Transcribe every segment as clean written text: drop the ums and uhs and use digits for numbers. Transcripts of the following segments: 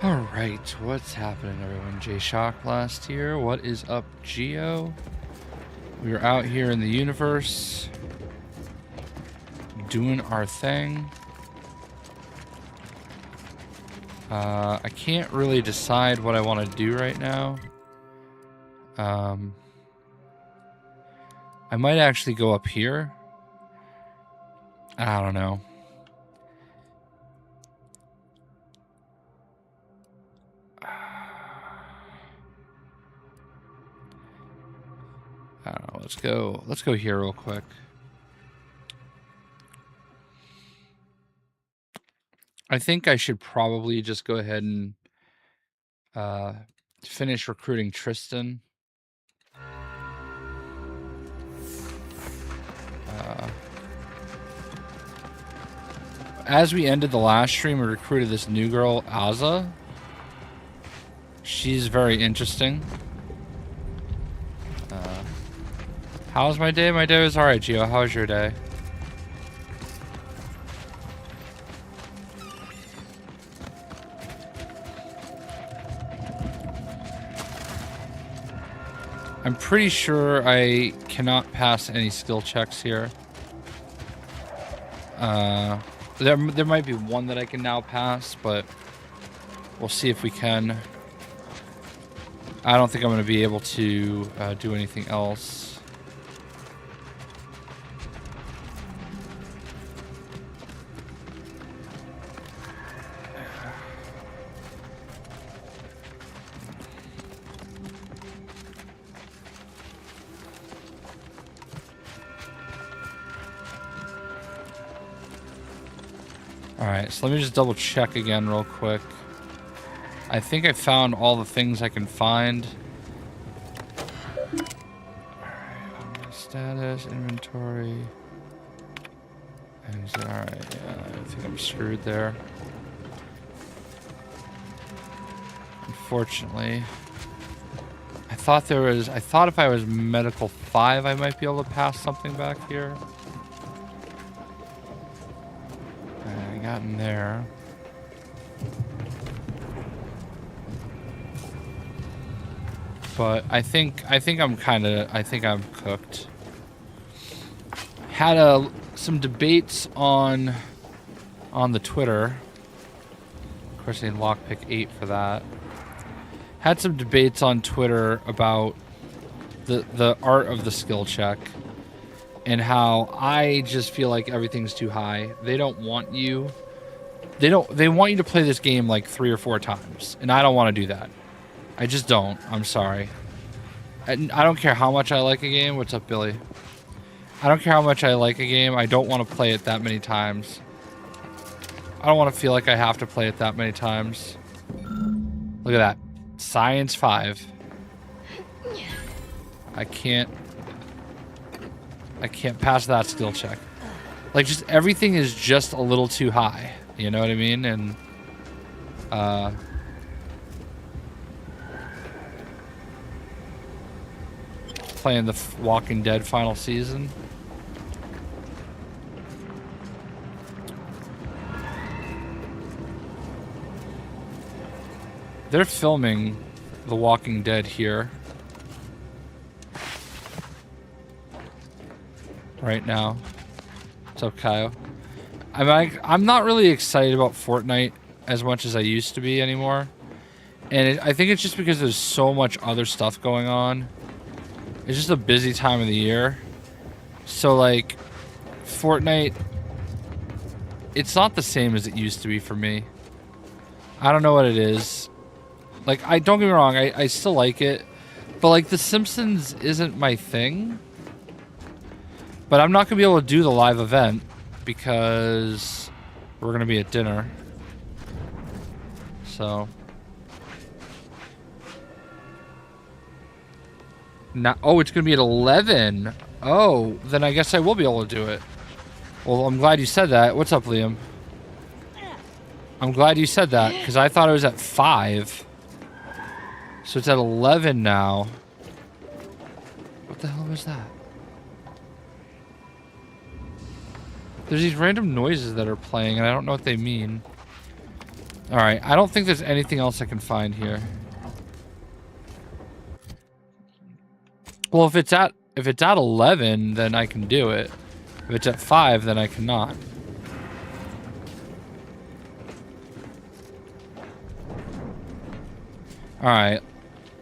Alright, what's happening everyone? JayShockblast here. What is up, Geo? We are out here in the universe doing our thing. I can't really decide what I want to do right now. I might actually go up here. I don't know. I don't know. Let's go here real quick. I think I should probably just go ahead and finish recruiting Tristan. As we ended the last stream, we recruited this new girl, Aza. She's very interesting. How's my day? My day was alright, Gio. How was your day? I'm pretty sure I cannot pass any skill checks here. There might be one that I can now pass, but we'll see if we can. I don't think I'm going to be able to do anything else. Alright, so let me just double check again real quick. I think I found all the things I can find. Alright, status, inventory. Alright, yeah, I think I'm screwed there. Unfortunately. I thought if I was medical 5 I might be able to pass something back here. I got in there. But I think I'm cooked. Had some debates on the Twitter. Of course, I need lockpick 8 for that. Had some debates on Twitter about the art of the skill check and how I just feel like everything's too high. They don't want you. They want you to play this game like 3 or 4 times, and I don't want to do that. I just don't. I'm sorry. I don't care how much I like a game. What's up, Billy? I don't care how much I like a game. I don't want to play it that many times. I don't want to feel like I have to play it that many times. Look at that. Science 5. I can't pass that skill check. Like, just everything is just a little too high. You know what I mean? And, playing the Walking Dead final season. They're filming The Walking Dead here right now. What's up, Kyle? I'm not really excited about Fortnite as much as I used to be anymore. And I think it's just because there's so much other stuff going on. It's just a busy time of the year. So, like, Fortnite, it's not the same as it used to be for me. I don't know what it is. Like, don't get me wrong, I still like it. But, like, The Simpsons isn't my thing. But I'm not going to be able to do the live event because we're going to be at dinner. So. Now, oh, it's going to be at 11. Oh, then I guess I will be able to do it. Well, I'm glad you said that. What's up, Liam? I'm glad you said that because I thought it was at 5. So it's at 11 now. What the hell was that? There's these random noises that are playing, and I don't know what they mean. All right, I don't think there's anything else I can find here. Well, if it's at 11, then I can do it. If it's at 5, then I cannot. All right.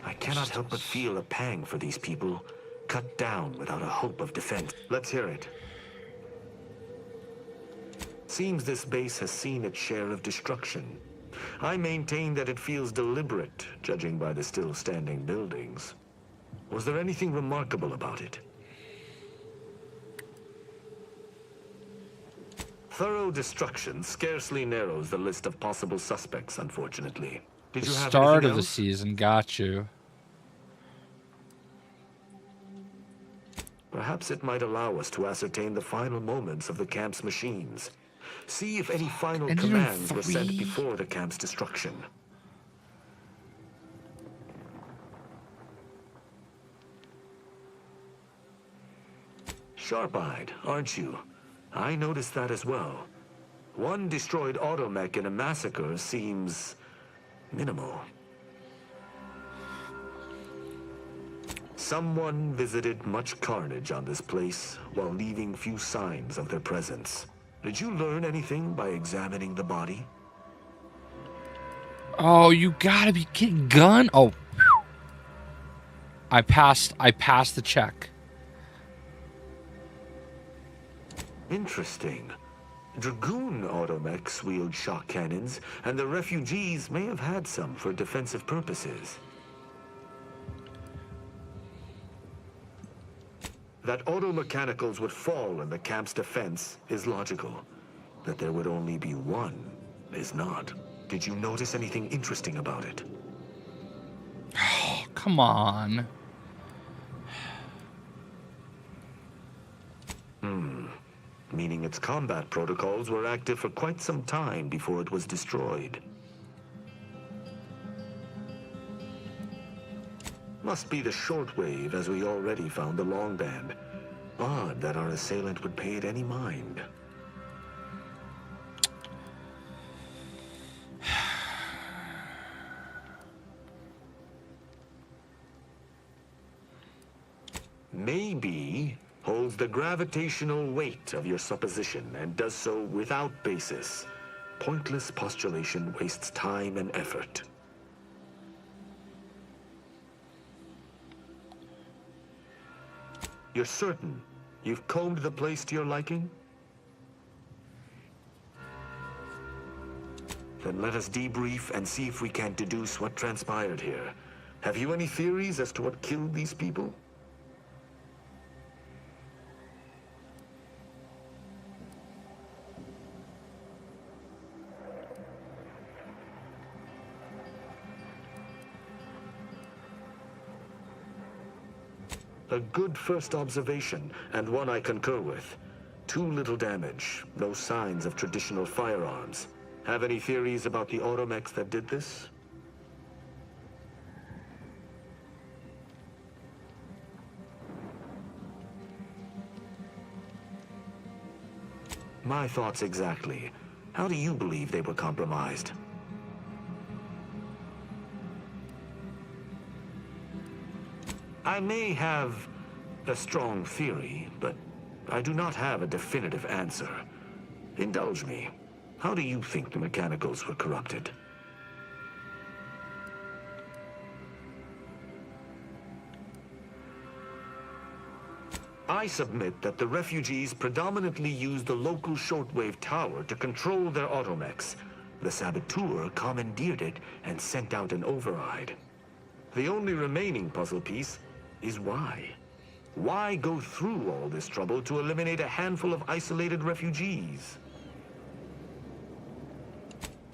I cannot help but feel a pang for these people, cut down without a hope of defense. Let's hear it. Seems this base has seen its share of destruction. I maintain that it feels deliberate, judging by the still standing buildings. Was there anything remarkable about it? Thorough destruction scarcely narrows the list of possible suspects, unfortunately. Did you have Start anything of the else? season, got you. Perhaps it might allow us to ascertain the final moments of the camp's machines. See if any final commands were sent before the camp's destruction. Sharp-eyed, aren't you? I noticed that as well. One destroyed automech in a massacre seems minimal. Someone visited much carnage on this place while leaving few signs of their presence. Did you learn anything by examining the body? Oh, you gotta be kidding. Gun? Oh. I passed the check. Interesting. Dragoon automechs wield shock cannons, and the refugees may have had some for defensive purposes. That automechanicals would fall in the camp's defense is logical. That there would only be one is not. Did you notice anything interesting about it? Oh, come on. Meaning its combat protocols were active for quite some time before it was destroyed. Must be the shortwave, as we already found the long band. Odd that our assailant would pay it any mind. Maybe holds the gravitational weight of your supposition and does so without basis. Pointless postulation wastes time and effort. You're certain you've combed the place to your liking? Then let us debrief and see if we can deduce what transpired here. Have you any theories as to what killed these people? A good first observation, and one I concur with. Too little damage, no signs of traditional firearms. Have any theories about the automechs that did this? My thoughts exactly. How do you believe they were compromised? I may have a strong theory, but I do not have a definitive answer. Indulge me. How do you think the mechanicals were corrupted? I submit that the refugees predominantly used the local shortwave tower to control their automechs. The saboteur commandeered it and sent out an override. The only remaining puzzle piece is why. Why go through all this trouble to eliminate a handful of isolated refugees?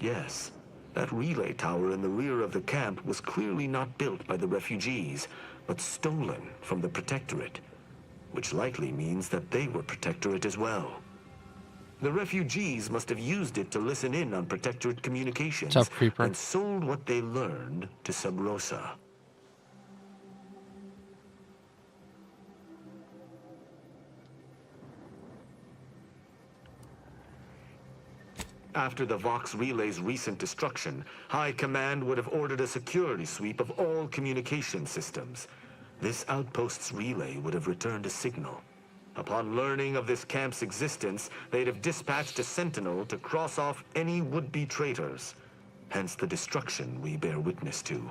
Yes, that relay tower in the rear of the camp was clearly not built by the refugees, but stolen from the Protectorate, which likely means that they were Protectorate as well. The refugees must have used it to listen in on Protectorate communications What's up, Creeper? and sold what they learned to Sub Rosa. After the Vox Relay's recent destruction, High Command would have ordered a security sweep of all communication systems. This outpost's relay would have returned a signal. Upon learning of this camp's existence, they'd have dispatched a sentinel to cross off any would-be traitors. Hence the destruction we bear witness to.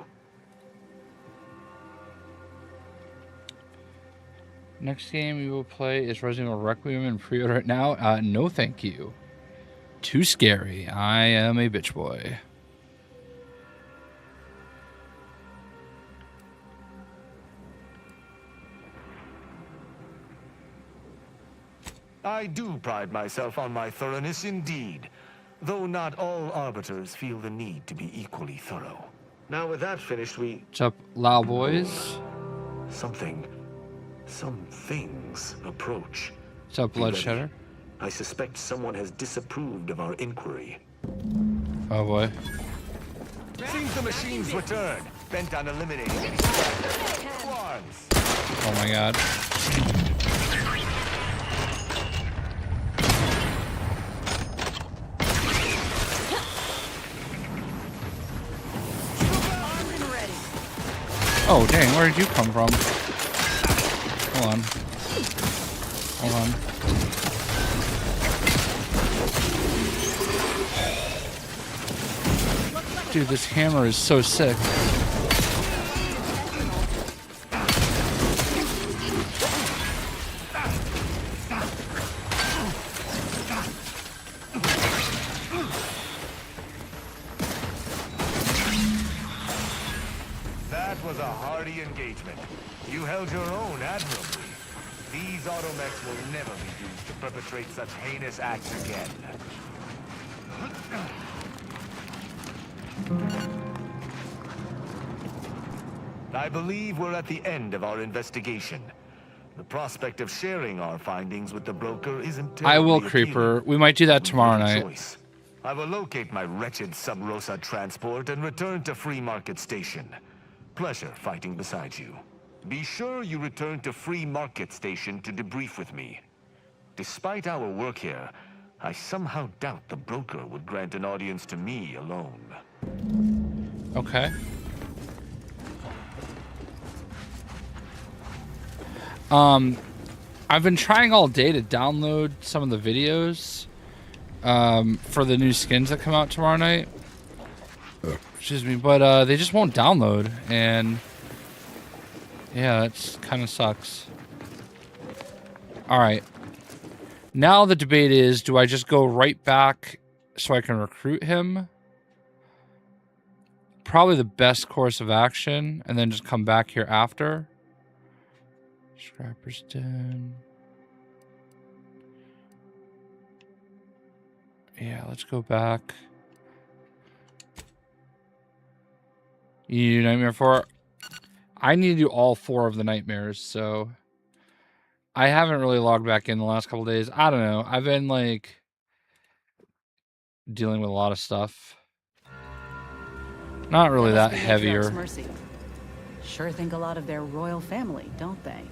Next game we will play is Resident Evil Requiem in pre-order right now. No thank you. Too scary. I am a bitch boy. I do pride myself on my thoroughness indeed, though not all arbiters feel the need to be equally thorough. Now with that finished, What's up, loud boys? some things approach. What's up, Bloodshedder? I suspect someone has disapproved of our inquiry. Oh boy. Seems the machines returned, bent on eliminating any ones. Oh my god. Oh dang, where did you come from? Hold on. Hold on. Dude, this hammer is so sick. That was a hardy engagement. You held your own admirably. These automechs will never be used to perpetrate such heinous acts again. I believe we're at the end of our investigation. The prospect of sharing our findings with the broker isn't terribly I will, appealing. Creeper. We might do that tomorrow night. Choice. I will locate my wretched Sub Rosa transport and return to Free Market Station. Pleasure fighting beside you. Be sure you return to Free Market Station to debrief with me. Despite our work here, I somehow doubt the broker would grant an audience to me alone. Okay. I've been trying all day to download some of the videos for the new skins that come out tomorrow night. Excuse me, but they just won't download, and yeah, that's kind of sucks. All right. Now the debate is, do I just go right back so I can recruit him? Probably the best course of action, and then just come back here after. Scrapper's Den. Yeah, let's go back. You do Nightmare 4? I need to do all 4 of the nightmares, so I haven't really logged back in the last couple days. I don't know. I've been like dealing with a lot of stuff. Not really that heavier. Mercy. Sure think a lot of their royal family, don't they?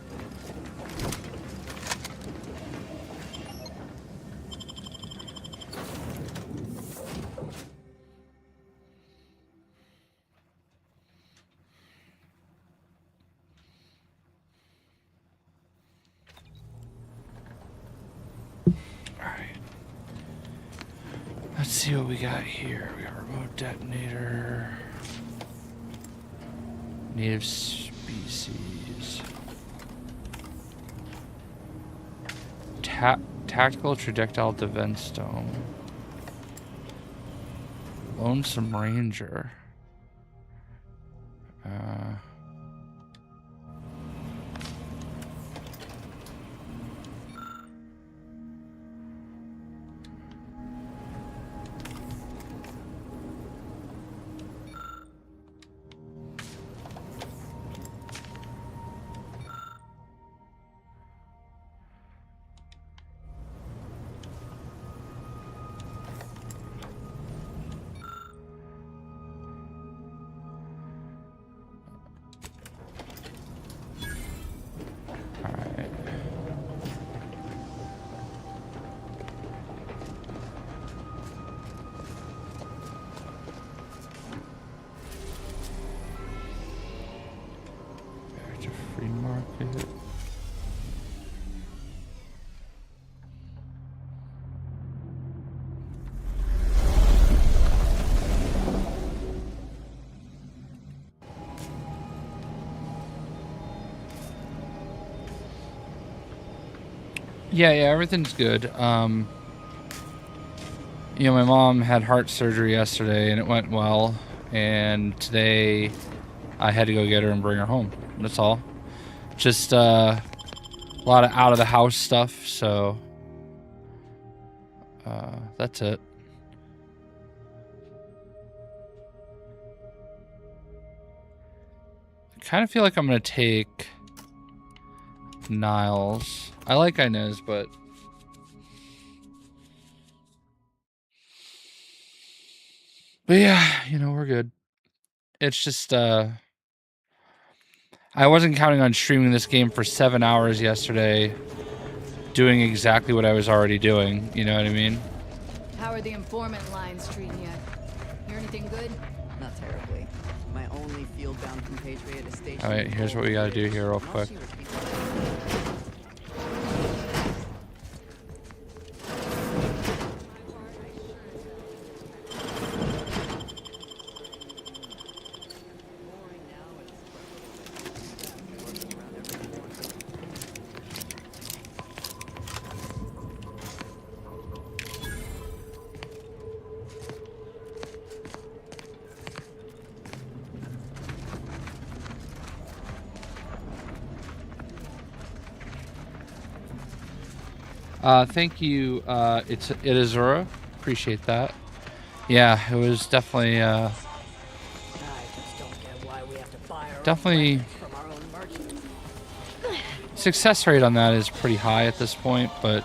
Let's see what we got here. We got remote detonator. Native species. Tactical projectile defense dome. Lonesome Ranger. Free market. Yeah, everything's good. You know, my mom had heart surgery yesterday and it went well. And today I had to go get her and bring her home. That's all. Just a lot of out of the house stuff, so that's it. I kind of feel like I'm gonna take Niles. I like Inez, but yeah, you know, we're good. It's just I wasn't counting on streaming this game for 7 hours yesterday, doing exactly what I was already doing. You know what I mean? How are the informant lines treating you? Hear anything good? Not terribly. My only field-bound compatriot is stationed. All right, here's what we gotta do here real quick. Thank you, it is Zora. Appreciate that. Yeah, it was definitely, definitely, success rate on that is pretty high at this point, but,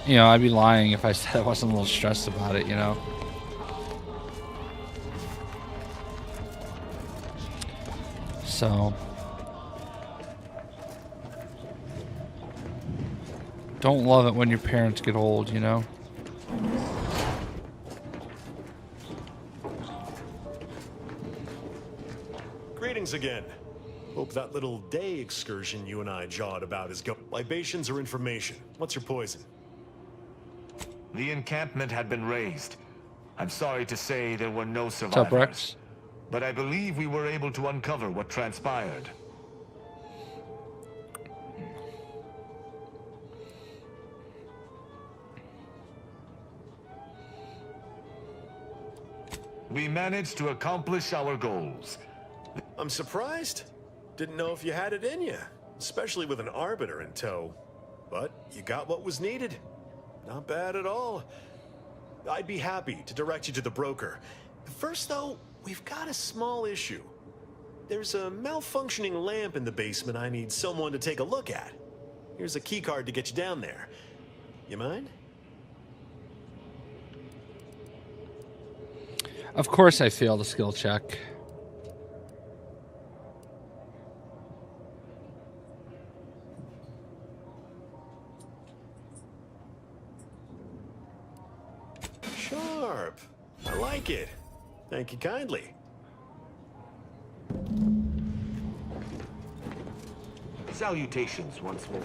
you know, I'd be lying if I said I wasn't a little stressed about it, you know? So... don't love it when your parents get old, you know? Greetings again. Hope that little day excursion you and I jawed about is going. Libations or information? What's your poison? The encampment had been raised. I'm sorry to say there were no What's up, survivors. Rex? But I believe we were able to uncover what transpired. We managed to accomplish our goals. I'm surprised. Didn't know if you had it in you, especially with an arbiter in tow. But you got what was needed. Not bad at all. I'd be happy to direct you to the broker. First, though, we've got a small issue. There's a malfunctioning lamp in the basement I need someone to take a look at. Here's a keycard to get you down there. You mind? Of course I failed the skill check. Sharp. I like it. Thank you kindly. Salutations once more.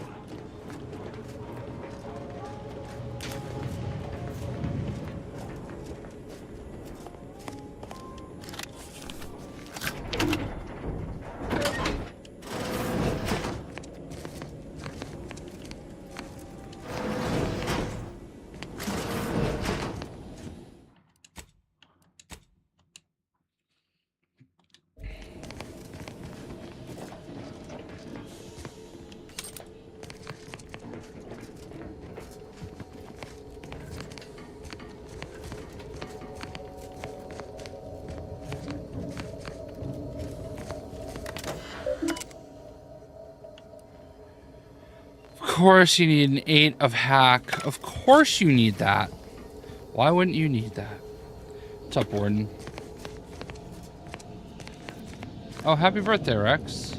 Of course you need an 8 of hack. Of course you need that. Why wouldn't you need that? What's up, Warden? Oh, happy birthday, Rex.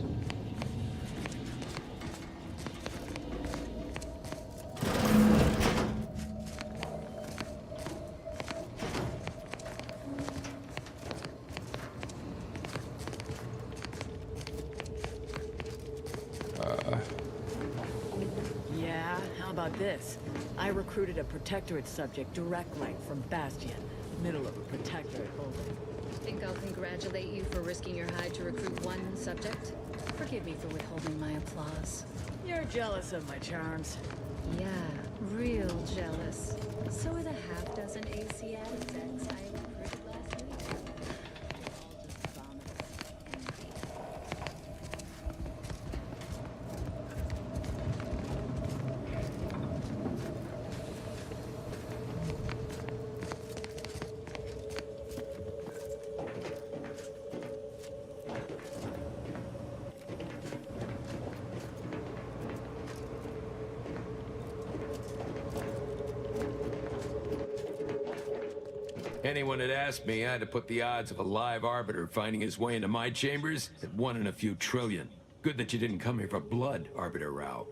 about this? I recruited a Protectorate subject direct line from Bastion, middle of a Protectorate holding. Think I'll congratulate you for risking your hide to recruit one subject? Forgive me for withholding my applause. You're jealous of my charms. Yeah, real jealous. So are the half-dozen AC assets I recruited last week. All just abominable envy. Anyone had asked me, I had to put the odds of a live arbiter finding his way into my chambers at 1 in a few trillion. Good that you didn't come here for blood, Arbiter Rao.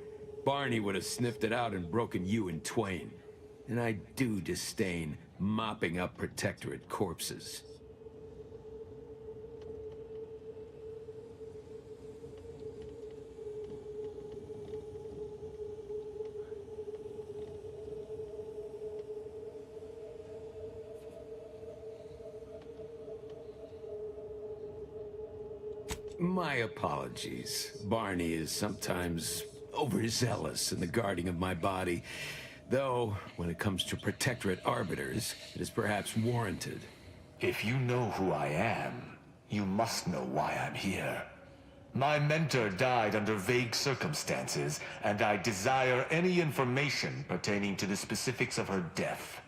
Barney would have sniffed it out and broken you in twain. And I do disdain mopping up Protectorate corpses. My apologies. Barney is sometimes overzealous in the guarding of my body. Though, when it comes to Protectorate arbiters, it is perhaps warranted. If you know who I am, you must know why I'm here. My mentor died under vague circumstances, and I desire any information pertaining to the specifics of her death.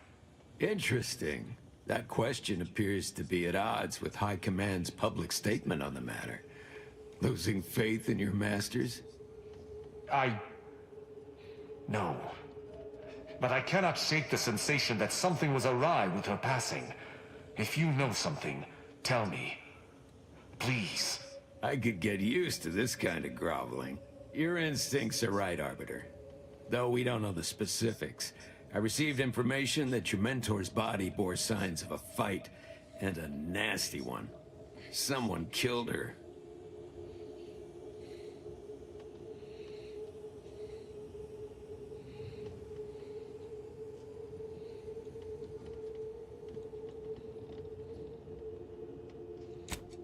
Interesting. That question appears to be at odds with High Command's public statement on the matter. Losing faith in your masters? No. But I cannot shake the sensation that something was awry with her passing. If you know something, tell me. Please. I could get used to this kind of groveling. Your instincts are right, Arbiter. Though we don't know the specifics. I received information that your mentor's body bore signs of a fight, and a nasty one. Someone killed her.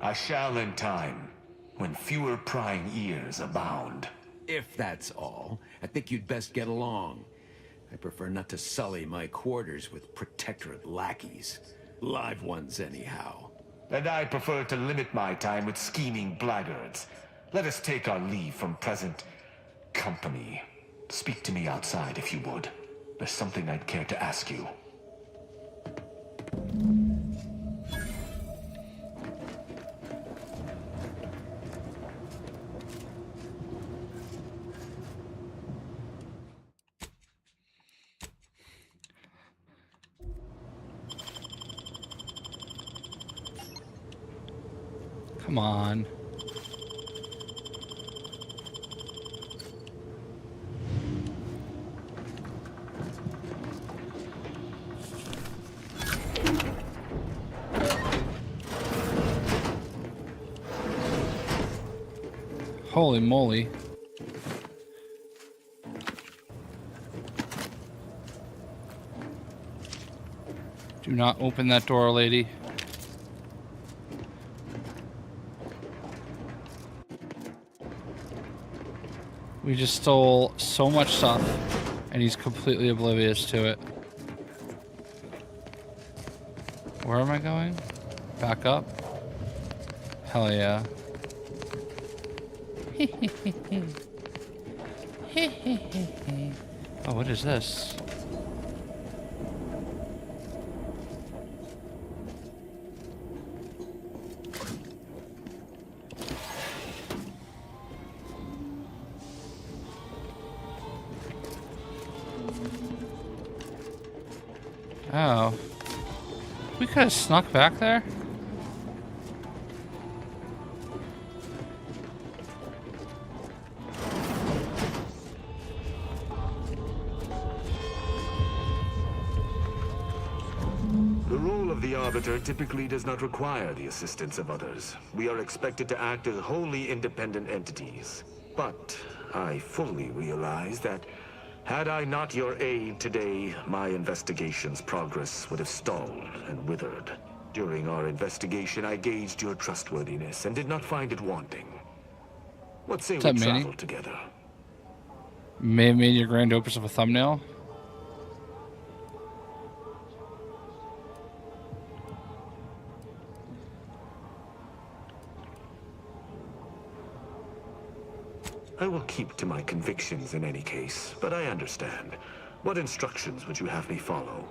I shall in time, when fewer prying ears abound. If that's all, I think you'd best get along. I prefer not to sully my quarters with Protectorate lackeys. Live ones, anyhow. And I prefer to limit my time with scheming blackguards. Let us take our leave from present company. Speak to me outside, if you would. There's something I'd care to ask you. Come on. Holy moly. Do not open that door, lady. We just stole so much stuff, and he's completely oblivious to it. Where am I going? Back up? Hell yeah. Oh, what is this? Oh. We could have snuck back there? The role of the Arbiter typically does not require the assistance of others. We are expected to act as wholly independent entities. But I fully realize that Had I not your aid today, my investigation's progress would have stalled and withered. During our investigation, I gauged your trustworthiness and did not find it wanting. What say we travel together? May have made your grand opus of a thumbnail. I will keep to my convictions in any case, but I understand. What instructions would you have me follow?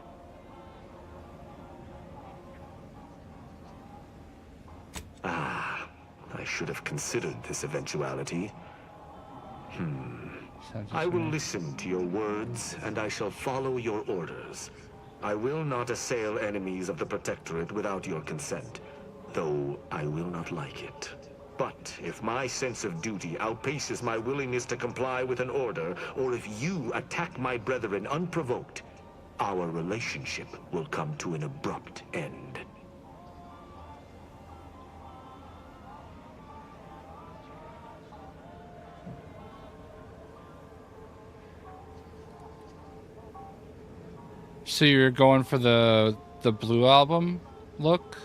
Ah, I should have considered this eventuality. I will listen to your words, and I shall follow your orders. I will not assail enemies of the Protectorate without your consent, though I will not like it. But if my sense of duty outpaces my willingness to comply with an order, or if you attack my brethren unprovoked, our relationship will come to an abrupt end. So you're going for the Blue Album look?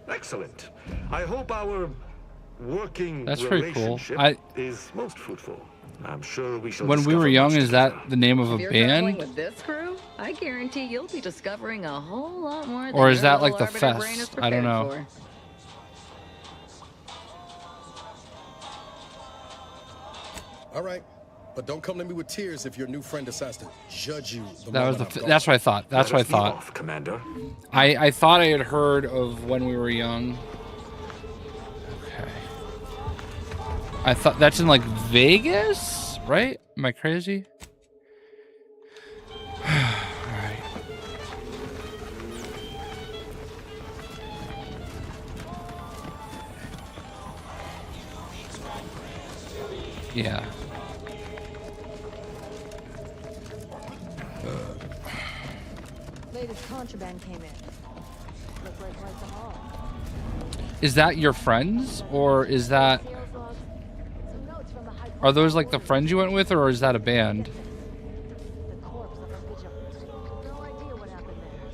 Excellent. I hope our working That's pretty cool. relationship is most fruitful. I'm sure we shall. When we were young, is that the name of a If you're traveling band? with this crew, I guarantee you'll be discovering a whole lot more than Or is your that like little the arbiter brain is fest? I don't know. prepared for. All right, but don't come to me with tears if your new friend decides to judge you. That was that's what I thought. That's what I thought. Off, Commander. I thought I had heard of When We Were Young. Okay. I thought that's in like Vegas, right? Am I crazy? Alright. Yeah. Latest contraband came in. Looked like quite the haul. Is that your friends, or is that? Sales logs, some notes from the high. Are those like the friends you went with, or is that a band? The corpse of a vigilant. No idea what happened there.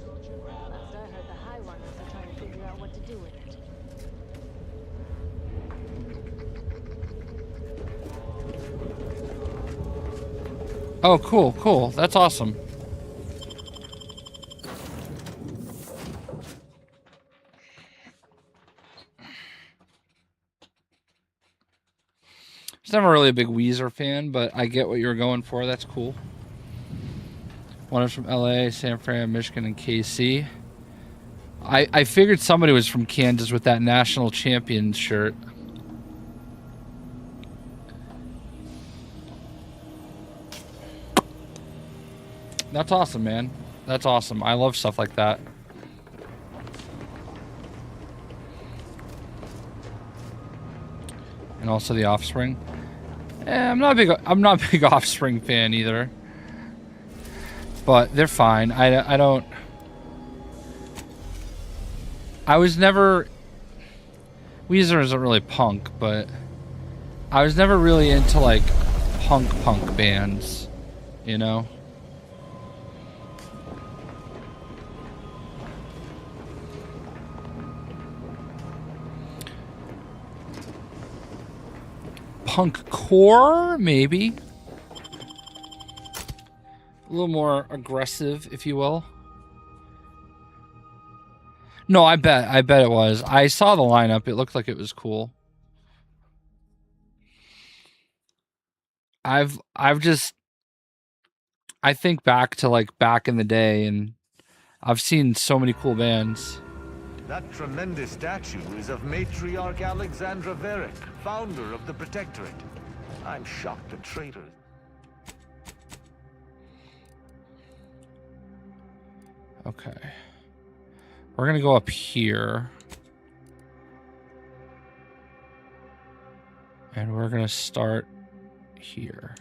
Last I heard, the high runners are trying to figure out what to do with it. Oh, cool, cool. That's awesome. I was never really a big Weezer fan, but I get what you're going for. That's cool. One is from LA, San Fran, Michigan, and KC. I figured somebody was from Kansas with that national champion shirt. That's awesome, man. That's awesome. I love stuff like that. And also the Offspring. I'm not a big Offspring fan either. But they're fine. I don't. I was never. Weezer isn't really punk, but I was never really into like punk bands, you know. Punk core, maybe. A little more aggressive, if you will. No, I bet it was. I saw the lineup. It looked like it was cool. I think back to like back in the day, and I've seen so many cool bands. That tremendous statue is of Matriarch Alexandra Verick, founder of the Protectorate. I'm shocked the Traitor. Okay. We're gonna go up here. And we're gonna start here.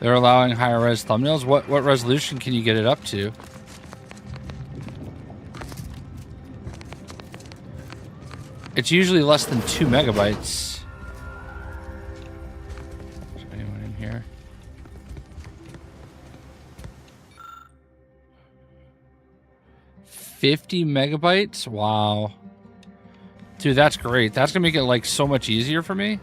They're allowing higher res thumbnails. What resolution can you get it up to? It's usually less than 2 megabytes. Is anyone in here? $50 megabytes? Wow. Dude, that's great. That's gonna make it like so much easier for me.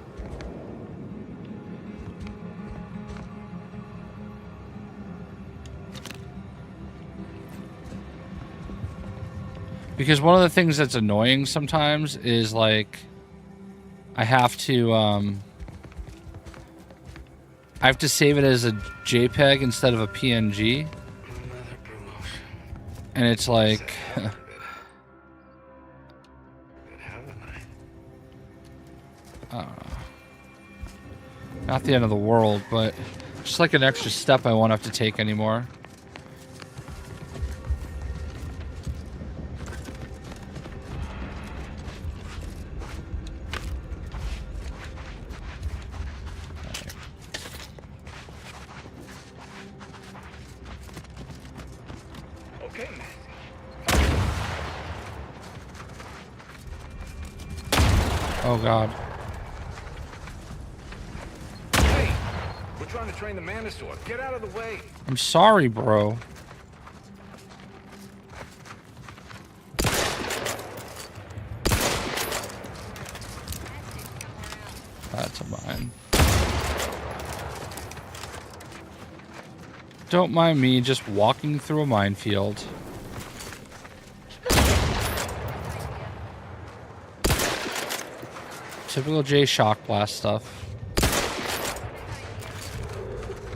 Because one of the things that's annoying sometimes is like I have to save it as a JPEG instead of a PNG. And it's like I don't know. Not the end of the world, but just like an extra step I won't have to take anymore. Oh God. Hey, we're trying to train the Manisaur. Get out of the way. I'm sorry, bro. That's a mine. Don't mind me just walking through a minefield. Typical JayShockblast stuff.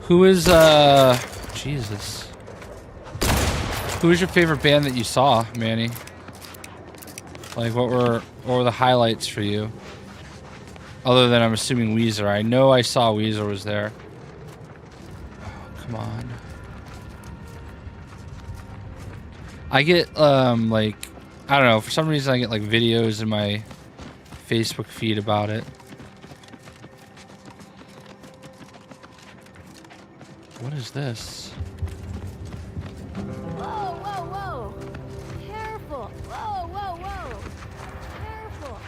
Who is, Jesus. Who is your favorite band that you saw, Manny? Like, what were the highlights for you? Other than, I'm assuming, Weezer. I know I saw Weezer was there. Oh, come on. I get, like, I don't know, for some reason I get, like, videos in my Facebook feed about it. What is this? Whoa, whoa, whoa! Careful! Whoa, whoa, whoa! Careful!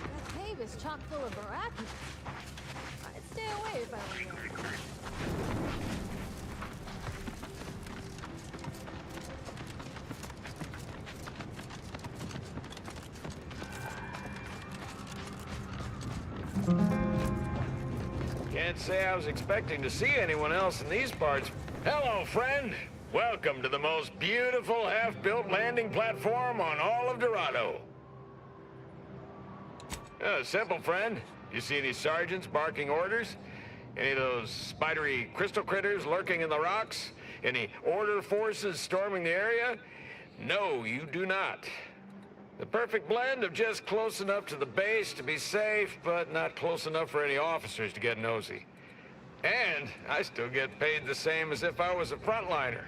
That cave is chock full of arachnids. I'd stay away if I were you. Can't say I was expecting to see anyone else in these parts. Hello, friend. Welcome to the most beautiful half-built landing platform on all of Dorado. Simple, friend. You see any sergeants barking orders? Any of those spidery crystal critters lurking in the rocks? Any order forces storming the area? No, you do not. The perfect blend of just close enough to the base to be safe, but not close enough for any officers to get nosy. And I still get paid the same as if I was a frontliner.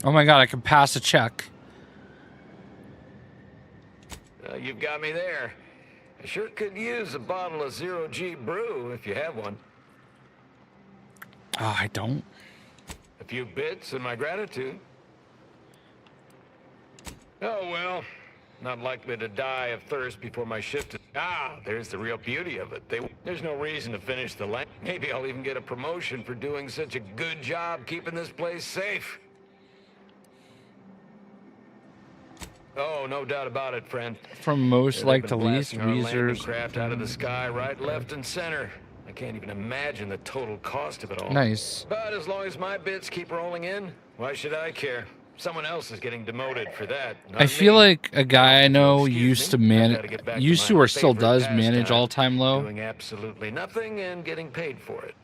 Oh my God, I can pass a check. You've got me there. I sure could use a bottle of zero-G brew if you have one. Oh, I don't. A few bits and my gratitude. Oh, well, not likely to die of thirst before my shift is... Ah, there's the real beauty of it. There's no reason to finish the land. Maybe I'll even get a promotion for doing such a good job keeping this place safe. Oh, no doubt about it, friend. From most like to least, Weezer's craft out of the sky, right, left, and center. I can't even imagine the total cost of it all. Nice. But as long as my bits keep rolling in, why should I care? Someone else is getting demoted for that. I feel like a guy I know used to or still does manage all time low. Doing absolutely nothing and getting paid for it.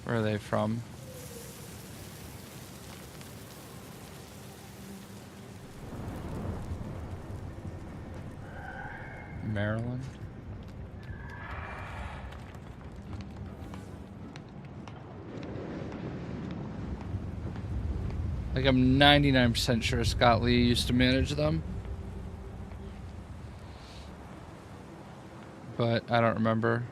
Where are they from? Maryland. Like I'm 99% sure Scott Lee used to manage them. but I don't remember.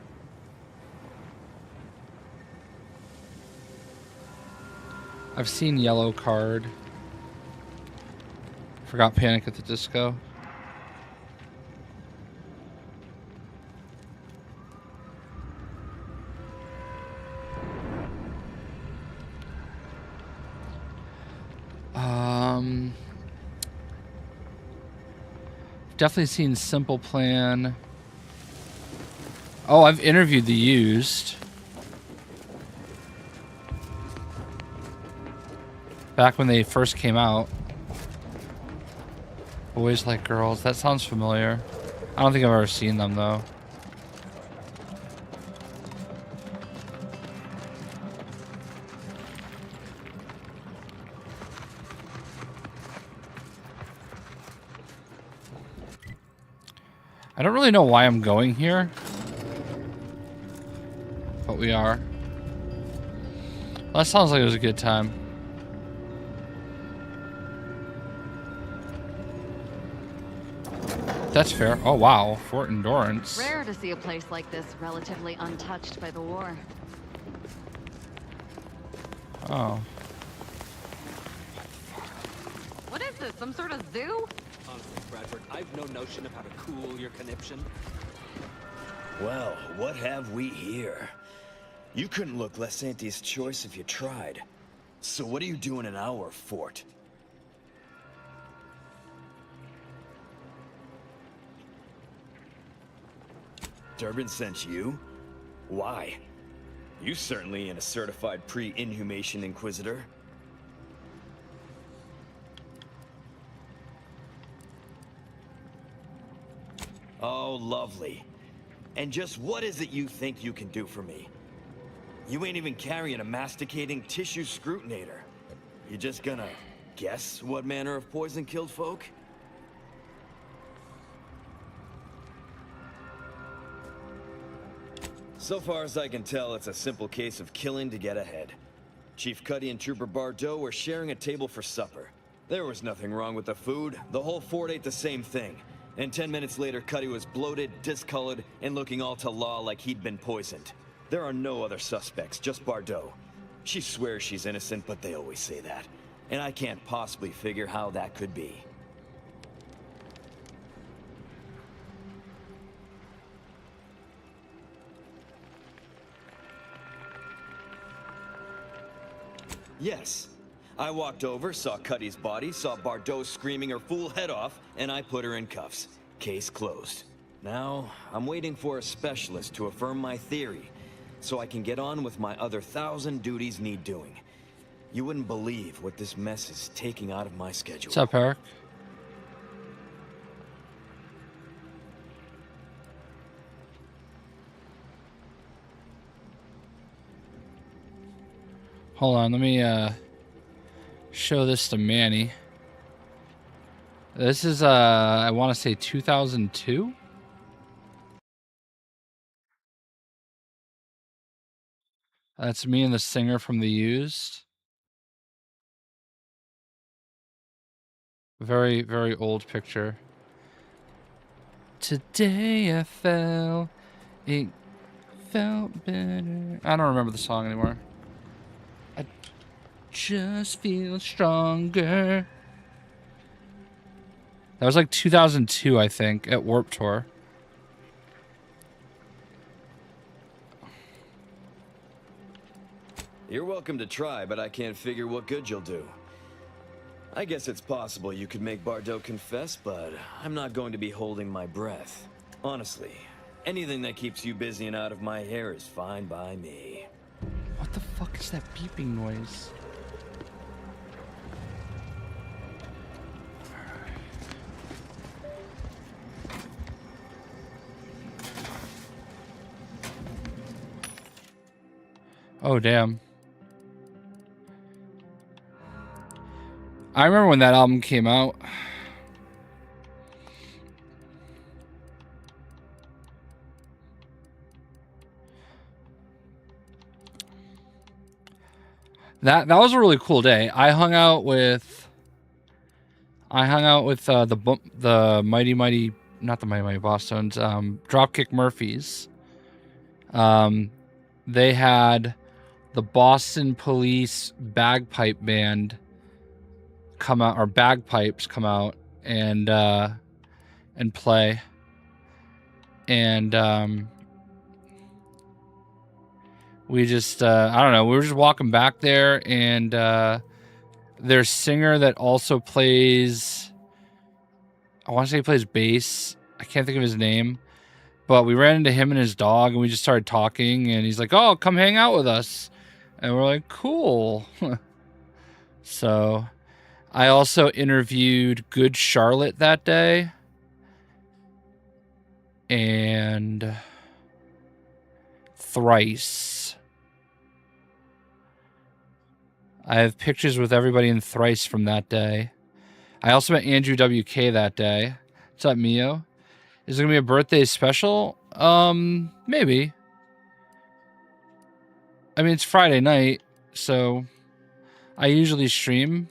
I've seen Yellow Card. Forgot Panic at the Disco. Definitely seen Simple Plan. Oh, I've interviewed The Used. Back when they first came out. Boys Like Girls. That sounds familiar. I don't think I've ever seen them, though. I don't really know why I'm going here, but we are. Well, that sounds like it was a good time. That's fair. Oh, wow. Fort Endurance. Rare to see a place like this relatively untouched by the war. Oh. What is this, some sort of zoo? Honestly, Bradford, I've no notion of how to cool your conniption. Well, what have we here? You couldn't look less atheist choice if you tried. So what are you doing in our fort? Durbin sent you? Why? You certainly ain't a certified pre-inhumation inquisitor. Oh, lovely. And just what is it you think you can do for me? You ain't even carrying a masticating tissue scrutinator. You just gonna guess what manner of poison killed folk? So far as I can tell, it's a simple case of killing to get ahead. Chief Cuddy and Trooper Bardot were sharing a table for supper. There was nothing wrong with the food. The whole fort ate the same thing. And 10 minutes later, Cuddy was bloated, discolored, and looking all to law like he'd been poisoned. There are no other suspects, just Bardot. She swears she's innocent, but they always say that. And I can't possibly figure how that could be. Yes. I walked over, saw Cuddy's body, saw Bardot screaming her fool head off, and I put her in cuffs. Case closed. Now, I'm waiting for a specialist to affirm my theory, so I can get on with my other 1,000 duties need doing. You wouldn't believe what this mess is taking out of my schedule. What's up, Eric? Hold on, let me show this to Manny. This is I want to say 2002. That's me and the singer from The Used. Very, very old picture. Today I felt it felt better. I don't remember the song anymore. I just feel stronger. That was like 2002, I think, at Warped Tour. You're welcome to try, but I can't figure what good you'll do. I guess it's possible you could make Bardot confess, but I'm not going to be holding my breath. Honestly, anything that keeps you busy and out of my hair is fine by me. What the fuck is that beeping noise? Oh, damn. I remember when that album came out. That was a really cool day. I hung out with the Mighty not the Mighty Mighty Bosstones, Dropkick Murphys. They had the Boston Police bagpipe band come out, or bagpipes come out and play. And we just I don't know, we were just walking back there, and their singer that also plays, I want to say he plays bass, I can't think of his name, but we ran into him and his dog, and we just started talking, and he's like, oh, come hang out with us. And we're like, cool. So I also interviewed Good Charlotte that day. And Thrice. I have pictures with everybody in Thrice from that day. I also met Andrew WK that day. What's up, Mio? Is it going to be a birthday special? Maybe. I mean, it's Friday night, so I usually stream.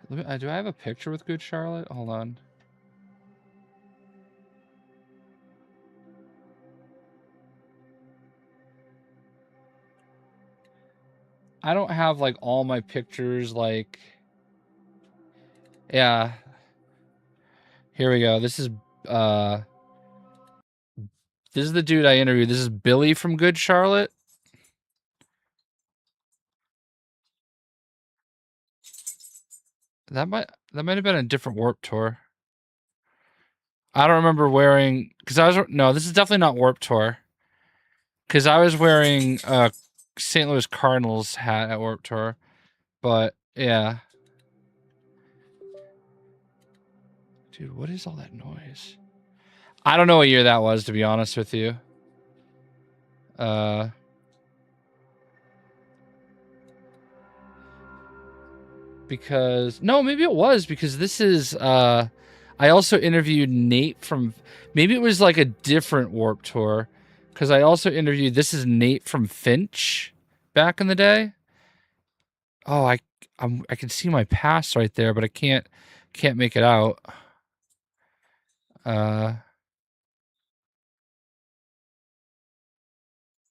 Do I have a picture with Good Charlotte? Hold on. I don't have like all my pictures like... Yeah. Here we go. This is the dude I interviewed. This is Billy from Good Charlotte. That might have been a different Warped Tour. I don't remember wearing, no, this is definitely not Warped Tour. Because I was wearing a St. Louis Cardinals hat at Warped Tour. But yeah. Dude, what is all that noise? I don't know what year that was, to be honest with you. Because no, maybe it was, because this is I also interviewed Nate from, maybe it was like a different Warped Tour, because I also interviewed, this is Nate from Finch back in the day. Oh, I can see my pass right there, but I can't make it out.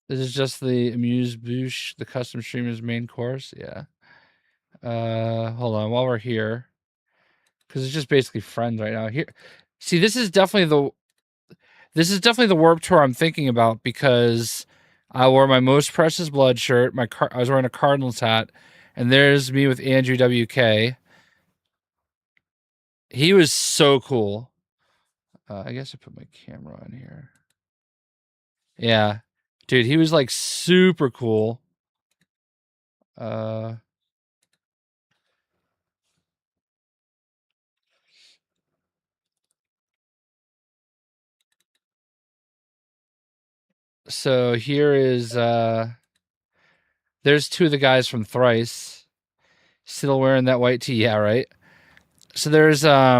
This is just the Amuse-Bouche, the custom streamer's main course. Yeah. Hold on, while we're here, because it's just basically friends right now. Here, see, this is definitely the Warped Tour I'm thinking about, because I wore my Most Precious Blood shirt. I was wearing a Cardinals hat, and there's me with Andrew WK. He was so cool. I guess I put my camera on here. Yeah, dude, he was like super cool. So here is there's two of the guys from Thrice still wearing that white tee. Yeah, right. So there's I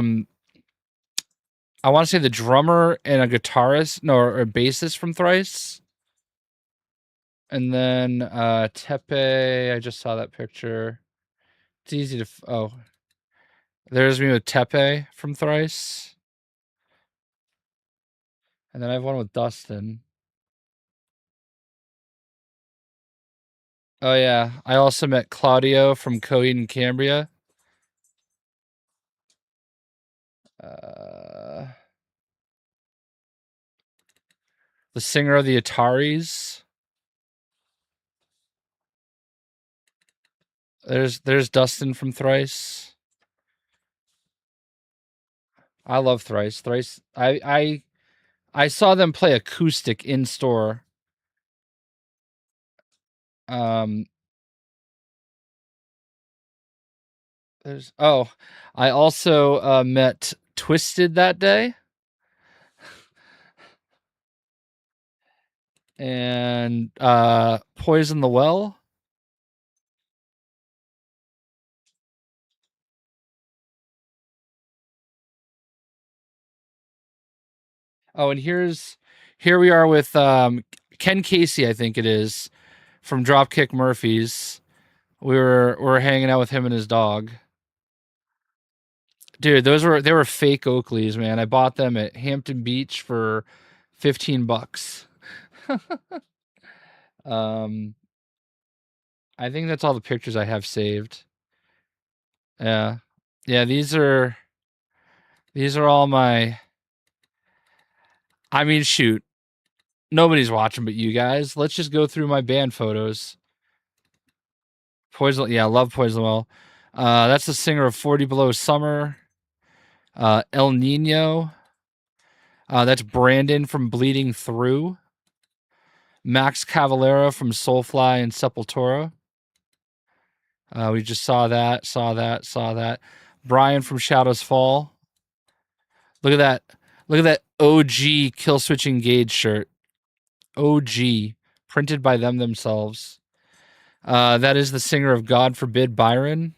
want to say the drummer and a guitarist, no, or a bassist from Thrice. And then Tepe, I just saw that picture. It's easy to oh. There's me with Tepe from Thrice. And then I have one with Dustin. Oh yeah, I also met Claudio from Coheed and Cambria. The singer of the Ataris. There's Dustin from Thrice. I love Thrice. Thrice. I saw them play acoustic in store. I also met Twisted that day. And Poison the Well. Oh, and here we are with Ken Casey, I think it is, from Dropkick Murphys, We were hanging out with him and his dog. Dude, they were fake Oakleys, man. I bought them at Hampton Beach for $15. I think that's all the pictures I have saved. Yeah. Yeah, these are all my, I mean, shoot. Nobody's watching but you guys. Let's just go through my band photos. Poison, yeah, love Poison Well. That's the singer of 40 Below Summer. El Nino. That's Brandon from Bleeding Through. Max Cavalera from Soulfly and Sepultura. We just saw that. Brian from Shadows Fall. Look at that. Look at that OG Killswitch Engage shirt. OG. Printed by them themselves. That is the singer of God Forbid, Byron.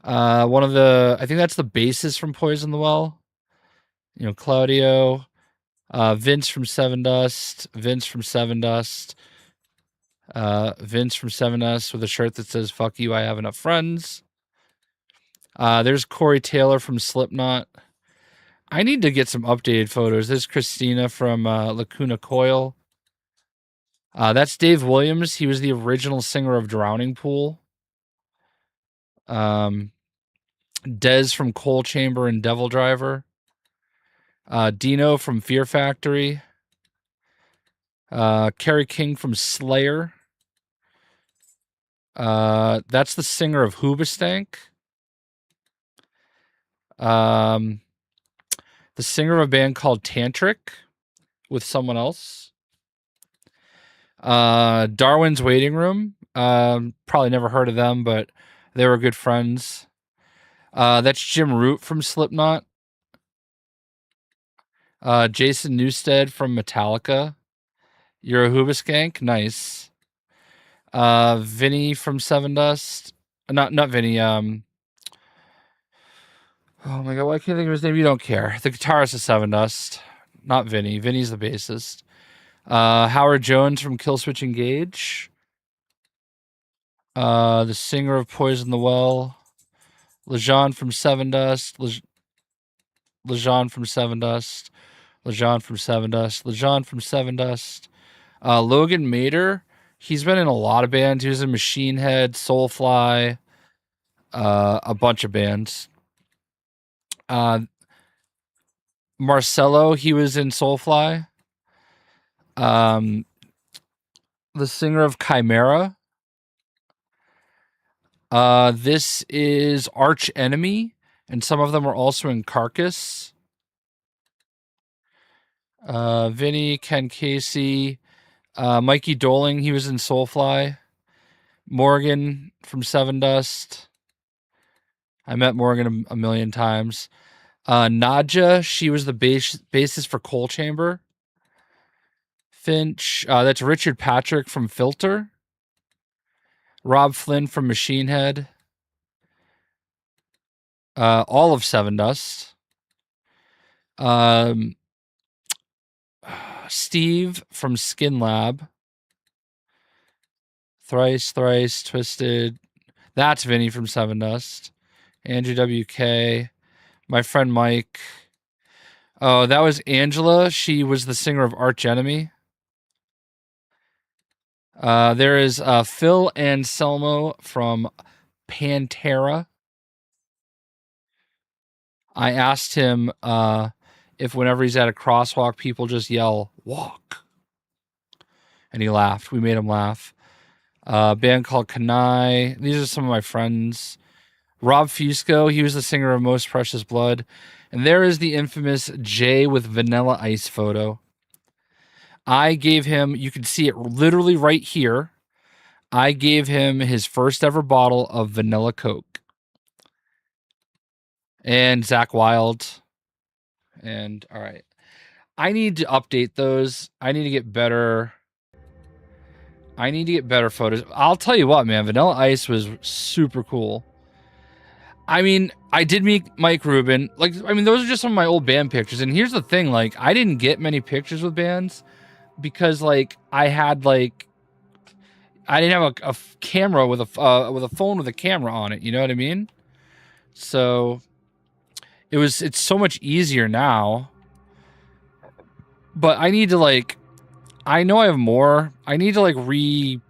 I think that's the bassist from Poison the Well. You know, Claudio. Vince from Seven Dust. Vince from Seven Dust with a shirt that says, "Fuck you, I have enough friends." There's Corey Taylor from Slipknot. I need to get some updated photos. There's Christina from Lacuna Coil. That's Dave Williams. He was the original singer of Drowning Pool. Dez from Coal Chamber and Devil Driver. Dino from Fear Factory. Kerry King from Slayer. That's the singer of Hoobastank. The singer of a band called Tantric with someone else. Darwin's Waiting Room. Probably never heard of them, but they were good friends. That's Jim Root from Slipknot. Jason Newsted from Metallica. You're a Hoobaskank? Nice. Vinny from Seven Dust. Not Vinny. Oh my god, why can't I think of his name? You don't care. The guitarist of Seven Dust. Not Vinny. Vinny's the bassist. Howard Jones from Killswitch Engage. The singer of Poison the Well. Lejean from Seven Dust. Lejean from Seven Dust. Lejean from Seven Dust. Lejean from Seven Dust. Logan Mader. He's been in a lot of bands. He was in Machine Head, Soulfly, a bunch of bands. Marcelo, he was in Soulfly. The singer of Chimera. This is Arch Enemy, and some of them are also in Carcass. Vinny, Ken Casey, Mikey Doling, he was in Soulfly. Morgan from Seven Dust. I met Morgan a million times. Nadja, she was the bassist for Coal Chamber. Finch, that's Richard Patrick from Filter. Rob Flynn from Machine Head. All of Seven Dust. Steve from Skin Lab. Thrice, Twisted. That's Vinny from Seven Dust. Andrew WK. My friend Mike. Oh, that was Angela. She was the singer of Arch Enemy. There is Phil Anselmo from Pantera. I asked him if whenever he's at a crosswalk, people just yell, "Walk." And he laughed. We made him laugh. A band called Kanai. These are some of my friends. Rob Fusco, he was the singer of Most Precious Blood. And there is the infamous Jay with Vanilla Ice photo. I gave him, you can see it literally right here. I gave him his first ever bottle of vanilla Coke. And Zach Wilde. And all right. I need to update those. I need to get better photos. I'll tell you what, man. Vanilla Ice was super cool. I mean, I did meet Mike Rubin. Like, I mean, those are just some of my old band pictures. And here's the thing, like, I didn't get many pictures with bands because, like, I had, like, I didn't have a camera with a phone with a camera on it. You know what I mean? So it's so much easier now. But I need to like, I know I have more. I need to like I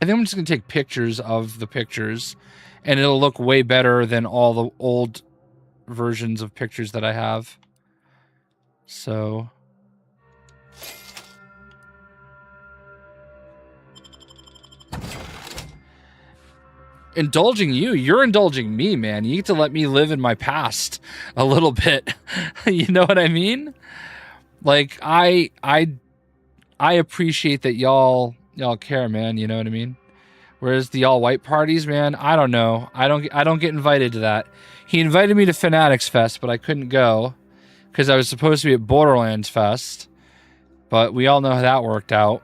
think I'm just gonna take pictures of the pictures, and it'll look way better than all the old versions of pictures that I have. So. Indulging you're indulging me, man. You get to let me live in my past a little bit. You know what I mean? Like I appreciate that y'all care, man. You know what I mean? Whereas the all white parties, man, I don't know. I don't get invited to that. He invited me to Fanatics Fest, but I couldn't go because I was supposed to be at Borderlands Fest. But we all know how that worked out.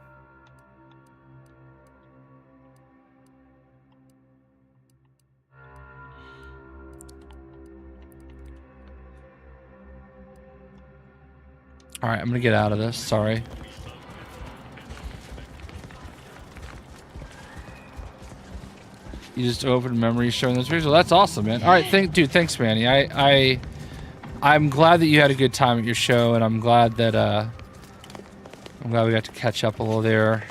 All right, I'm gonna get out of this. Sorry. You just opened memories showing those pictures. Well, that's awesome, man. All right, thanks, Manny. I'm glad that you had a good time at your show, and I'm glad that we got to catch up a little there.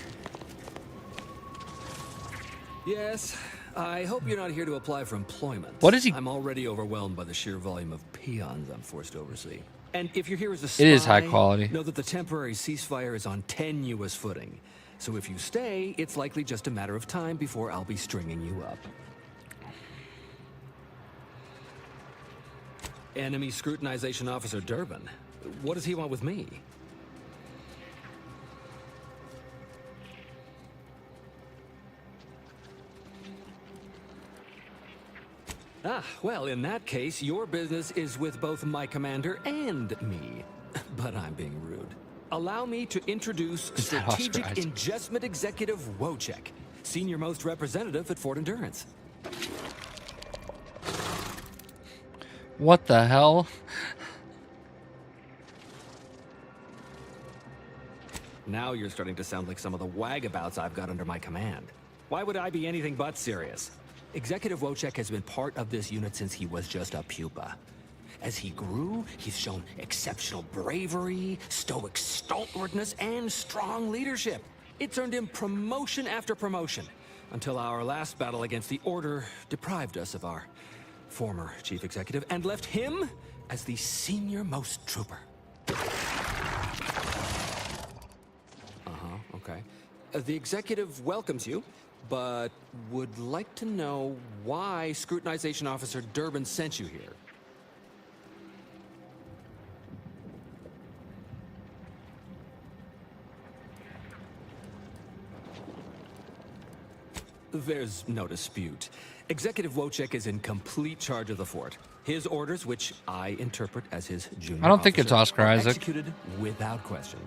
Yes, I hope you're not here to apply for employment. What is he? I'm already overwhelmed by the sheer volume of peons I'm forced to oversee. And if you're here as a spy, it is high quality. Know that the temporary ceasefire is on tenuous footing. So if you stay, it's likely just a matter of time before I'll be stringing you up. Enemy Scrutinization Officer Durbin. What does he want with me? Ah, well, in that case, your business is with both my commander and me. But I'm being rude. Allow me to introduce Strategic Ingestment Executive Wojciech, Senior Most Representative at Fort Endurance. What the hell? Now you're starting to sound like some of the wagabouts I've got under my command. Why would I be anything but serious? Executive Wojciech has been part of this unit since he was just a pupa. As he grew, he's shown exceptional bravery, stoic stalwartness, and strong leadership. It's earned him promotion after promotion, until our last battle against the Order deprived us of our former chief executive and left him as the senior-most trooper. Okay. The executive welcomes you, but would like to know why Scrutinization Officer Durbin sent you here. There's no dispute. Executive Wojciech is in complete charge of the fort. His orders, which I interpret as his junior I don't think it's Oscar Isaac. Executed without question.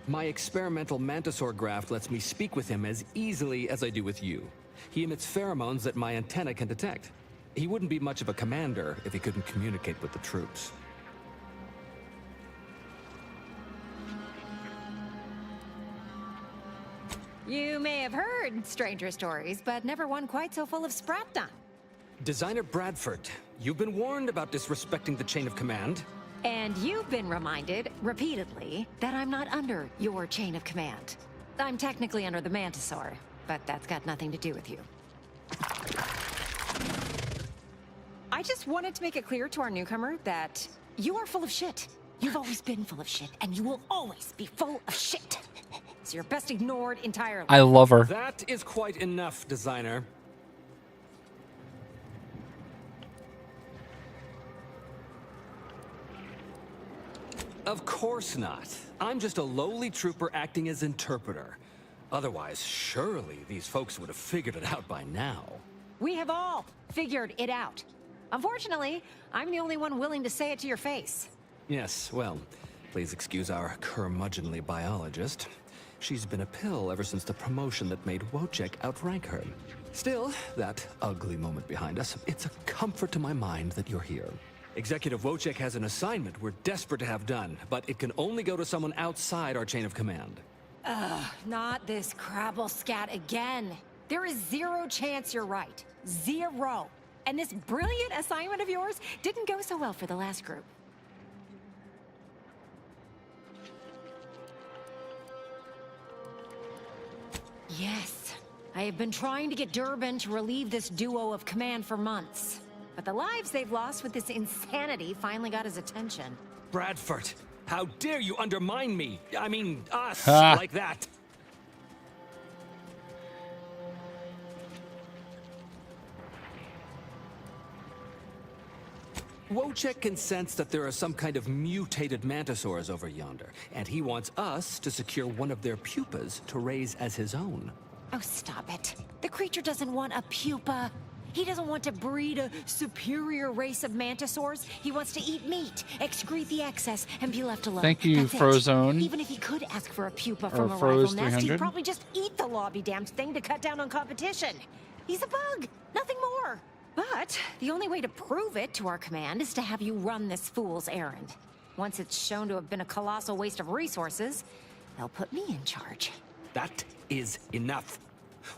My experimental Mantisaur graft lets me speak with him as easily as I do with you. He emits pheromones that my antenna can detect. He wouldn't be much of a commander if he couldn't communicate with the troops. You may have heard stranger stories, but never one quite so full of spratdom. Designer Bradford, you've been warned about disrespecting the chain of command. And you've been reminded, repeatedly, that I'm not under your chain of command. I'm technically under the Mantisaur, but that's got nothing to do with you. I just wanted to make it clear to our newcomer that you are full of shit. You've always been full of shit, and you will always be full of shit. So you're best ignored entirely. I love her. That is quite enough, designer. Of course not. I'm just a lowly trooper acting as interpreter. Otherwise, surely these folks would have figured it out by now. We have all figured it out. Unfortunately, I'm the only one willing to say it to your face. Yes, well, please excuse our curmudgeonly biologist. She's been a pill ever since the promotion that made Wojciech outrank her. Still, that ugly moment behind us, it's a comfort to my mind that you're here. Executive Wojciech has an assignment we're desperate to have done, but it can only go to someone outside our chain of command. Ugh, not this crabble scat again. There is zero chance you're right. Zero. And this brilliant assignment of yours didn't go so well for the last group. Yes, I have been trying to get Durban to relieve this duo of command for months. But the lives they've lost with this insanity finally got his attention. Bradford, how dare you undermine me? I mean, us, like that. Wojciech can sense that there are some kind of mutated mantisaurs over yonder, and he wants us to secure one of their pupas to raise as his own. Oh, stop it. The creature doesn't want a pupa. He doesn't want to breed a superior race of mantisaurs. He wants to eat meat, excrete the excess, and be left alone. Thank you, That's it. Frozone. Even if he could ask for a pupa from a Froze rival nest, 300. he'd probably just eat the lobby damned thing to cut down on competition. He's a bug, nothing more. But the only way to prove it to our command is to have you run this fool's errand. Once it's shown to have been a colossal waste of resources, they'll put me in charge. That is enough.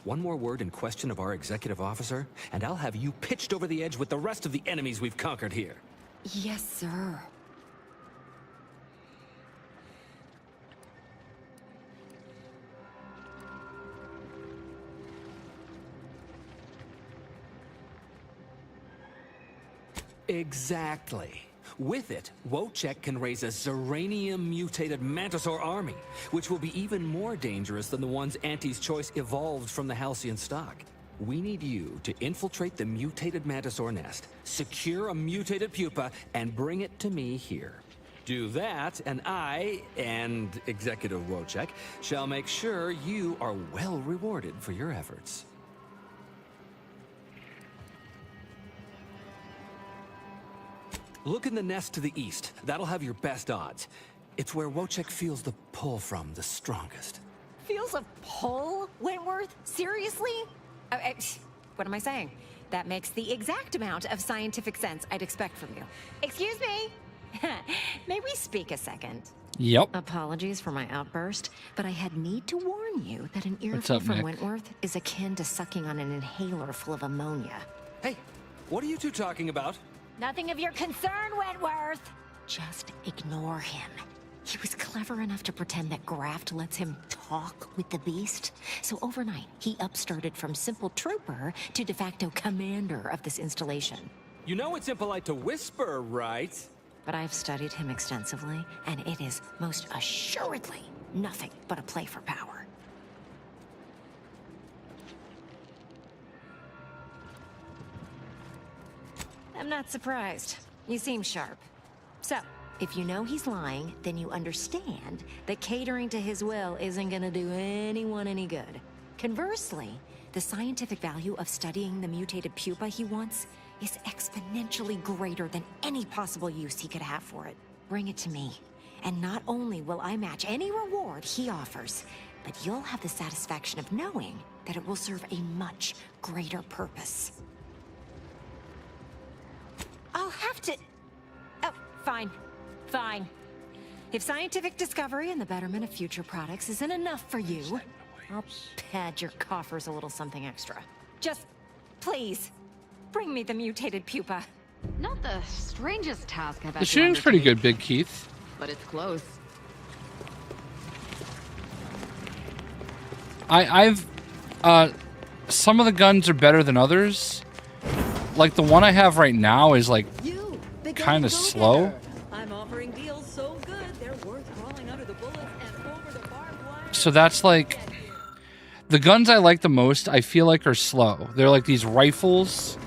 One more word in question of our executive officer, and I'll have you pitched over the edge with the rest of the enemies we've conquered here. Yes, sir. Exactly. With it, Wojciech can raise a Zeranium-mutated Mantisaur army, which will be even more dangerous than the ones Auntie's Choice evolved from the Halcyon stock. We need you to infiltrate the mutated Mantisaur nest, secure a mutated pupa, and bring it to me here. Do that, and I, and Executive Wojciech, shall make sure you are well rewarded for your efforts. Look in the nest to the east. That'll have your best odds. It's where Wojciech feels the pull from the strongest. Feels a pull, Wentworth? Seriously? What am I saying? That makes the exact amount of scientific sense I'd expect from you. Excuse me? May we speak a second? Yep. Apologies for my outburst, but I had need to warn you that an What's earful up, from Nick? Wentworth is akin to sucking on an inhaler full of ammonia. Hey, what are you two talking about? Nothing of your concern, Wentworth! Just ignore him. He was clever enough to pretend that Graft lets him talk with the beast. So overnight, he upstarted from simple trooper to de facto commander of this installation. You know it's impolite to whisper, right? But I've studied him extensively, and it is most assuredly nothing but a play for power. I'm not surprised. You seem sharp. So, if you know he's lying, then you understand that catering to his will isn't gonna do anyone any good. Conversely, the scientific value of studying the mutated pupa he wants is exponentially greater than any possible use he could have for it. Bring it to me, and not only will I match any reward he offers, but you'll have the satisfaction of knowing that it will serve a much greater purpose. I'll have to... Oh, fine. Fine. If scientific discovery and the betterment of future products isn't enough for you, I'll pad your coffers a little something extra. Just, please, bring me the mutated pupa. Not the strangest task I've had The to shooting's pretty undertake, good, Big Keith. but it's close. I've some of the guns are better than others. Like the one I have right now is like kind of slow. I'm offering deals so good they're worth crawling under the bullets and over the barbed wire. So that's like the guns I like the most. I feel like are slow. They're like these rifles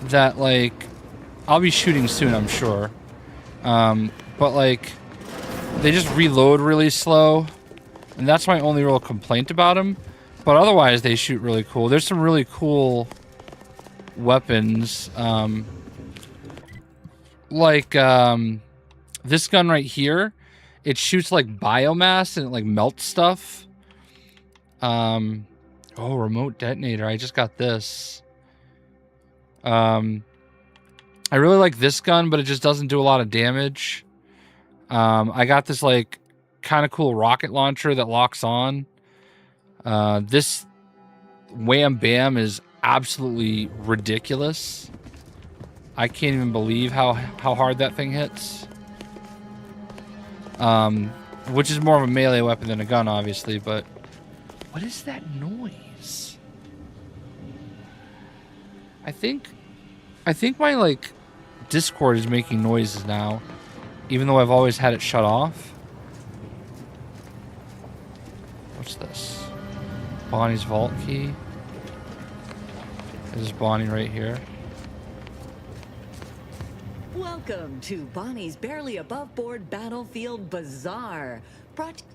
that like I'll be shooting soon, I'm sure. But like they just reload really slow, and that's my only real complaint about them. But otherwise, they shoot really cool. There's some really cool weapons, like this gun right here. It shoots like biomass and it like melts stuff. Oh, remote detonator. I just got this. I really like this gun, but it just doesn't do a lot of damage. I got this like kind of cool rocket launcher that locks on. This Wham Bam is absolutely ridiculous. I can't even believe how hard that thing hits. Which is more of a melee weapon than a gun, obviously, but what is that noise? I think my like Discord is making noises now, even though I've always had it shut off. What's this? Bonnie's vault key. This is Bonnie right here. Welcome to Bonnie's Barely Above Board Battlefield Bazaar.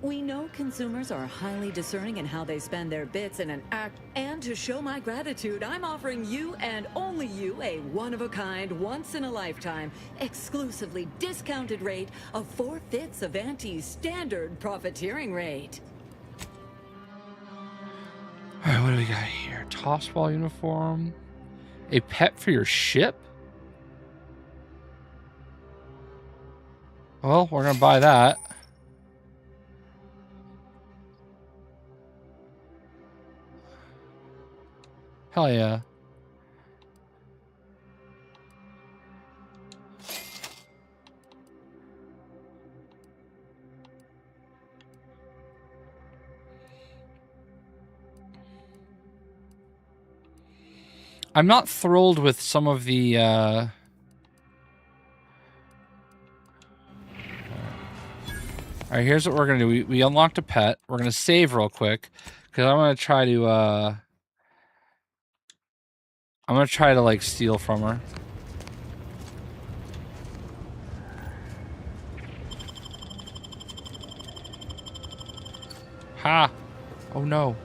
We know consumers are highly discerning in how they spend their bits in an act, and to show my gratitude, I'm offering you and only you a one-of-a-kind, once-in-a-lifetime, exclusively discounted rate of 4/5 of Auntie's standard profiteering rate. Alright, what do we got here? Tossball uniform. A pet for your ship? Well, we're gonna buy that. Hell yeah. I'm not thrilled with some of the all right, here's what we're gonna do. We unlocked a pet. We're gonna save real quick because I'm gonna try to like steal from her. Ha! Oh no.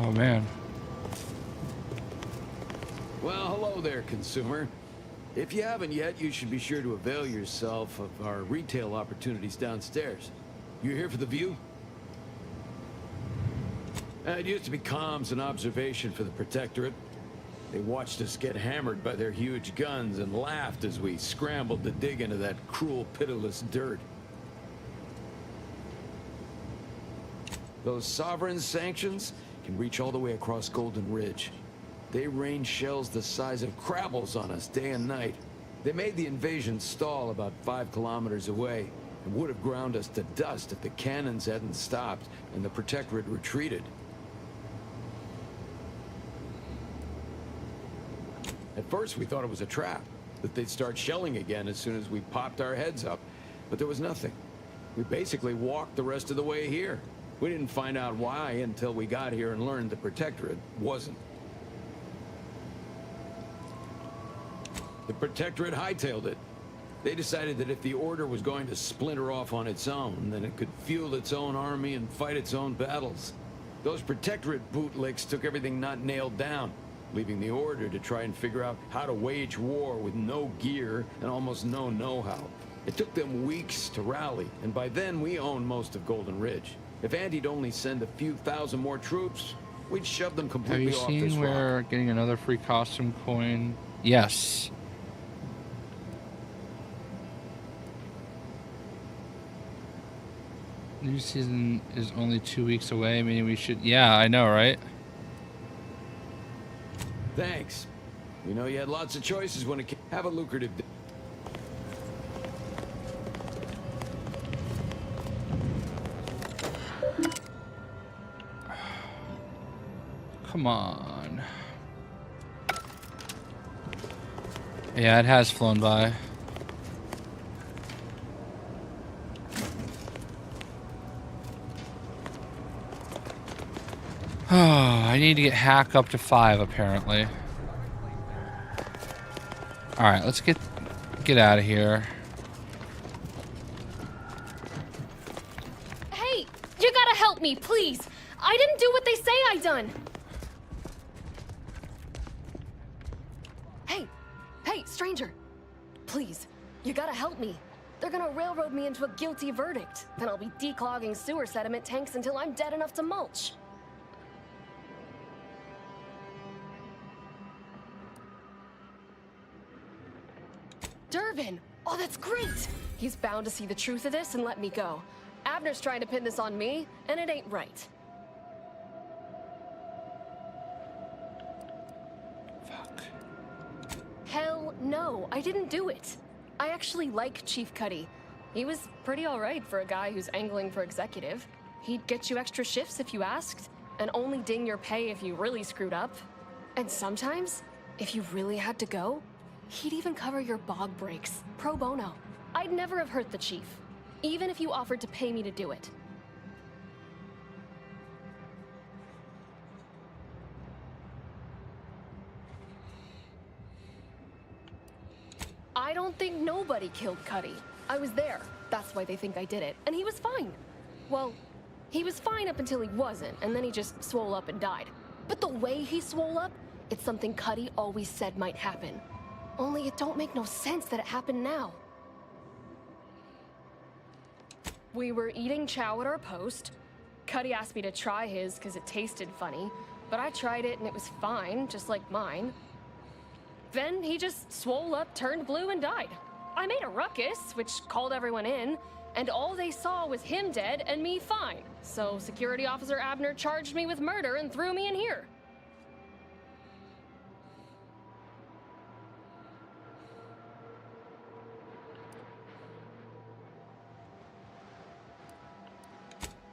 Oh man. Well, hello there, consumer. If you haven't yet, you should be sure to avail yourself of our retail opportunities downstairs. You here for the view? It used to be comms and observation for the Protectorate. They watched us get hammered by their huge guns and laughed as we scrambled to dig into that cruel, pitiless dirt. Those sovereign sanctions can reach all the way across Golden Ridge. They rain shells the size of crabbles on us day and night. They made the invasion stall about 5 kilometers away and would have ground us to dust if the cannons hadn't stopped and the Protectorate retreated. At first we thought it was a trap, that they'd start shelling again as soon as we popped our heads up, but there was nothing. We basically walked the rest of the way here. We didn't find out why until we got here and learned the Protectorate wasn't. The Protectorate hightailed it. They decided that if the Order was going to splinter off on its own, then it could fuel its own army and fight its own battles. Those Protectorate bootlicks took everything not nailed down, leaving the Order to try and figure out how to wage war with no gear and almost no know-how. It took them weeks to rally, and by then we owned most of Golden Ridge. If Andy'd only send a few thousand more troops, we'd shove them completely off this rock. Have you seen where getting another free costume coin? Yes. New season is only 2 weeks away. Maybe we should... Yeah, I know, right? Thanks. You know, you had lots of choices when it came. Have a lucrative day. Come on. Yeah, it has flown by. I need to get hack up to 5 apparently. All right, let's get out of here. Hey, you gotta help me, please. I didn't do what they say I done. Hey, stranger. Please, you gotta help me. They're gonna railroad me into a guilty verdict. Then I'll be declogging sewer sediment tanks until I'm dead enough to mulch. Durbin! Oh, that's great! He's bound to see the truth of this and let me go. Abner's trying to pin this on me, and it ain't right. Fuck. Hell no, I didn't do it. I actually like Chief Cuddy. He was pretty alright for a guy who's angling for executive. He'd get you extra shifts if you asked, and only ding your pay if you really screwed up. And sometimes, if you really had to go, he'd even cover your bog breaks, pro bono. I'd never have hurt the chief, even if you offered to pay me to do it. I don't think nobody killed Cuddy. I was there. That's why they think I did it. And he was fine. Well, he was fine up until he wasn't, and then he just swole up and died. But the way he swole up, it's something Cuddy always said might happen. Only it don't make no sense that it happened now. We were eating chow at our post. Cuddy asked me to try his because it tasted funny, but I tried it and it was fine, just like mine. Then he just swole up, turned blue, and died. I made a ruckus, which called everyone in, and all they saw was him dead and me fine. So Security Officer Abner charged me with murder and threw me in here.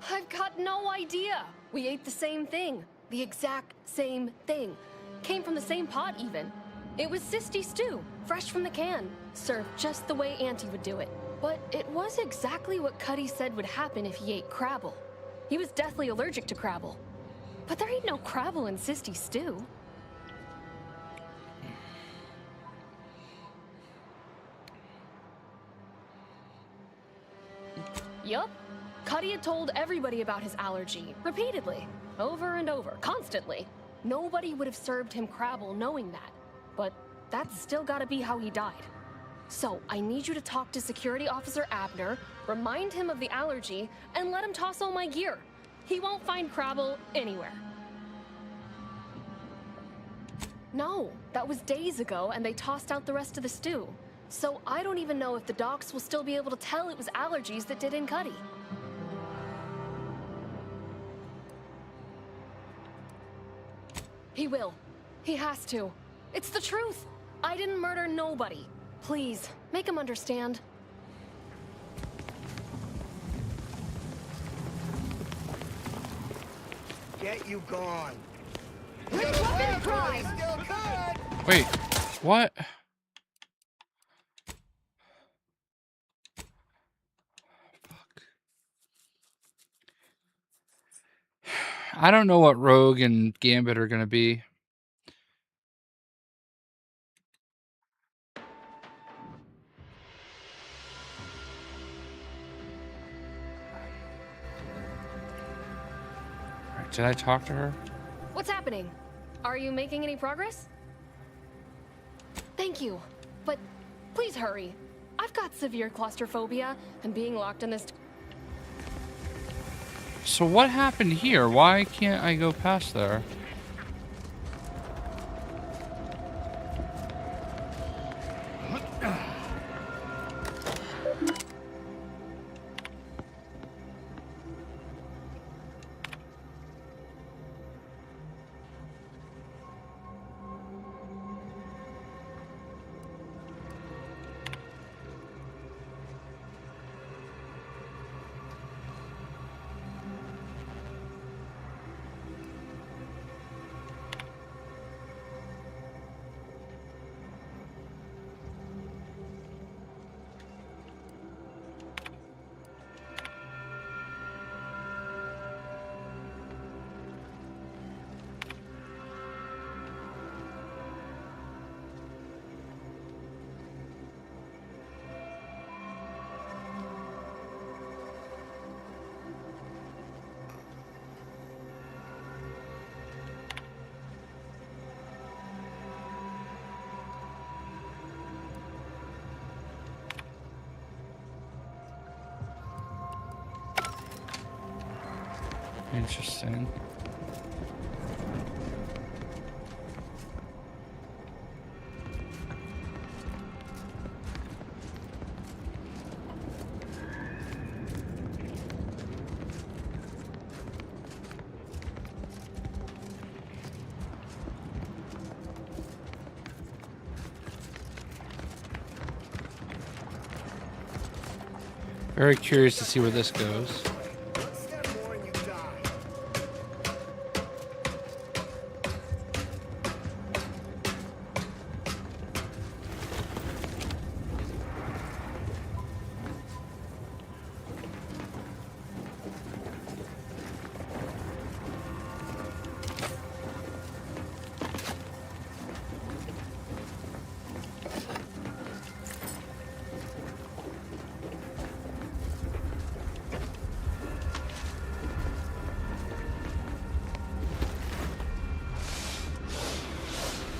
I've got no idea. We ate the same thing. The exact same thing. Came from the same pot, even. It was sisty stew, fresh from the can, served just the way Auntie would do it. But it was exactly what Cuddy said would happen if he ate crabble. He was deathly allergic to crabble. But there ain't no crabble in sisty stew. Yup. Cuddy had told everybody about his allergy, repeatedly, over and over, constantly. Nobody would have served him crabble knowing that. But that's still gotta be how he died. So, I need you to talk to Security Officer Abner, remind him of the allergy, and let him toss all my gear. He won't find crabble anywhere. No, that was days ago, and they tossed out the rest of the stew. So I don't even know if the docs will still be able to tell it was allergies that did in Cuddy. He will. He has to. It's the truth. I didn't murder nobody. Please, make him understand. Get you gone. Weapon crime! Wait, what? I don't know what Rogue and Gambit are going to be. Did I talk to her? What's happening? Are you making any progress? Thank you, but please hurry. I've got severe claustrophobia, and being locked in this... So what happened here? Why can't I go past there? Interesting. Very curious to see where this goes.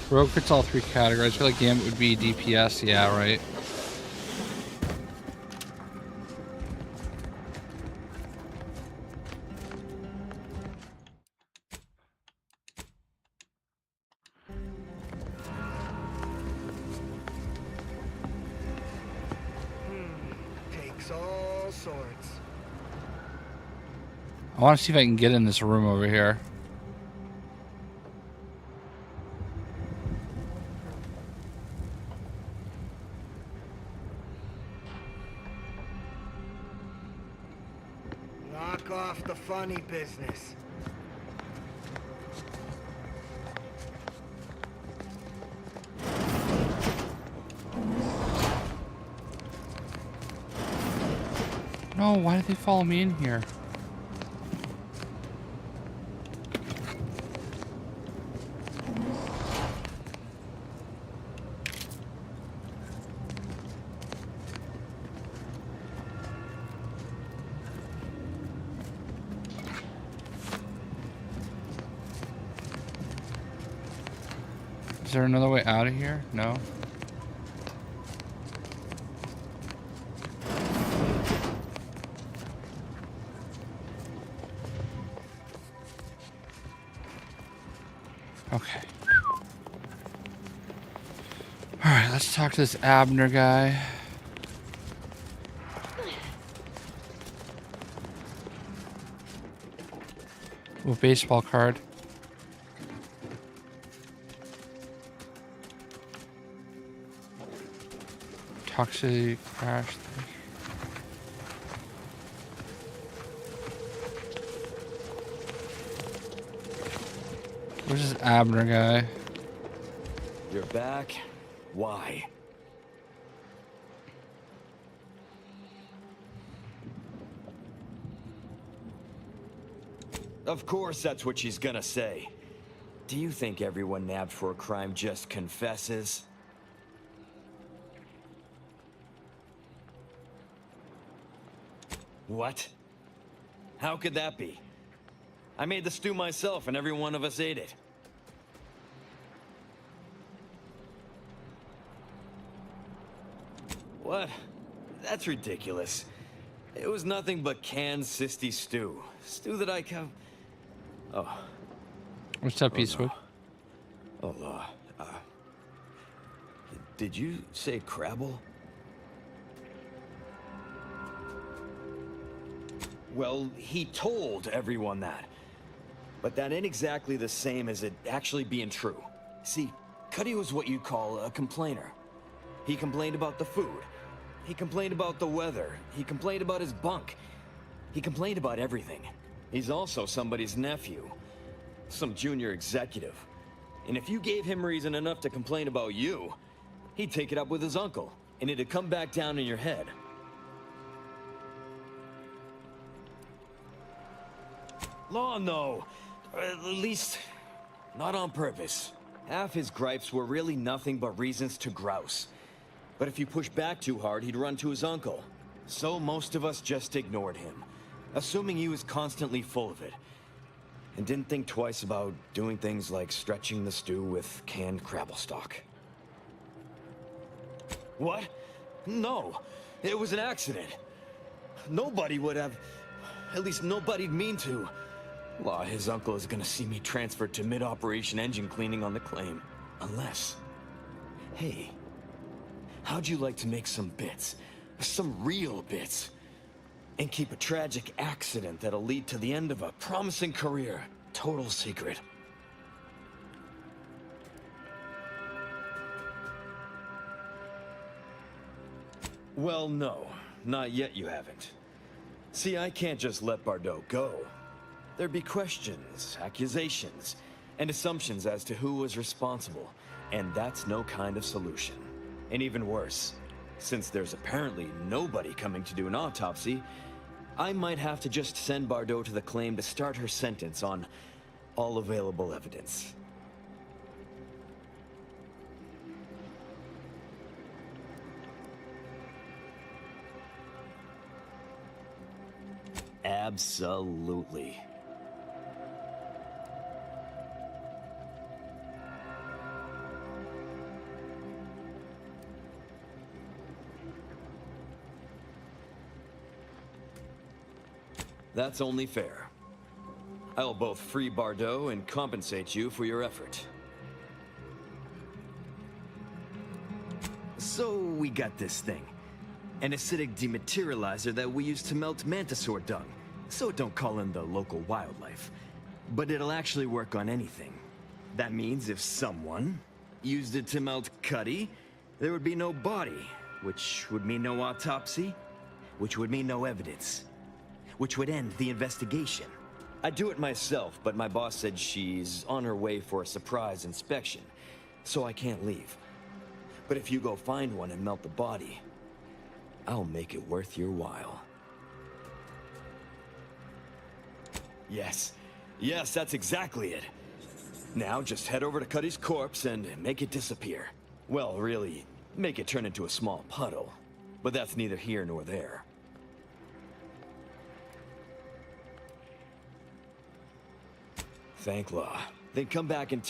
Rogue fits all three categories. I feel like Gambit would be DPS. Yeah, right. Takes all sorts. I want to see if I can get in this room over here. Knock off the funny business. No, why did they follow me in here? Is there another way out of here? No. Okay. Alright, let's talk to this Abner guy. Ooh, baseball card. Toxic crash. Where's this Abner guy? You're back? Why? Of course that's what she's gonna say. Do you think everyone nabbed for a crime just confesses? What? How could that be? I made the stew myself and every one of us ate it. What? That's ridiculous. It was nothing but canned sisty stew. Stew that I come... Oh. What's up, Eastwood? No. Did you say Crabble? Well, he told everyone that. But that ain't exactly the same as it actually being true. See, Cuddy was what you'd call a complainer. He complained about the food. He complained about the weather. He complained about his bunk. He complained about everything. He's also somebody's nephew. Some junior executive. And if you gave him reason enough to complain about you, he'd take it up with his uncle, and it'd come back down in your head. Law, no. Or at least, not on purpose. Half his gripes were really nothing but reasons to grouse. But if you push back too hard, he'd run to his uncle. So most of us just ignored him, assuming he was constantly full of it. And didn't think twice about doing things like stretching the stew with canned Crabble stock. What? No, it was an accident. Nobody would have, at least nobody'd mean to. Law, his uncle is gonna see me transferred to mid-operation engine cleaning on the claim. Unless... Hey, how'd you like to make some bits? Some real bits? And keep a tragic accident that'll lead to the end of a promising career. Total secret. Well, no. Not yet you haven't. See, I can't just let Bardot go. There'd be questions, accusations, and assumptions as to who was responsible. And that's no kind of solution. And even worse, since there's apparently nobody coming to do an autopsy, I might have to just send Bardot to the claim to start her sentence on all available evidence. Absolutely. That's only fair. I'll both free Bardot and compensate you for your effort. So we got this thing. An acidic dematerializer that we use to melt mantisaur dung, so it don't call in the local wildlife. But it'll actually work on anything. That means if someone used it to melt Cuddy, there would be no body, which would mean no autopsy, which would mean no evidence, which would end the investigation. I'd do it myself, but my boss said she's on her way for a surprise inspection, so I can't leave. But if you go find one and melt the body, I'll make it worth your while. Yes. Yes, that's exactly it. Now just head over to Cuddy's corpse and make it disappear. Well, really, make it turn into a small puddle. But that's neither here nor there. Thank law. Then come back and...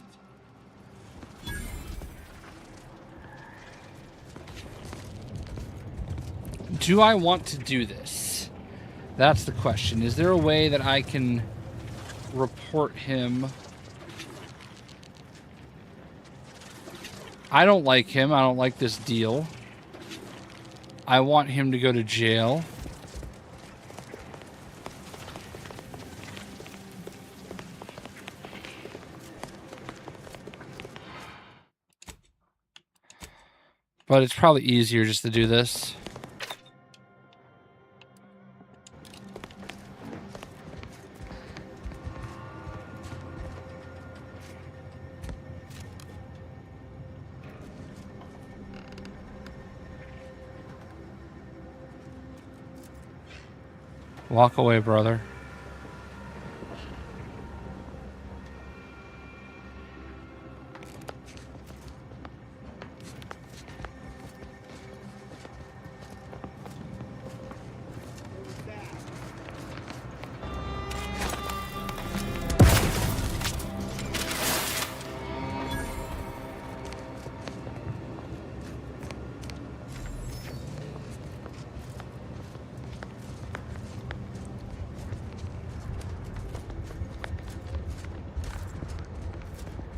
Do I want to do this? That's the question. Is there a way that I can report him? I don't like him. I don't like this deal. I want him to go to jail. But it's probably easier just to do this. Walk away, brother.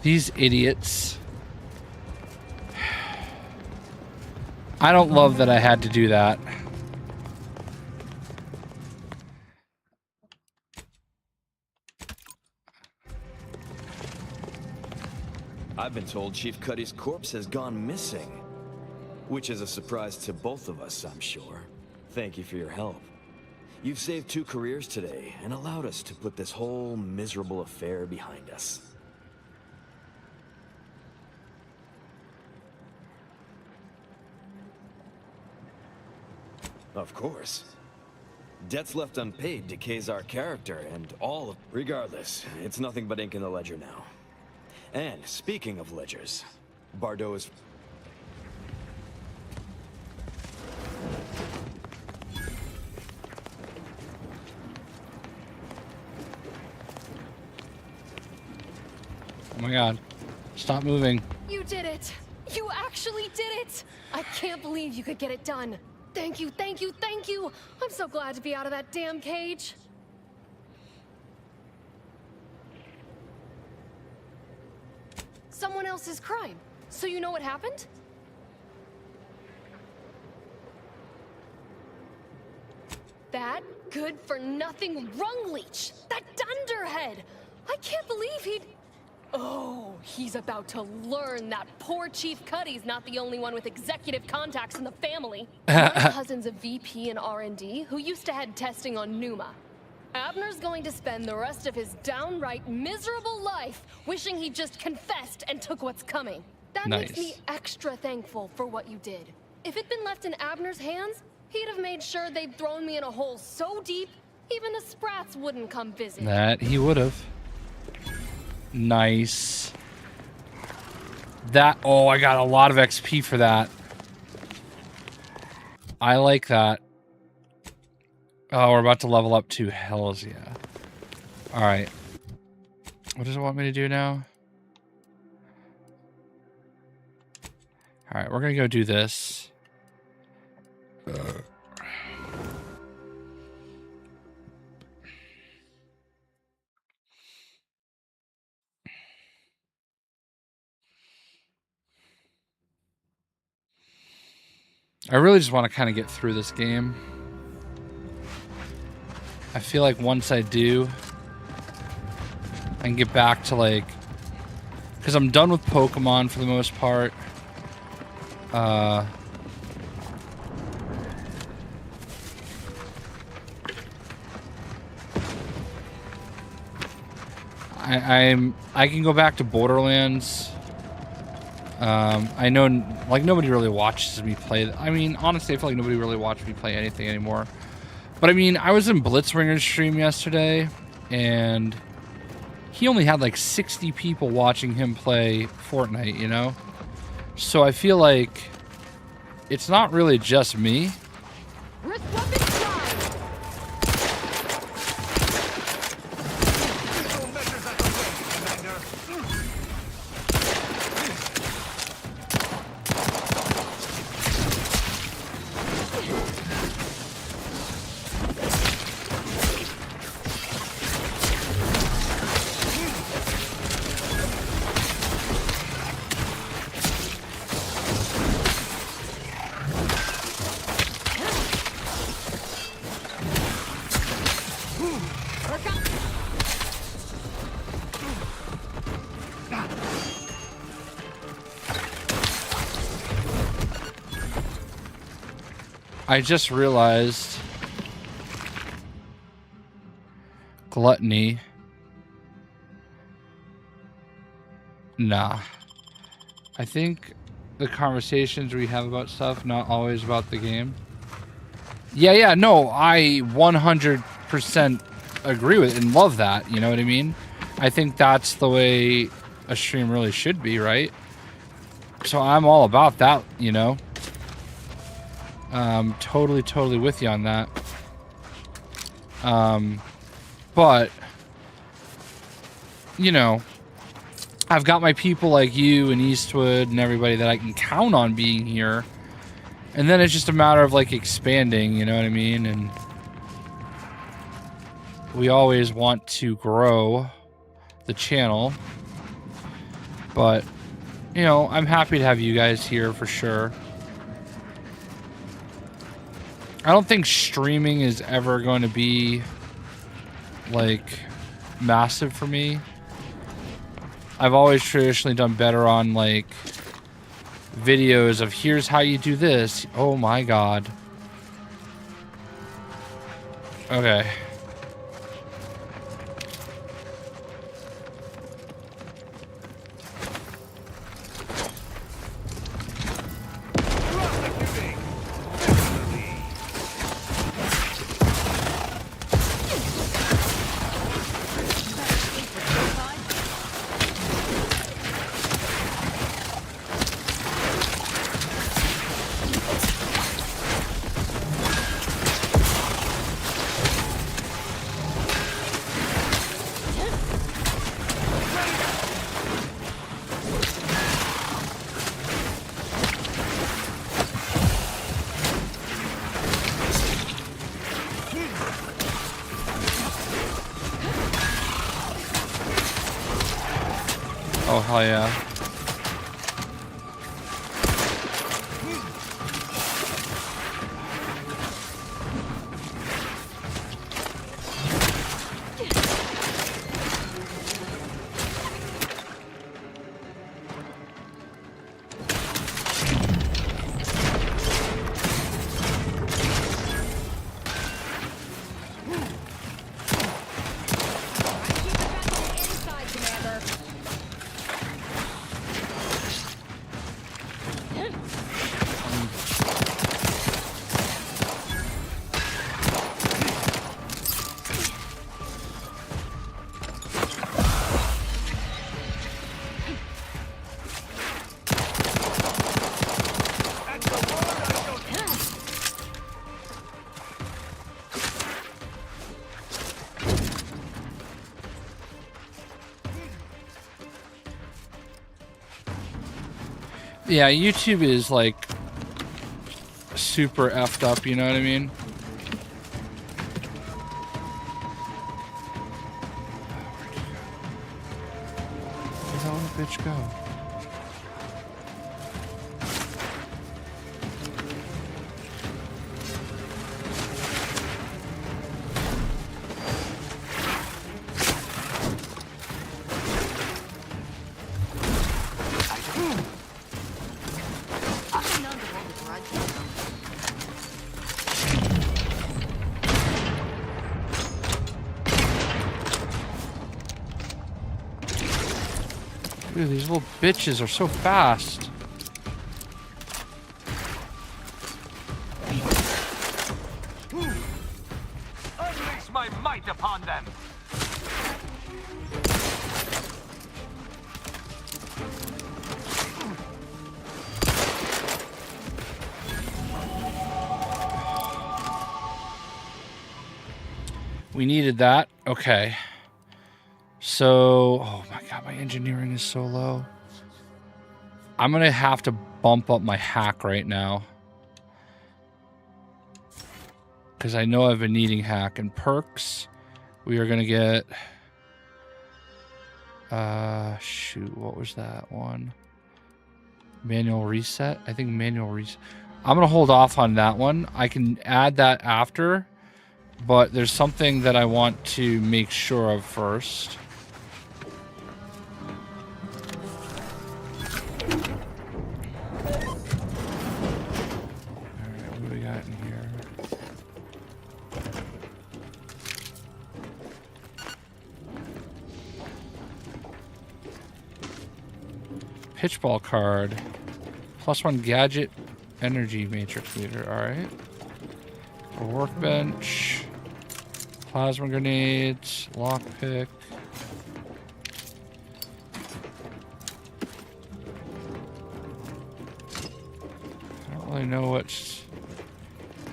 These idiots. I don't love that I had to do that. I've been told Chief Cuddy's corpse has gone missing. Which is a surprise to both of us, I'm sure. Thank you for your help. You've saved 2 careers today and allowed us to put this whole miserable affair behind us. Of course. Debts left unpaid decays our character and all of... Regardless, it's nothing but ink in the ledger now. And speaking of ledgers, Bardot is... Oh my god. Stop moving. You did it! You actually did it! I can't believe you could get it done. Thank you, thank you, thank you! I'm so glad to be out of that damn cage. someone else's crime. So you know what happened? That good-for-nothing rung leech! That dunderhead! I can't believe he'd... Oh, he's about to learn that poor Chief Cuddy's not the only one with executive contacts in the family. My cousin's a VP in R&D who used to head testing on Numa. Abner's going to spend the rest of his downright miserable life wishing he just confessed and took what's coming. That makes me extra thankful for what you did. If it'd been left in Abner's hands, he'd have made sure they'd thrown me in a hole so deep, even the sprats wouldn't come visit. That he would have. Nice. That, oh, I got a lot of XP for that. I like that. Oh, we're about to level up too. Hells yeah. Alright. What does it want me to do now? Alright, we're gonna go do this. I really just want to kind of get through this game. I feel like once I do, I can get back to like... Because I'm done with Pokemon for the most part. I can go back to Borderlands. I know, like, nobody really watches me play. I mean, honestly, I feel like nobody really watches me play anything anymore. But I mean, I was in Blitzwinger's stream yesterday, and he only had like 60 people watching him play Fortnite, you know? So I feel like it's not really just me. I just realized gluttony. Nah. I think the conversations we have about stuff, not always about the game. Yeah, no, I 100% agree with it and love that, you know what I mean? I think that's the way a stream really should be, right? So I'm all about that, you know? Totally with you on that. But, you know, I've got my people like you and Eastwood and everybody that I can count on being here. And then it's just a matter of, like, expanding, you know what I mean? And we always want to grow the channel. But, you know, I'm happy to have you guys here for sure. I don't think streaming is ever going to be, like, massive for me. I've always traditionally done better on, like, videos of here's how you do this. Oh my god. Okay. Oh, hell yeah. Yeah, YouTube is like super effed up, you know what I mean? Where'd that little bitch go? Dude, these little bitches are so fast. Unleash my might upon them. We needed that. Okay. So, oh my god, my engineering is so low. I'm gonna have to bump up my hack right now. Because I know I've been needing hack. And perks, we are gonna get... shoot, what was that one? Manual reset? I think manual reset. I'm gonna hold off on that one. I can add that after. But there's something that I want to make sure of first. Pitchball card. +1 gadget energy matrix meter. Alright. A workbench. Plasma grenades. Lockpick. I don't really know what's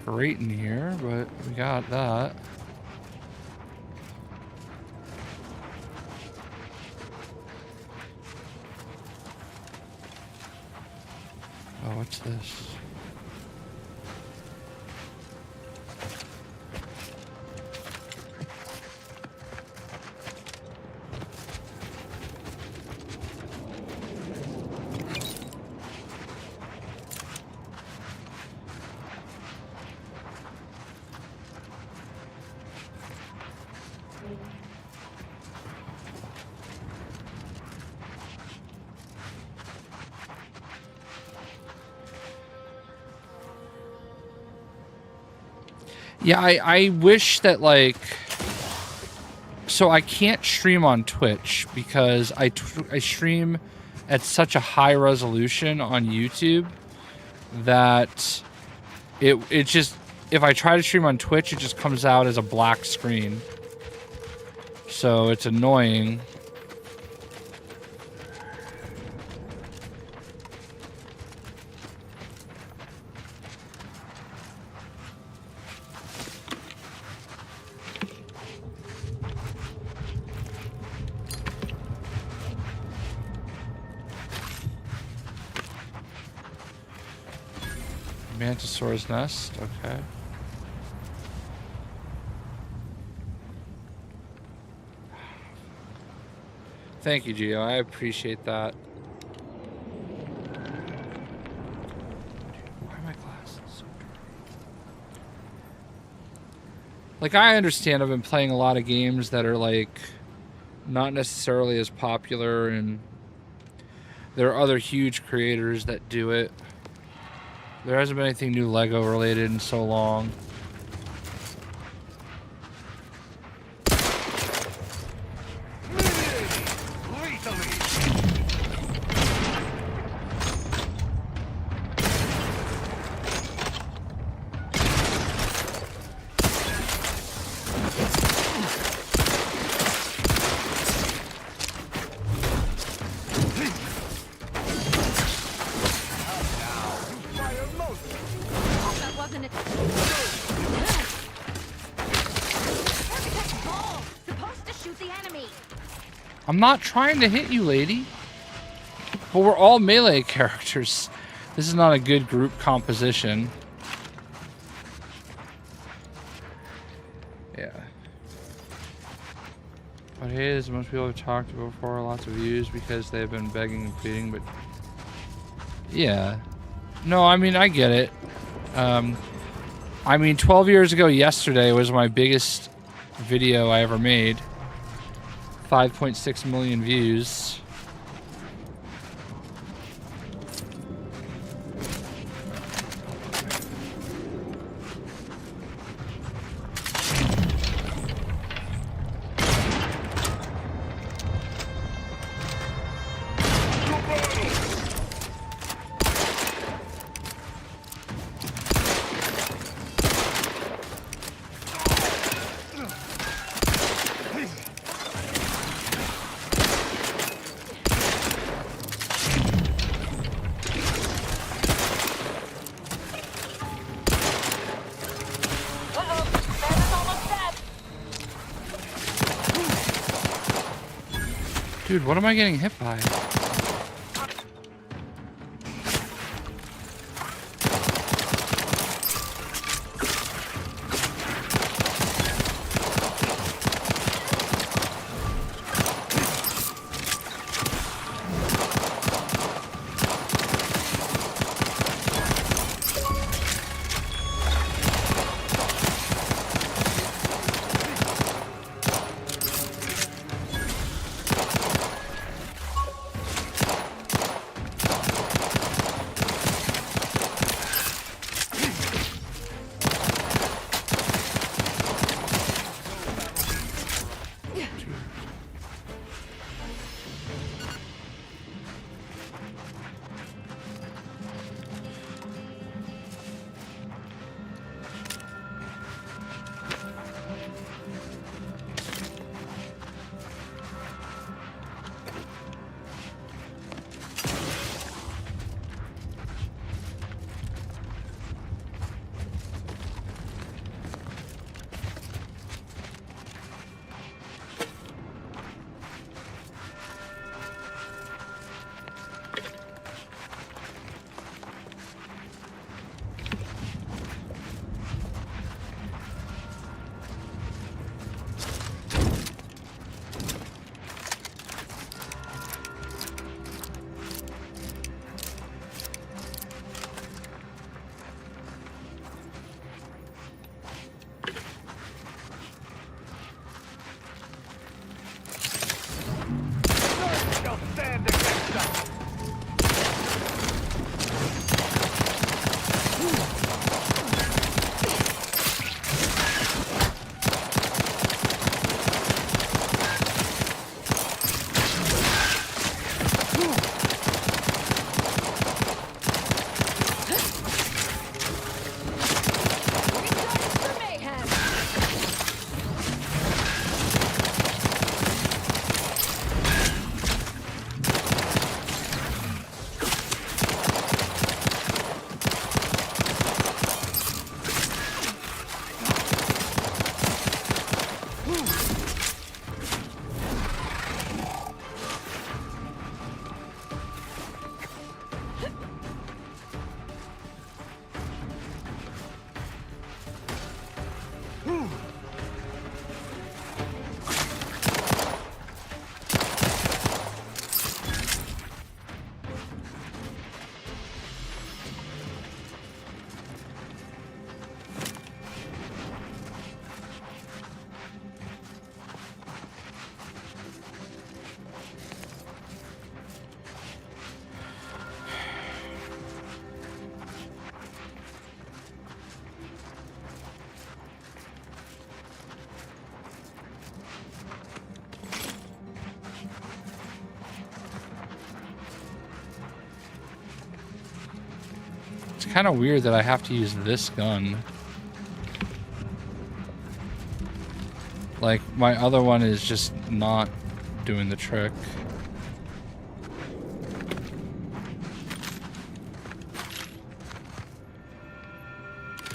great in here, but we got that. Oh, what's this? Yeah, I wish that, like... So I can't stream on Twitch because I stream at such a high resolution on YouTube that it just... If I try to stream on Twitch, it just comes out as a black screen. So it's annoying. Mantisaur's nest, okay. Thank you, Gio. I appreciate that. Why are my glasses so dirty? Like, I understand I've been playing a lot of games that are, like, not necessarily as popular, and there are other huge creators that do it. There hasn't been anything new Lego related in so long. and it's... Architect ball! Supposed to shoot the enemy! I'm not trying to hit you, lady. But we're all melee characters. This is not a good group composition. Yeah. But hey, as most people have talked about before, lots of views because they've been begging and pleading, but yeah. No, I mean, I get it. I mean, 12 years ago yesterday was my biggest video I ever made. 5.6 million views. Dude, what am I getting hit by? Kind of weird that I have to use this gun. Like, my other one is just not doing the trick.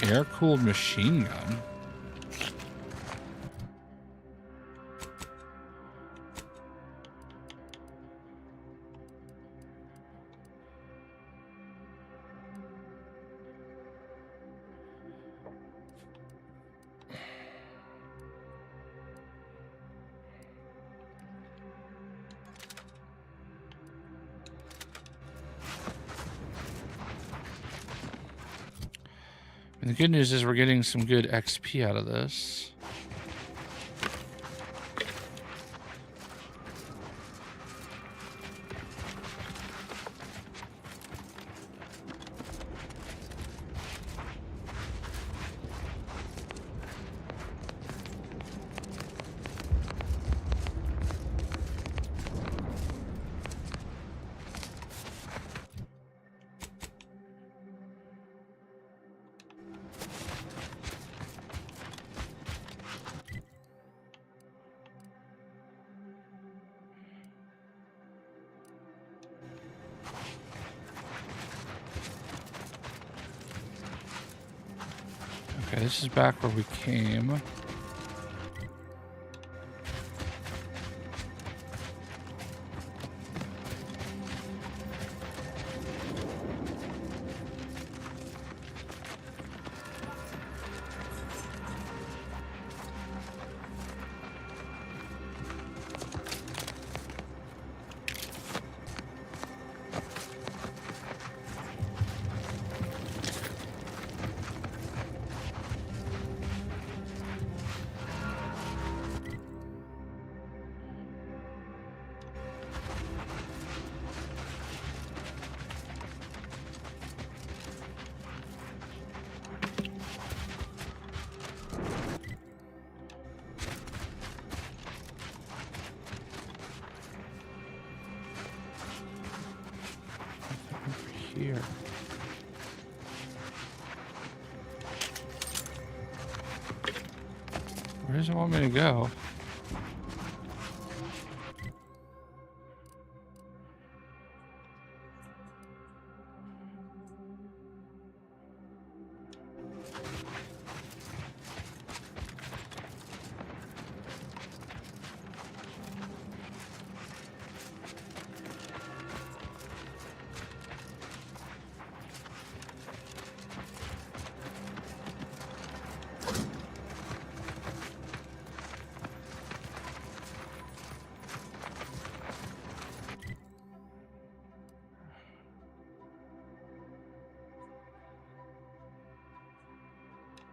Air-cooled machine gun. And the good news is we're getting some good XP out of this. Okay, this is back where we came. Here. Where does it want me to go?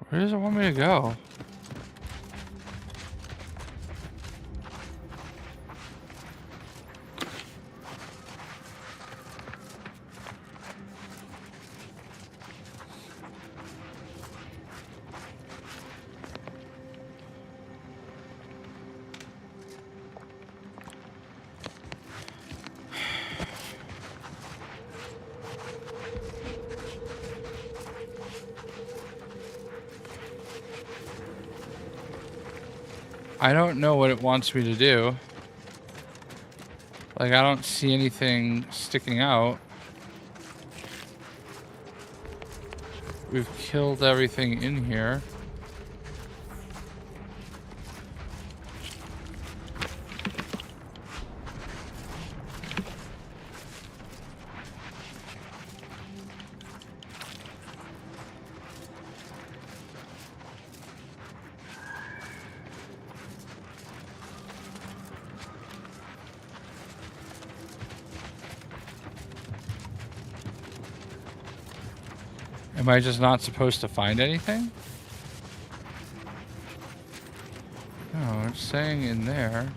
Where does it want me to go? I don't know what it wants me to do. Like, I don't see anything sticking out. We've killed everything in here. Am I just not supposed to find anything? No, it's saying in there.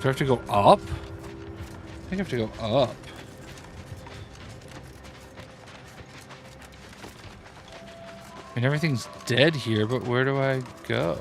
Do I have to go up? I think I have to go up. I mean, everything's dead here, but where do I go?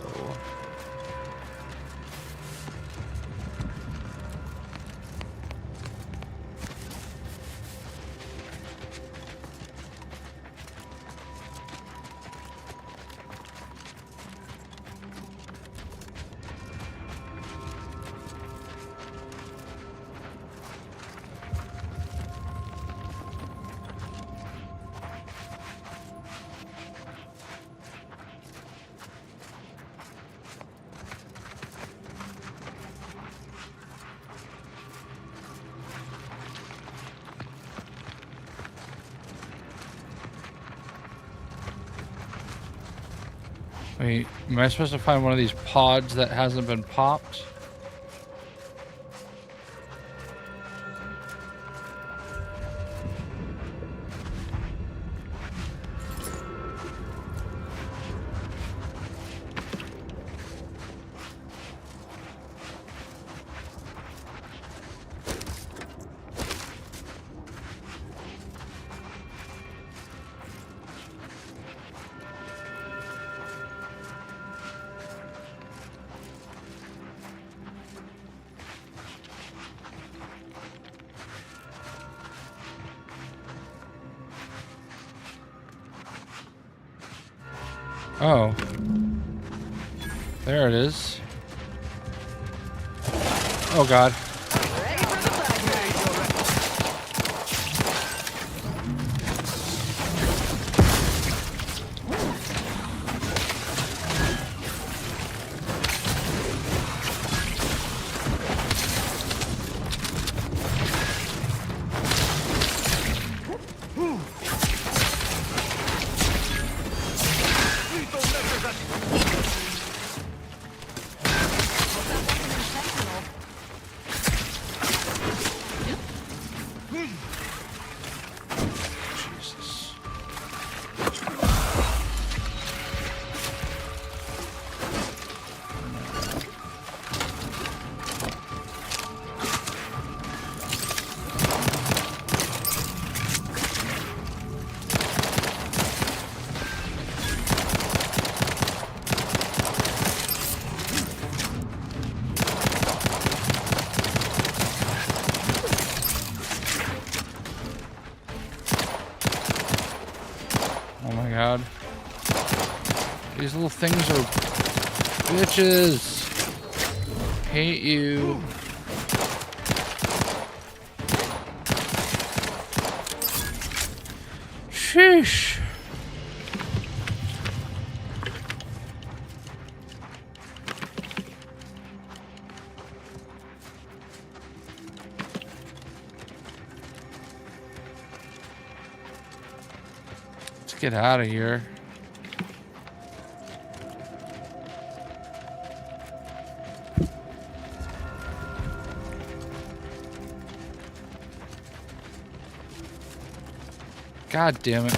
Wait, am I supposed to find one of these pods that hasn't been popped? Oh. There it is. Oh god. God. These little things are bitches. Hate you. Sheesh. Get out of here. God damn it.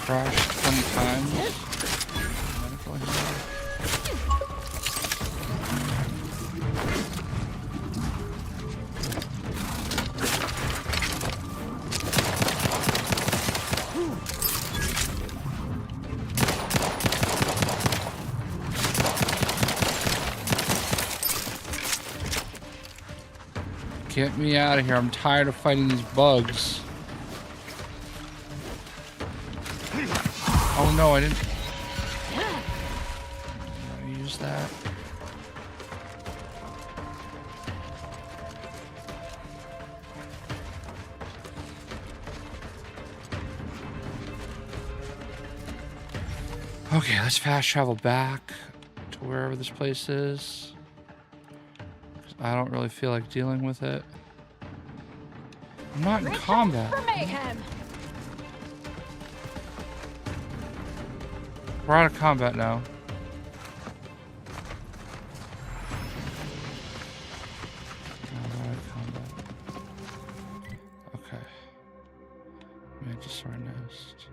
Crashed 20 times. Medical here. Get me out of here. I'm tired of fighting these bugs. Oh no, I didn't. I use that. Okay, let's fast travel back to wherever this place is. I don't really feel like dealing with it. I'm not in combat. For mayhem. We're out of combat now. We're out of combat. Okay. Mantisaur nest.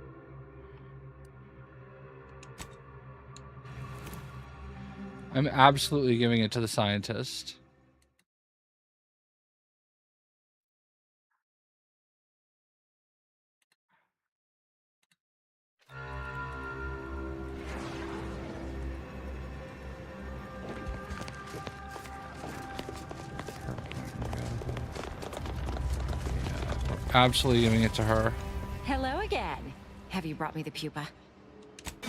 I'm absolutely giving it to the scientist. Absolutely giving it to her. Hello again. Have you brought me the pupa?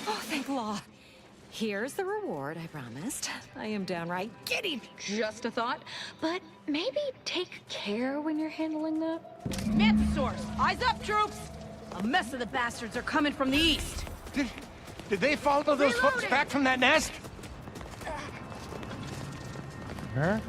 Oh, thank law. Here's the reward I promised. I am downright giddy. Just a thought, but maybe take care when you're handling that. Mantisaurs, eyes up, troops! A mess of the bastards are coming from the east. Did they follow those folks back from that nest? Her?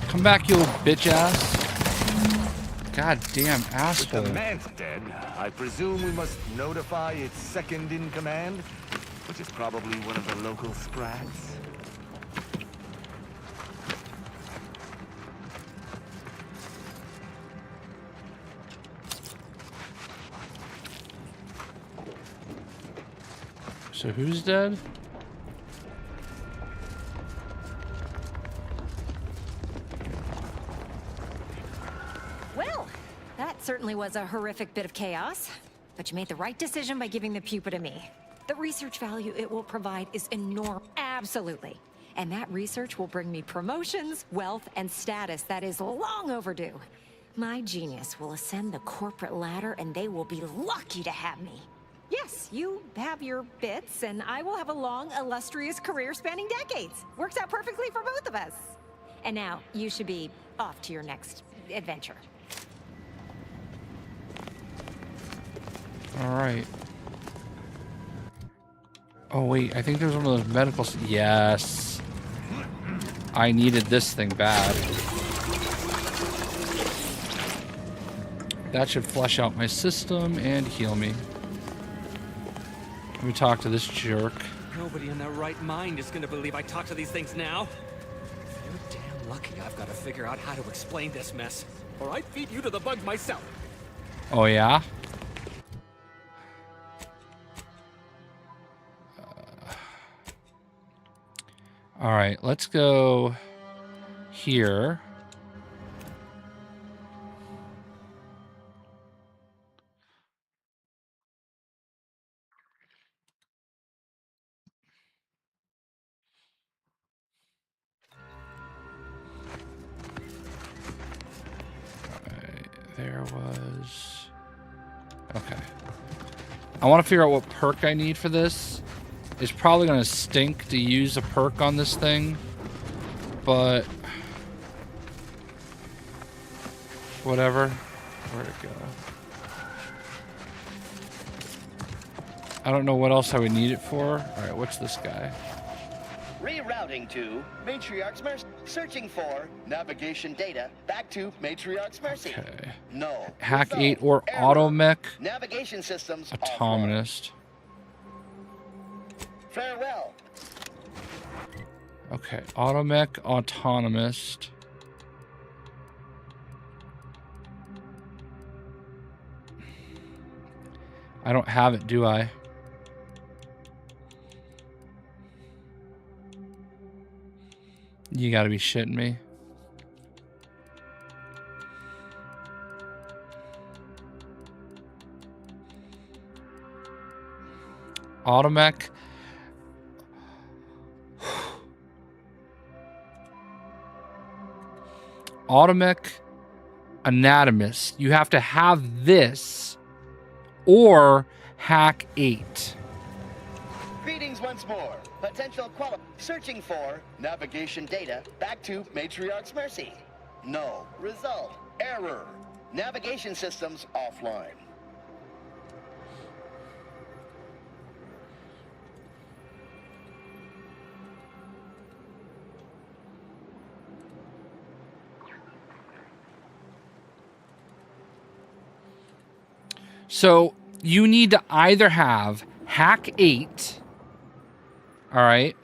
Come back, you little bitch ass. God damn asshole. With the man's dead, I presume we must notify its second in command, which is probably one of the local sprats. So who's dead? Well, that certainly was a horrific bit of chaos. But you made the right decision by giving the pupa to me. The research value it will provide is enormous. Absolutely. And that research will bring me promotions, wealth, and status that is long overdue. My genius will ascend the corporate ladder and they will be lucky to have me. Yes, you have your bits, and I will have a long, illustrious career spanning decades. Works out perfectly for both of us. And now, you should be off to your next adventure. All right. Oh, wait. I think there's one of those medical... Yes. I needed this thing bad. That should flush out my system and heal me. Let me talk to this jerk. Nobody in their right mind is gonna believe I talk to these things now. You're damn lucky I've got to figure out how to explain this mess, or I'd feed you to the bugs myself. Oh, yeah? All right, let's go here. There was... Okay. I want to figure out what perk I need for this. It's probably going to stink to use a perk on this thing, but whatever. Where'd it go? I don't know what else I would need it for. Alright, what's this guy? Rerouting to Matriarch's Mercy. Searching for navigation data back to Matriarch's Mercy. Okay. No. Hack Result. 8 or Error. Automech. Navigation systems Autonomist. Farewell. Okay, Automech Autonomist. I don't have it, do I? You gotta be shitting me. Automech. Automech Anatomist. You have to have this or Hack 8. Greetings once more. Potential searching for navigation data back to Matriarch's Mercy. No. Result. Error. Navigation systems offline. So you need to either have Hack 8, all right,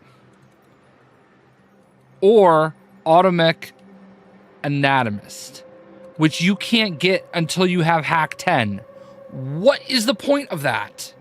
or Automech Anatomist, which you can't get until you have Hack 10. What is the point of that?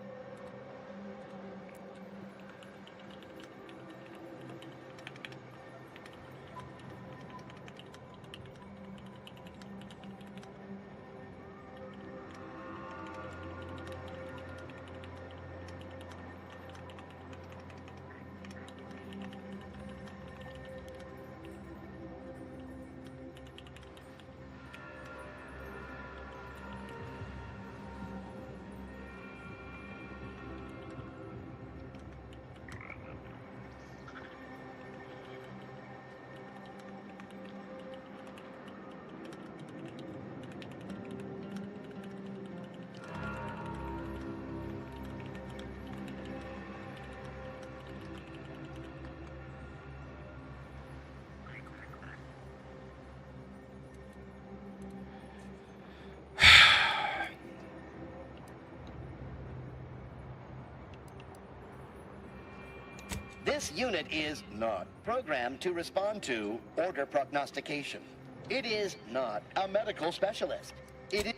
This unit is not programmed to respond to order prognostication. It is not a medical specialist. It is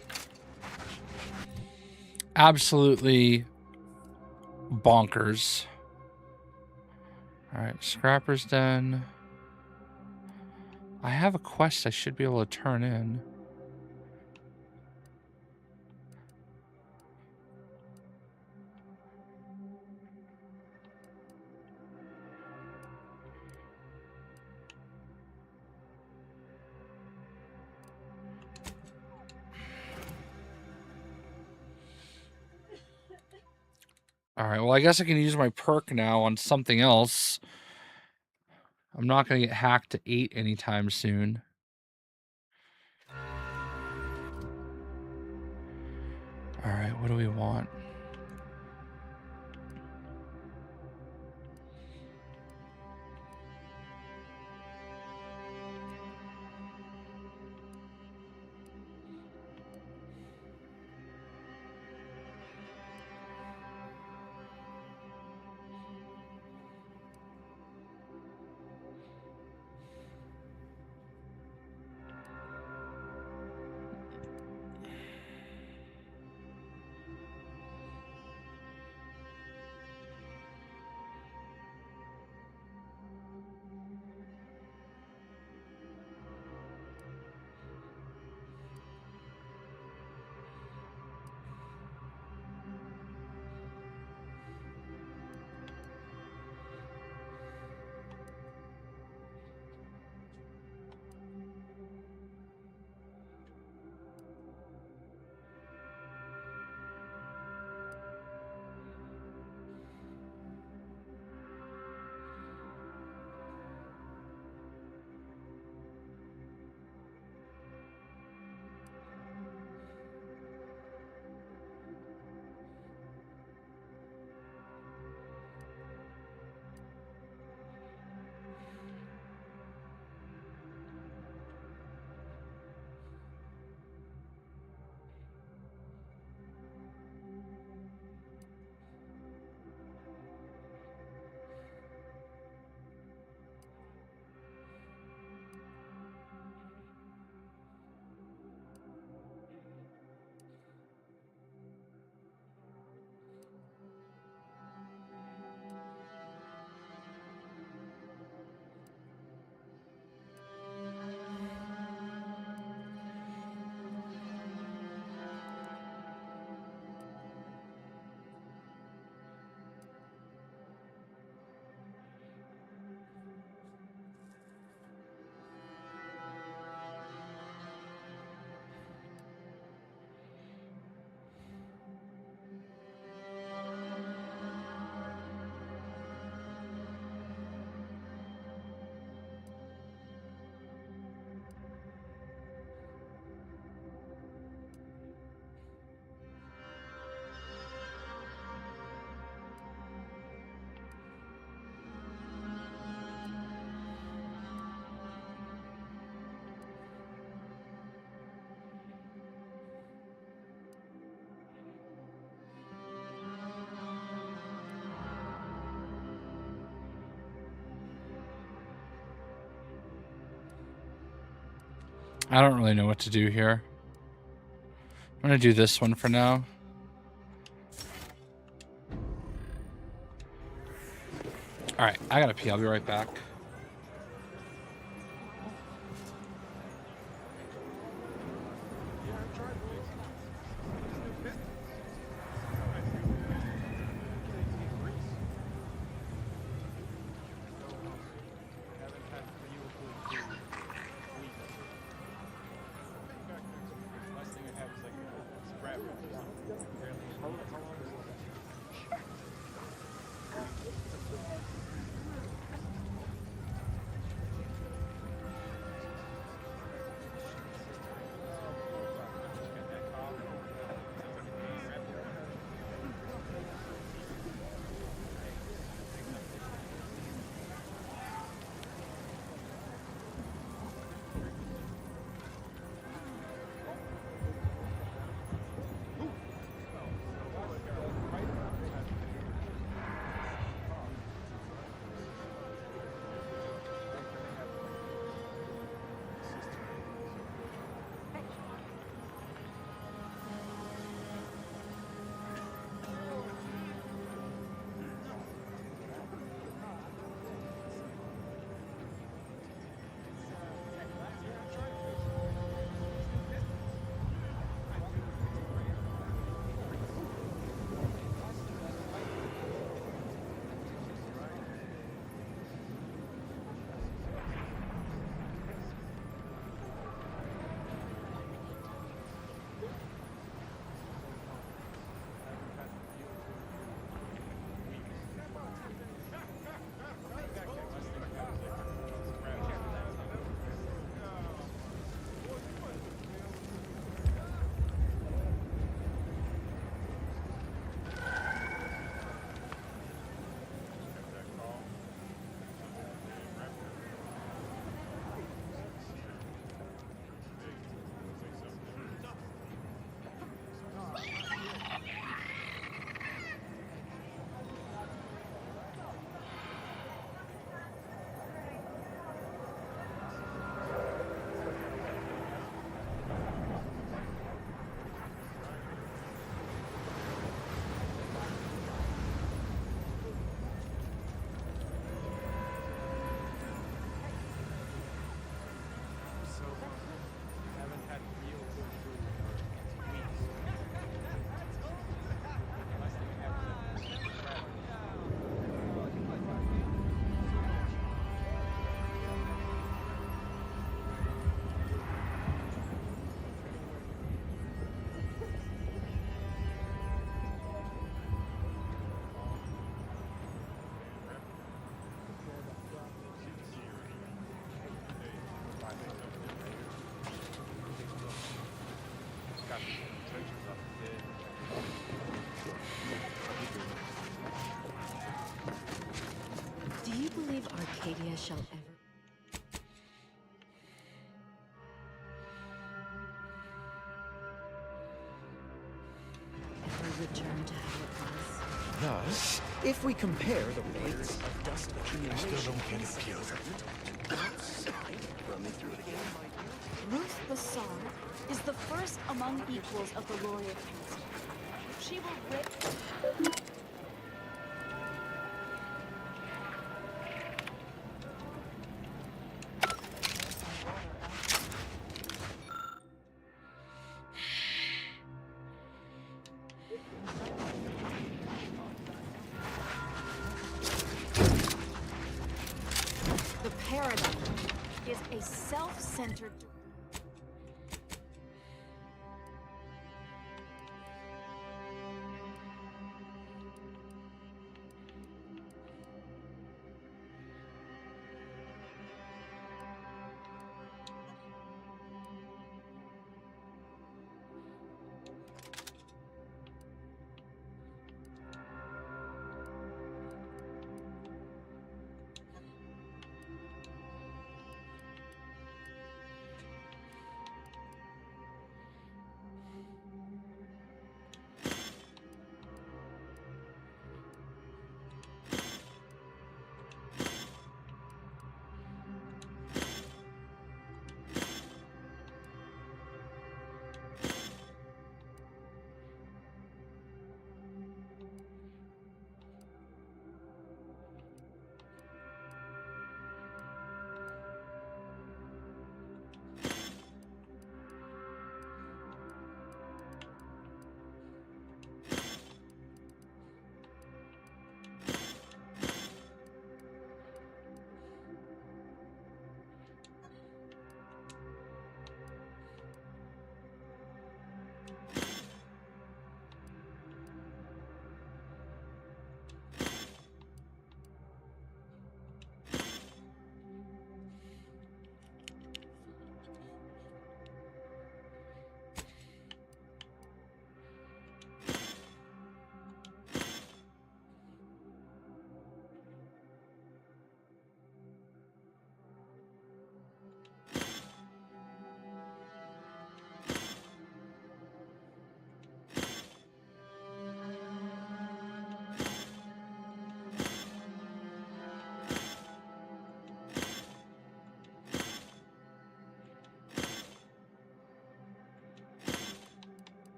Absolutely bonkers. All right, Scrapper's Den. I have a quest I should be able to turn in. All right, well, I guess I can use my perk now on something else. I'm not going to get hacked to 8 anytime soon. All right, what do we want? I don't really know what to do here. I'm gonna do this one for now. All right, I gotta pee. I'll be right back. Do you believe Arcadia shall ever return to how it was? Thus, if we compare the rates of dust accumulation... I still don't get it, Piotr. Run me through it again. Ruth Bassar is the first among equals of the Laureate Council. She will break... The paradigm is a self-centered...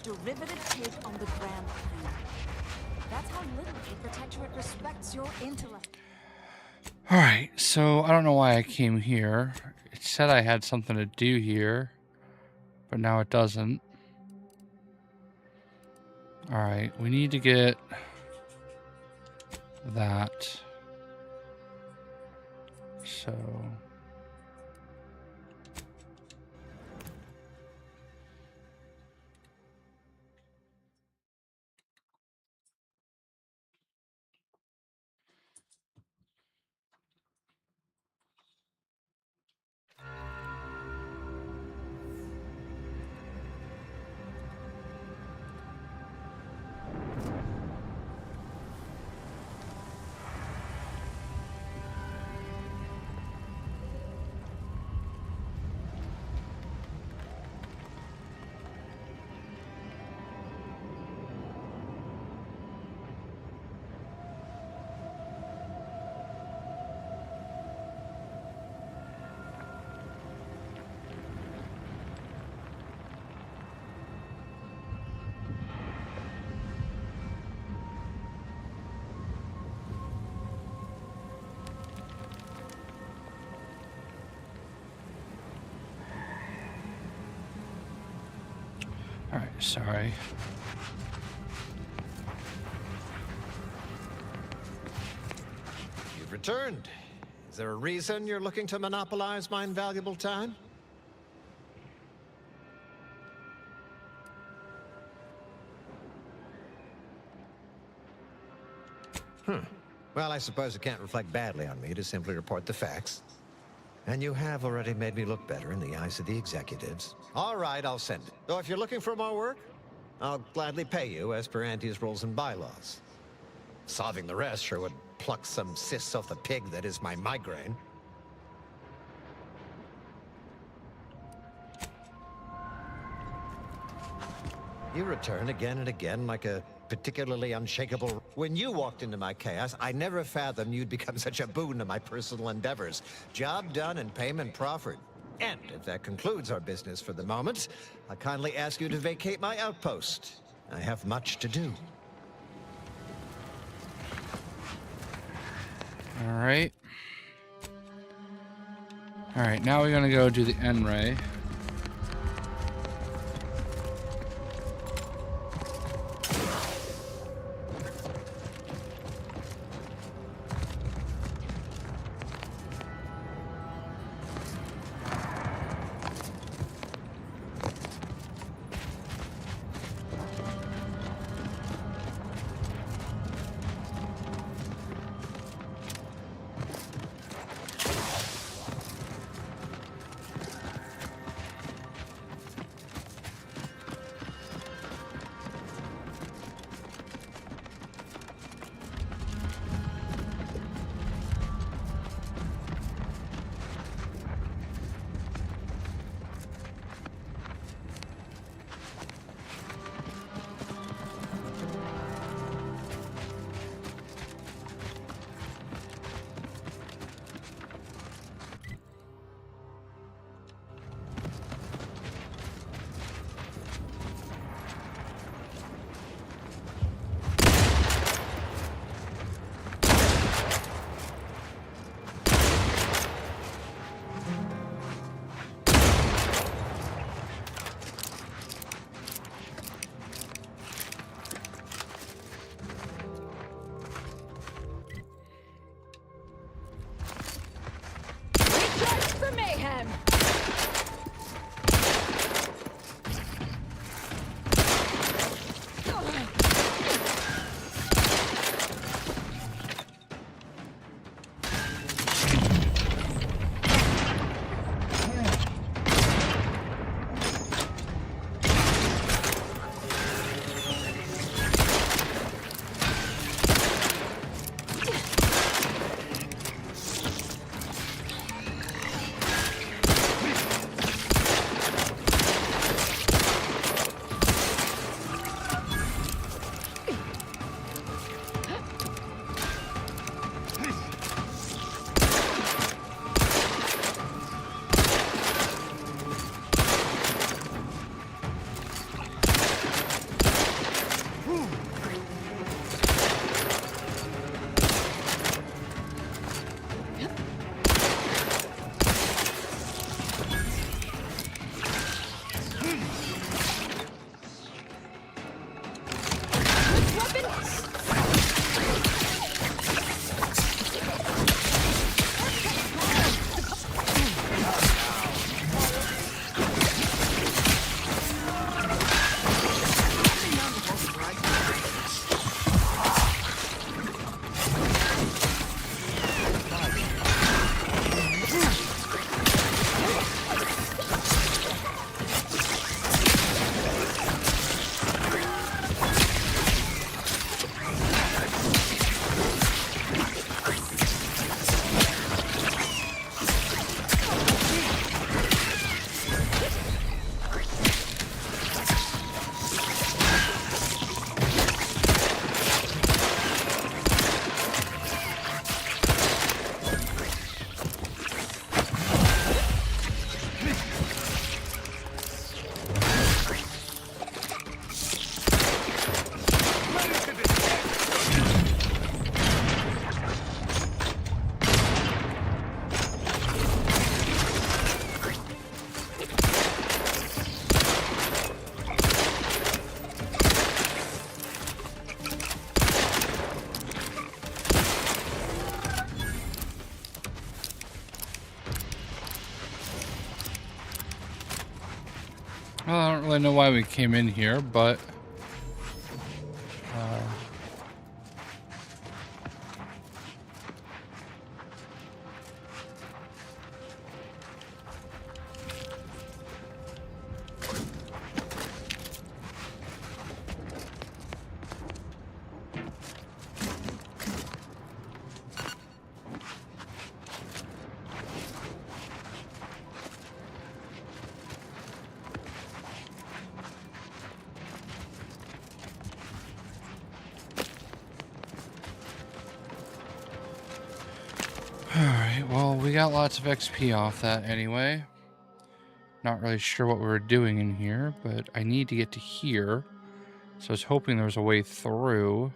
derivative take on the grand plan. That's how little the Protectorate respects your intellect. Alright, so I don't know why I came here. It said I had something to do here, but now it doesn't. Alright, we need to get that. So... Alright, sorry. You've returned. Is there a reason you're looking to monopolize my invaluable time? Well, I suppose it can't reflect badly on me to simply report the facts. And you have already made me look better in the eyes of the executives. All right, I'll send it. Though if you're looking for more work, I'll gladly pay you as per Auntie's rules and bylaws. Solving the rest sure would pluck some cysts off the pig that is my migraine. You return again and again like a particularly unshakable... When you walked into my chaos, I never fathomed you'd become such a boon to my personal endeavors. Job done and payment proffered. And if that concludes our business for the moment, I kindly ask you to vacate my outpost. I have much to do. Alright. Alright, now we're gonna go do the N-ray. don't really know why we came in here, but alright, well, we got lots of XP off that anyway. Not really sure what we were doing in here, but I need to get to here. So I was hoping there was a way through.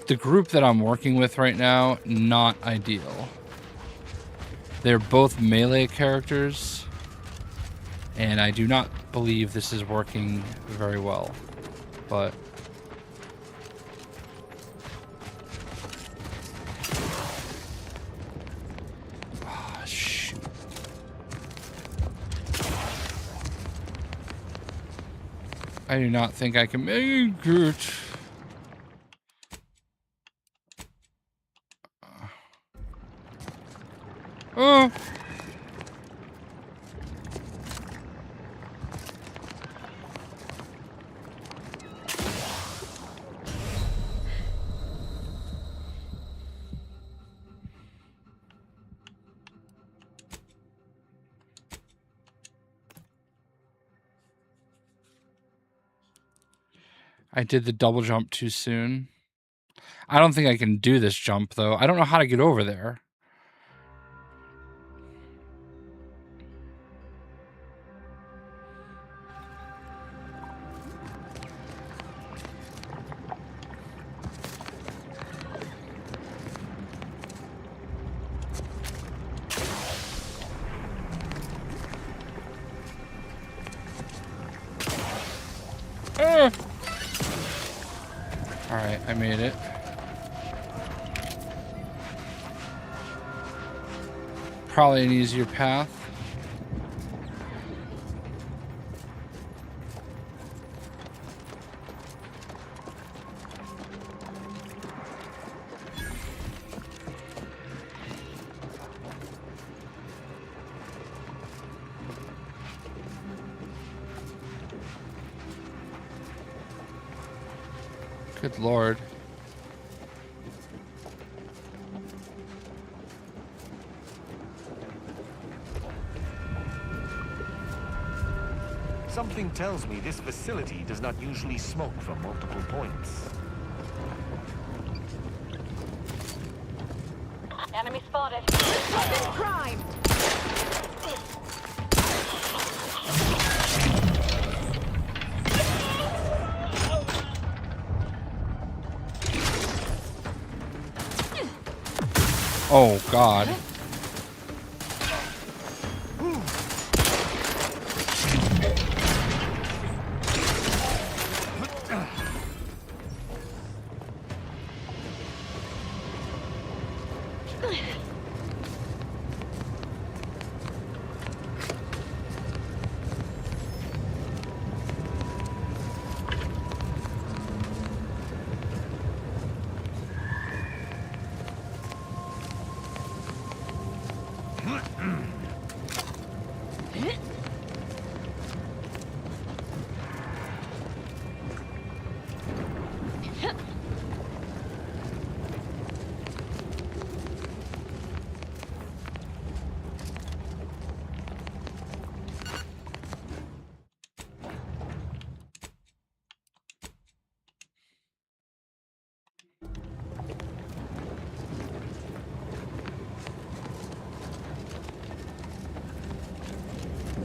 The group that I'm working with right now, not ideal. They're both melee characters, and I do not believe this is working very well, but shoot. I do not think I can make it. Oh. I did the double jump too soon. I don't think I can do this jump, though. I don't know how to get over there. Alright, I made it. Probably an easier path. Good Lord. Something tells me this facility does not usually smoke from multiple points. Enemy spotted. Crime! Oh, God.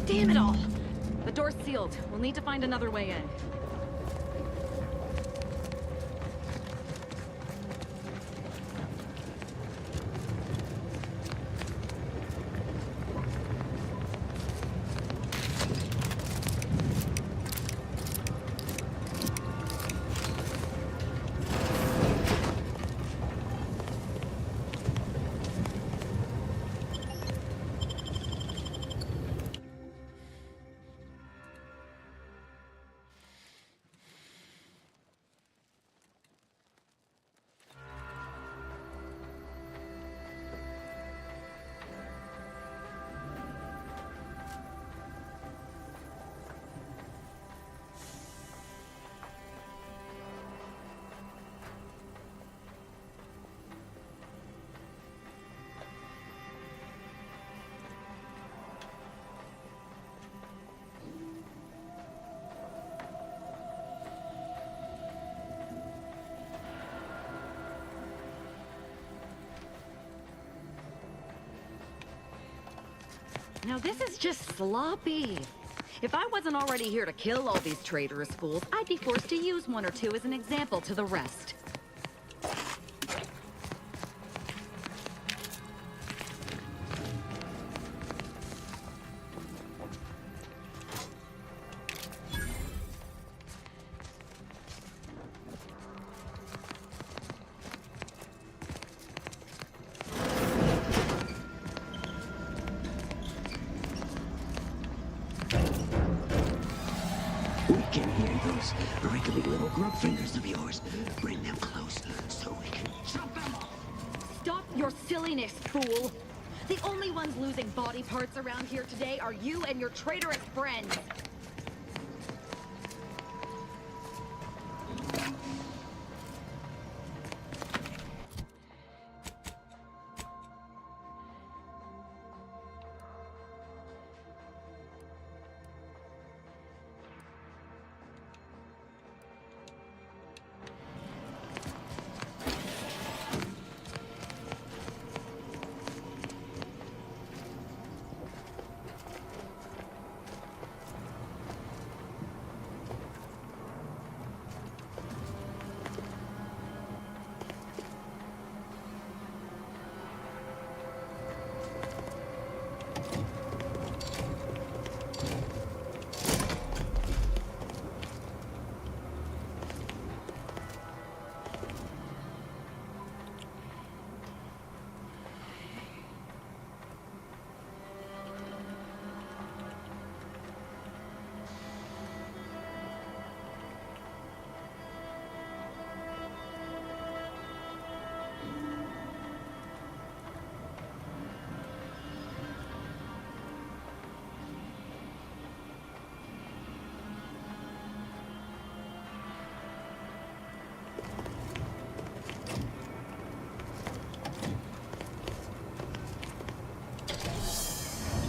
Damn it all! The door's sealed. We'll need to find another way in. Now this is just sloppy. If I wasn't already here to kill all these traitorous fools, I'd be forced to use one or two as an example to the rest. Wrinkly little grub fingers of yours. Bring them close so we can chop them off. Stop your silliness, fool! The only ones losing body parts around here today are you and your traitorous friends.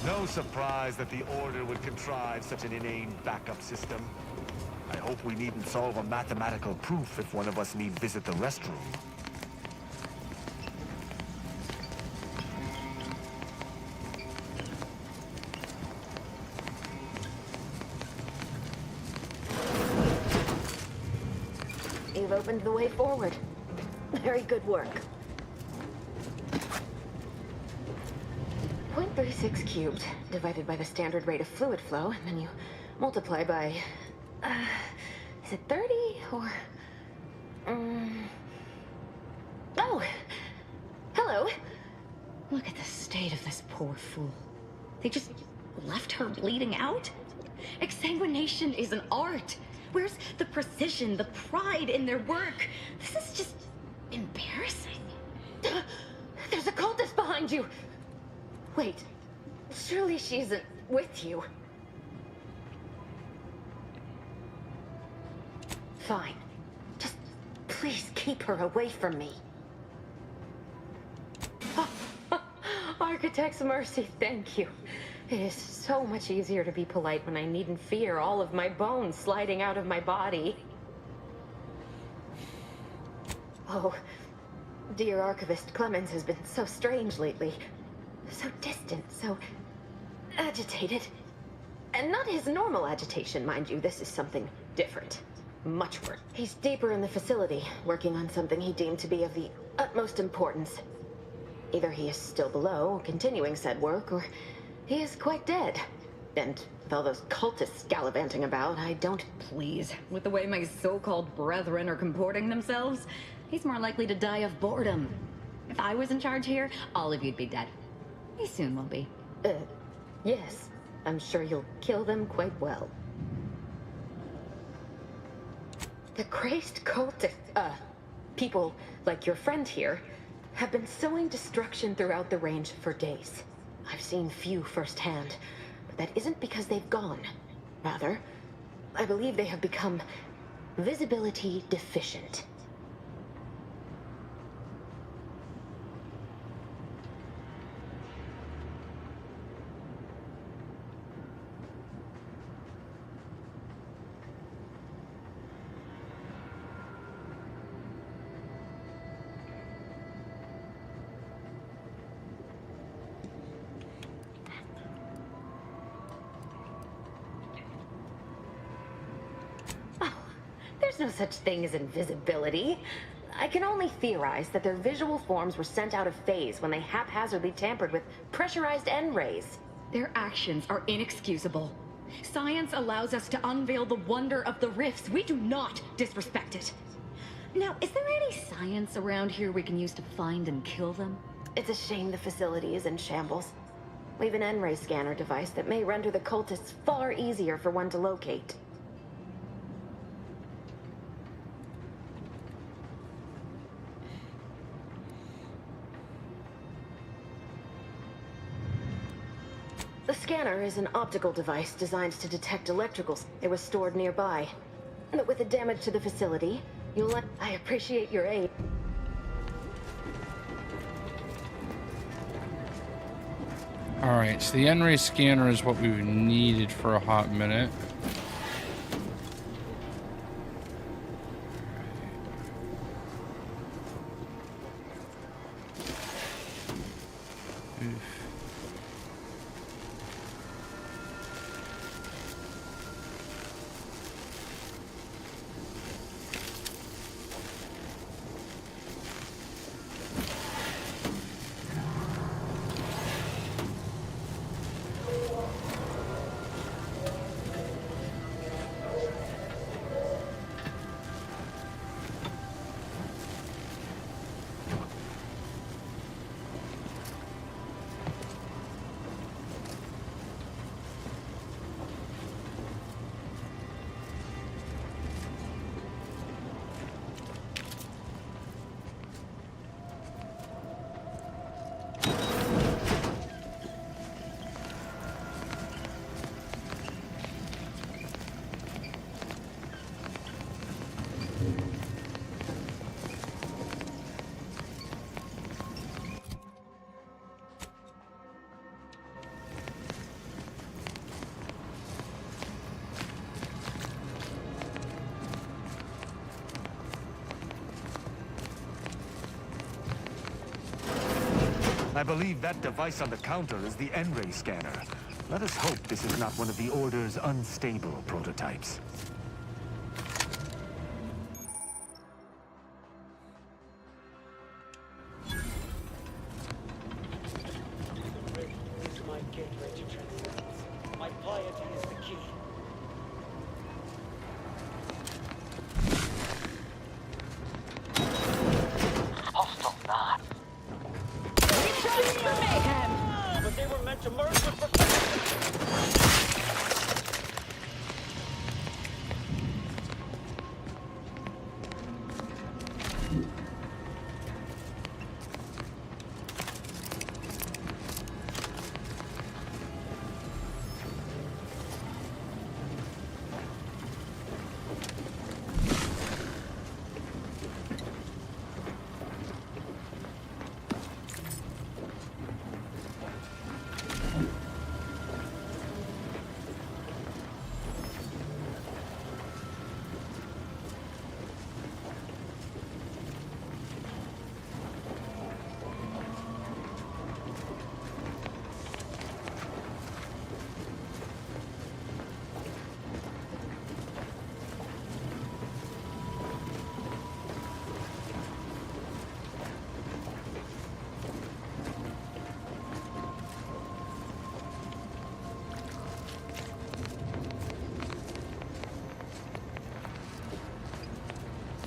No surprise that the Order would contrive such an inane backup system. I hope we needn't solve a mathematical proof if one of us need visit the restroom. You've opened the way forward. Very good work. 0.36 cubed divided by the standard rate of fluid flow, and then you multiply by... is it 30 or... Oh! Hello! Look at the state of this poor fool. They just left her bleeding out? Exsanguination is an art. Where's the precision, the pride in their work? This is just embarrassing. There's a cultist behind you! Wait, surely she isn't with you. Fine. Just please keep her away from me. Architect's mercy, thank you. It is so much easier to be polite when I needn't fear all of my bones sliding out of my body. Oh, dear Archivist Clemens has been so strange lately. So distant, so agitated. And not his normal agitation, mind you. This is something different. Much worse. He's deeper in the facility, working on something he deemed to be of the utmost importance. Either he is still below, continuing said work, or he is quite dead. And with all those cultists gallivanting about, I don't... Please, with the way my so-called brethren are comporting themselves, he's more likely to die of boredom. If I was in charge here, all of you'd be dead. He soon will be. Yes. I'm sure you'll kill them quite well. The crazed cultists, people like your friend here, have been sowing destruction throughout the range for days. I've seen few firsthand, but that isn't because they've gone. Rather, I believe they have become visibility deficient. There's no such thing as invisibility. I can only theorize that their visual forms were sent out of phase when they haphazardly tampered with pressurized N-rays. Their actions are inexcusable. Science allows us to unveil the wonder of the rifts. We do not disrespect it. Now, is there any science around here we can use to find and kill them? It's a shame the facility is in shambles. We have an N-ray scanner device that may render the cultists far easier for one to locate. The scanner is an optical device designed to detect electricals. It was stored nearby. But with the damage to the facility, I appreciate your aid. Alright, so the N-ray scanner is what we've needed for a hot minute. I believe that device on the counter is the N-ray scanner. Let us hope this is not one of the Order's unstable prototypes. My piety is the key. Hostile not. For mayhem! But they were meant to merge with perfection.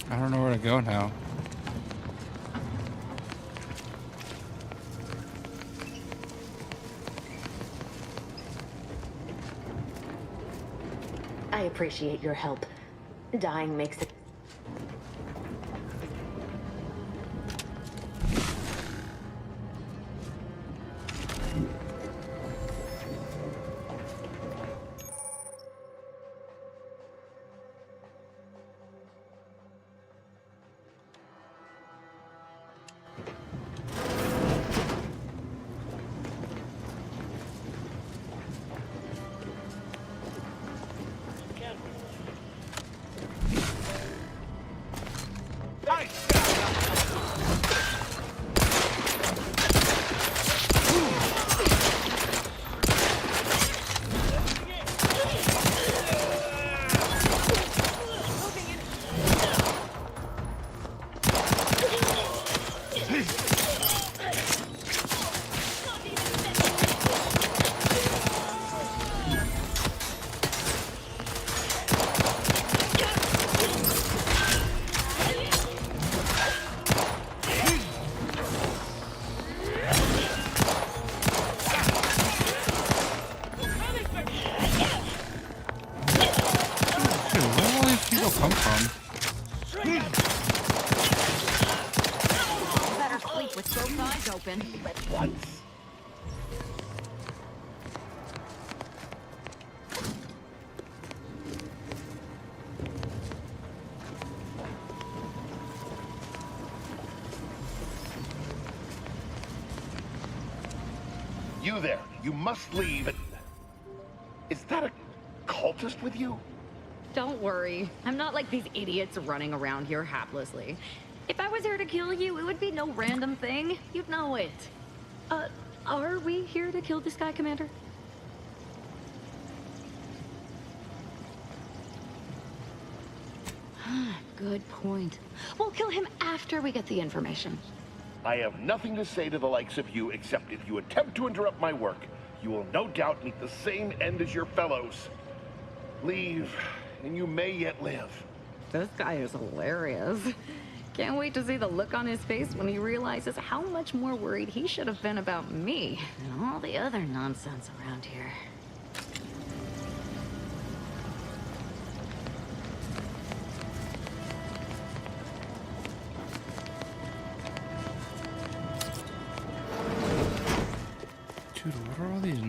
I don't know where to go now. I appreciate your help. Dying makes it... You there. You must leave. Is that a cultist with you? Don't worry. I'm not like these idiots running around here haplessly. If I was here to kill you, it would be no random thing. You'd know it. Are we here to kill this guy, Commander? Good point. We'll kill him after we get the information. I have nothing to say to the likes of you, except if you attempt to interrupt my work, you will no doubt meet the same end as your fellows. Leave, and you may yet live. This guy is hilarious. Can't wait to see the look on his face when he realizes how much more worried he should have been about me and all the other nonsense around here. Dude, what are all these?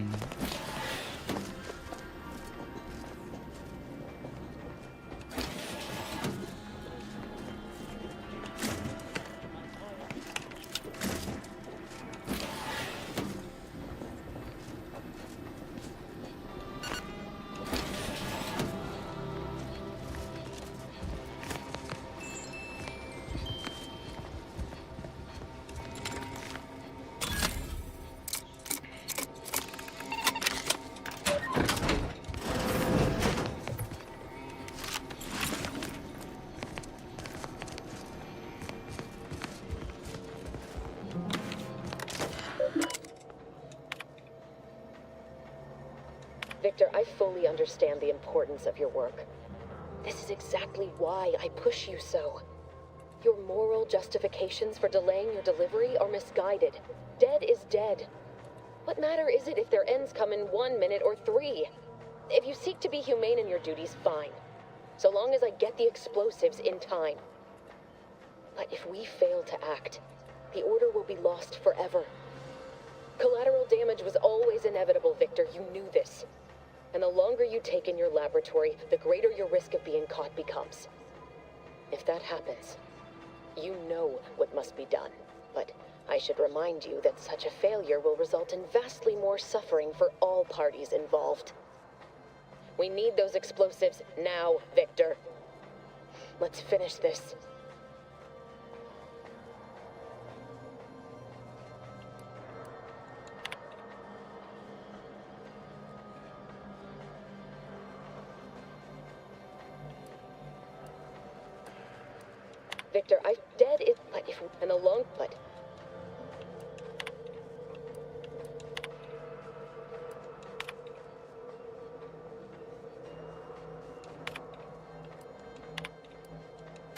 Victor, I fully understand the importance of your work. This is exactly why I push you so. Your moral justifications for delaying your delivery are misguided. Dead is dead. What matter is it if their ends come in 1 minute or 3? If you seek to be humane in your duties, fine. So long as I get the explosives in time. But if we fail to act, the order will be lost forever. Collateral damage was always inevitable, Victor. You knew this. And the longer you take in your laboratory, the greater your risk of being caught becomes. If that happens, you know what must be done. But I should remind you that such a failure will result in vastly more suffering for all parties involved. We need those explosives now, Victor. Let's finish this. Victor, dead is, but if, and the long, but.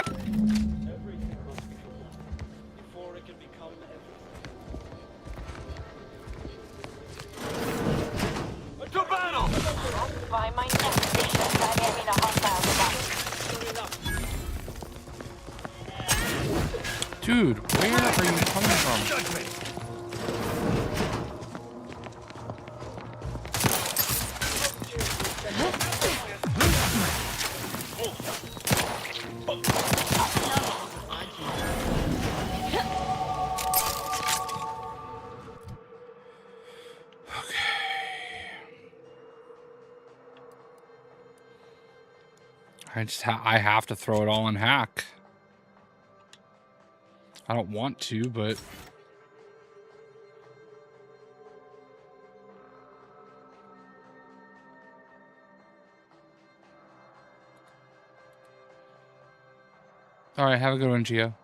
Everything must be one before it can become everything. To battle! By my neck, I am in a hostile device. Dude, where are you coming from? I have to throw it all in hack. I don't want to, but all right, have a good one, Gio.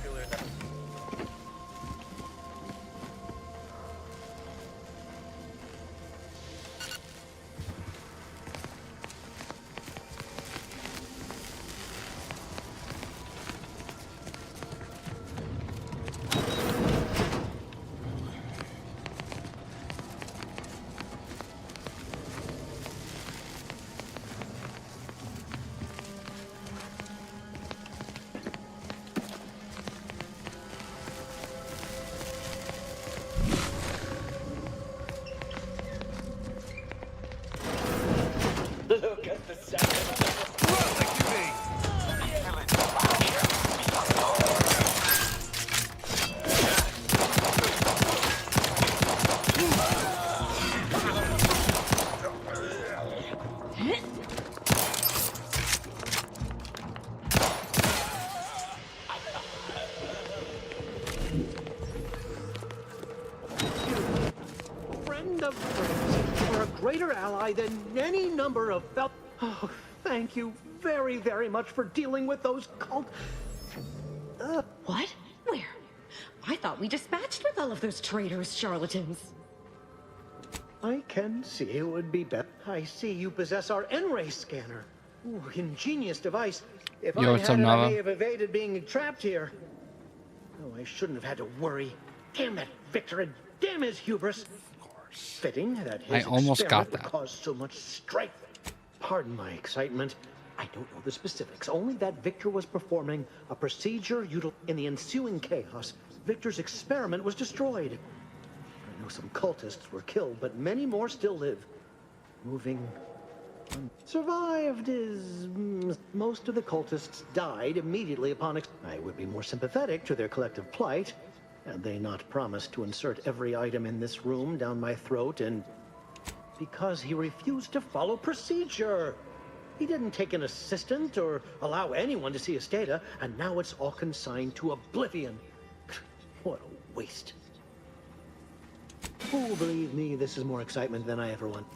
popular now. Look at the sound of Friend of friends, you're a greater ally than any number of fel— Oh, thank you very, very much for dealing with those cult— What? Where? I thought we dispatched with all of those traitors, charlatans. I can see it would be better. I see you possess our N-ray scanner. Ooh, ingenious device. If Yo, I what's had up, it, I Nava? may have evaded being trapped here. Oh, I shouldn't have had to worry. Damn that Victor and damn his hubris. Of course. Fitting that his I almost got experiment would that. cause so much strife. Pardon my excitement. I don't know the specifics, only that Victor was performing a procedure in the ensuing chaos. Victor's experiment was destroyed. I know some cultists were killed, but many more still live. Moving on. Survived is... most of the cultists died immediately upon... I would be more sympathetic to their collective plight, had they not promised to insert every item in this room down my throat and... because he refused to follow procedure. He didn't take an assistant or allow anyone to see his data, and now it's all consigned to oblivion. What a waste. Oh, believe me, this is more excitement than I ever want.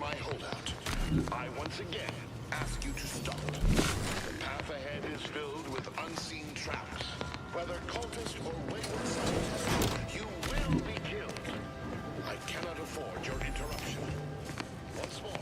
My holdout. I once again ask you to stop. The path ahead is filled with unseen traps. Whether cultist or wayward scientist, you will be killed. I cannot afford your interruption. Once more.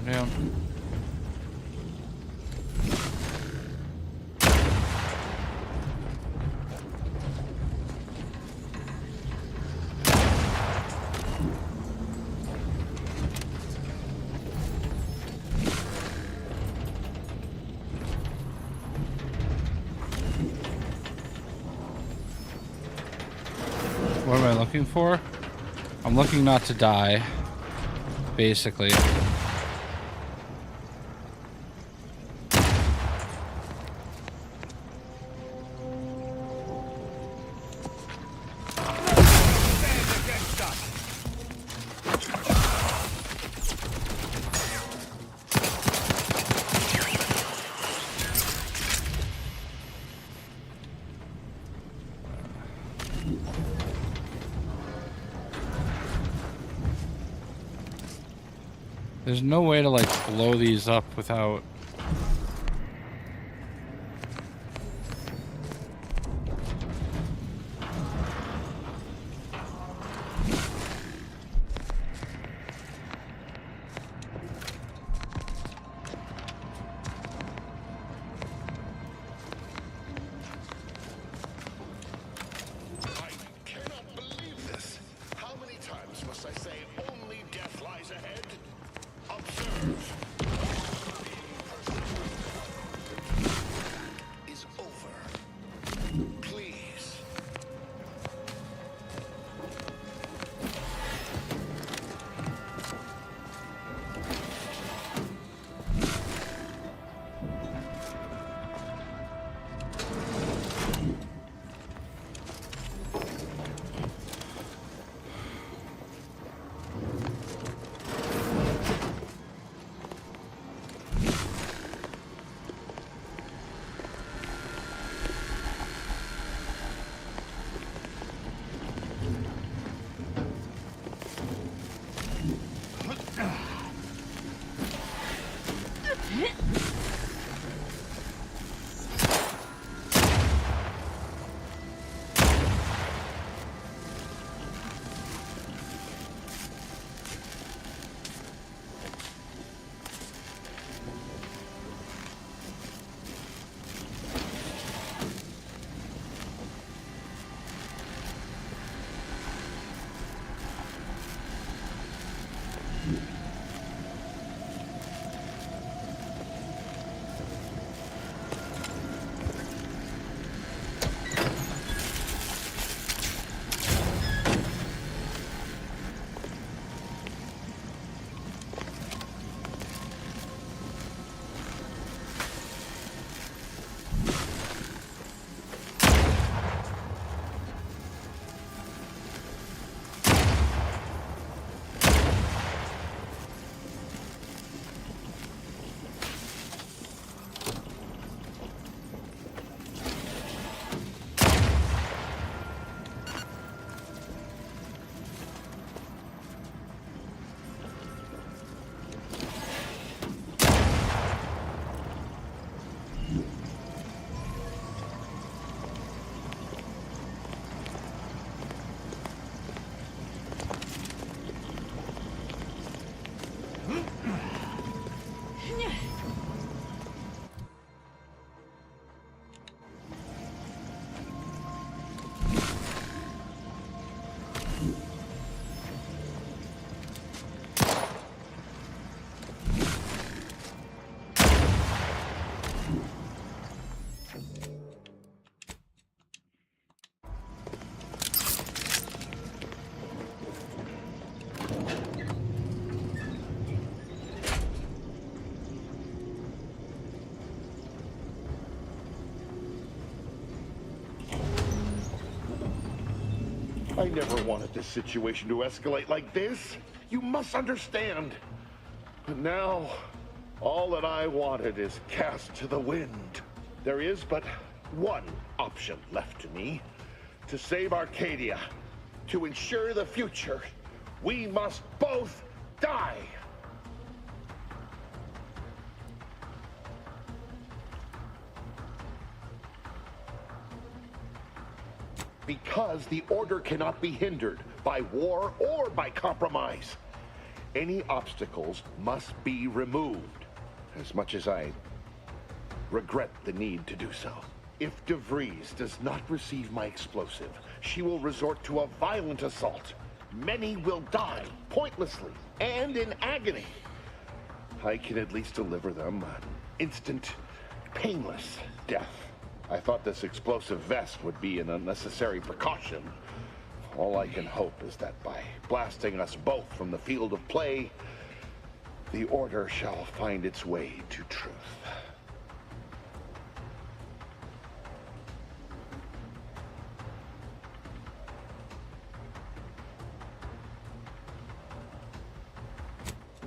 Damn. What am I looking for? I'm looking not to die, basically. There's no way to like blow these up without... I never wanted this situation to escalate like this. You must understand. But now, all that I wanted is cast to the wind. There is but one option left to me. To save Arcadia, to ensure the future, we must both die. Because the order cannot be hindered by war or by compromise. Any obstacles must be removed, as much as I regret the need to do so. If De Vries does not receive my explosive, she will resort to a violent assault. Many will die, pointlessly, and in agony. I can at least deliver them an instant, painless death. I thought this explosive vest would be an unnecessary precaution. All I can hope is that by blasting us both from the field of play, the order shall find its way to truth.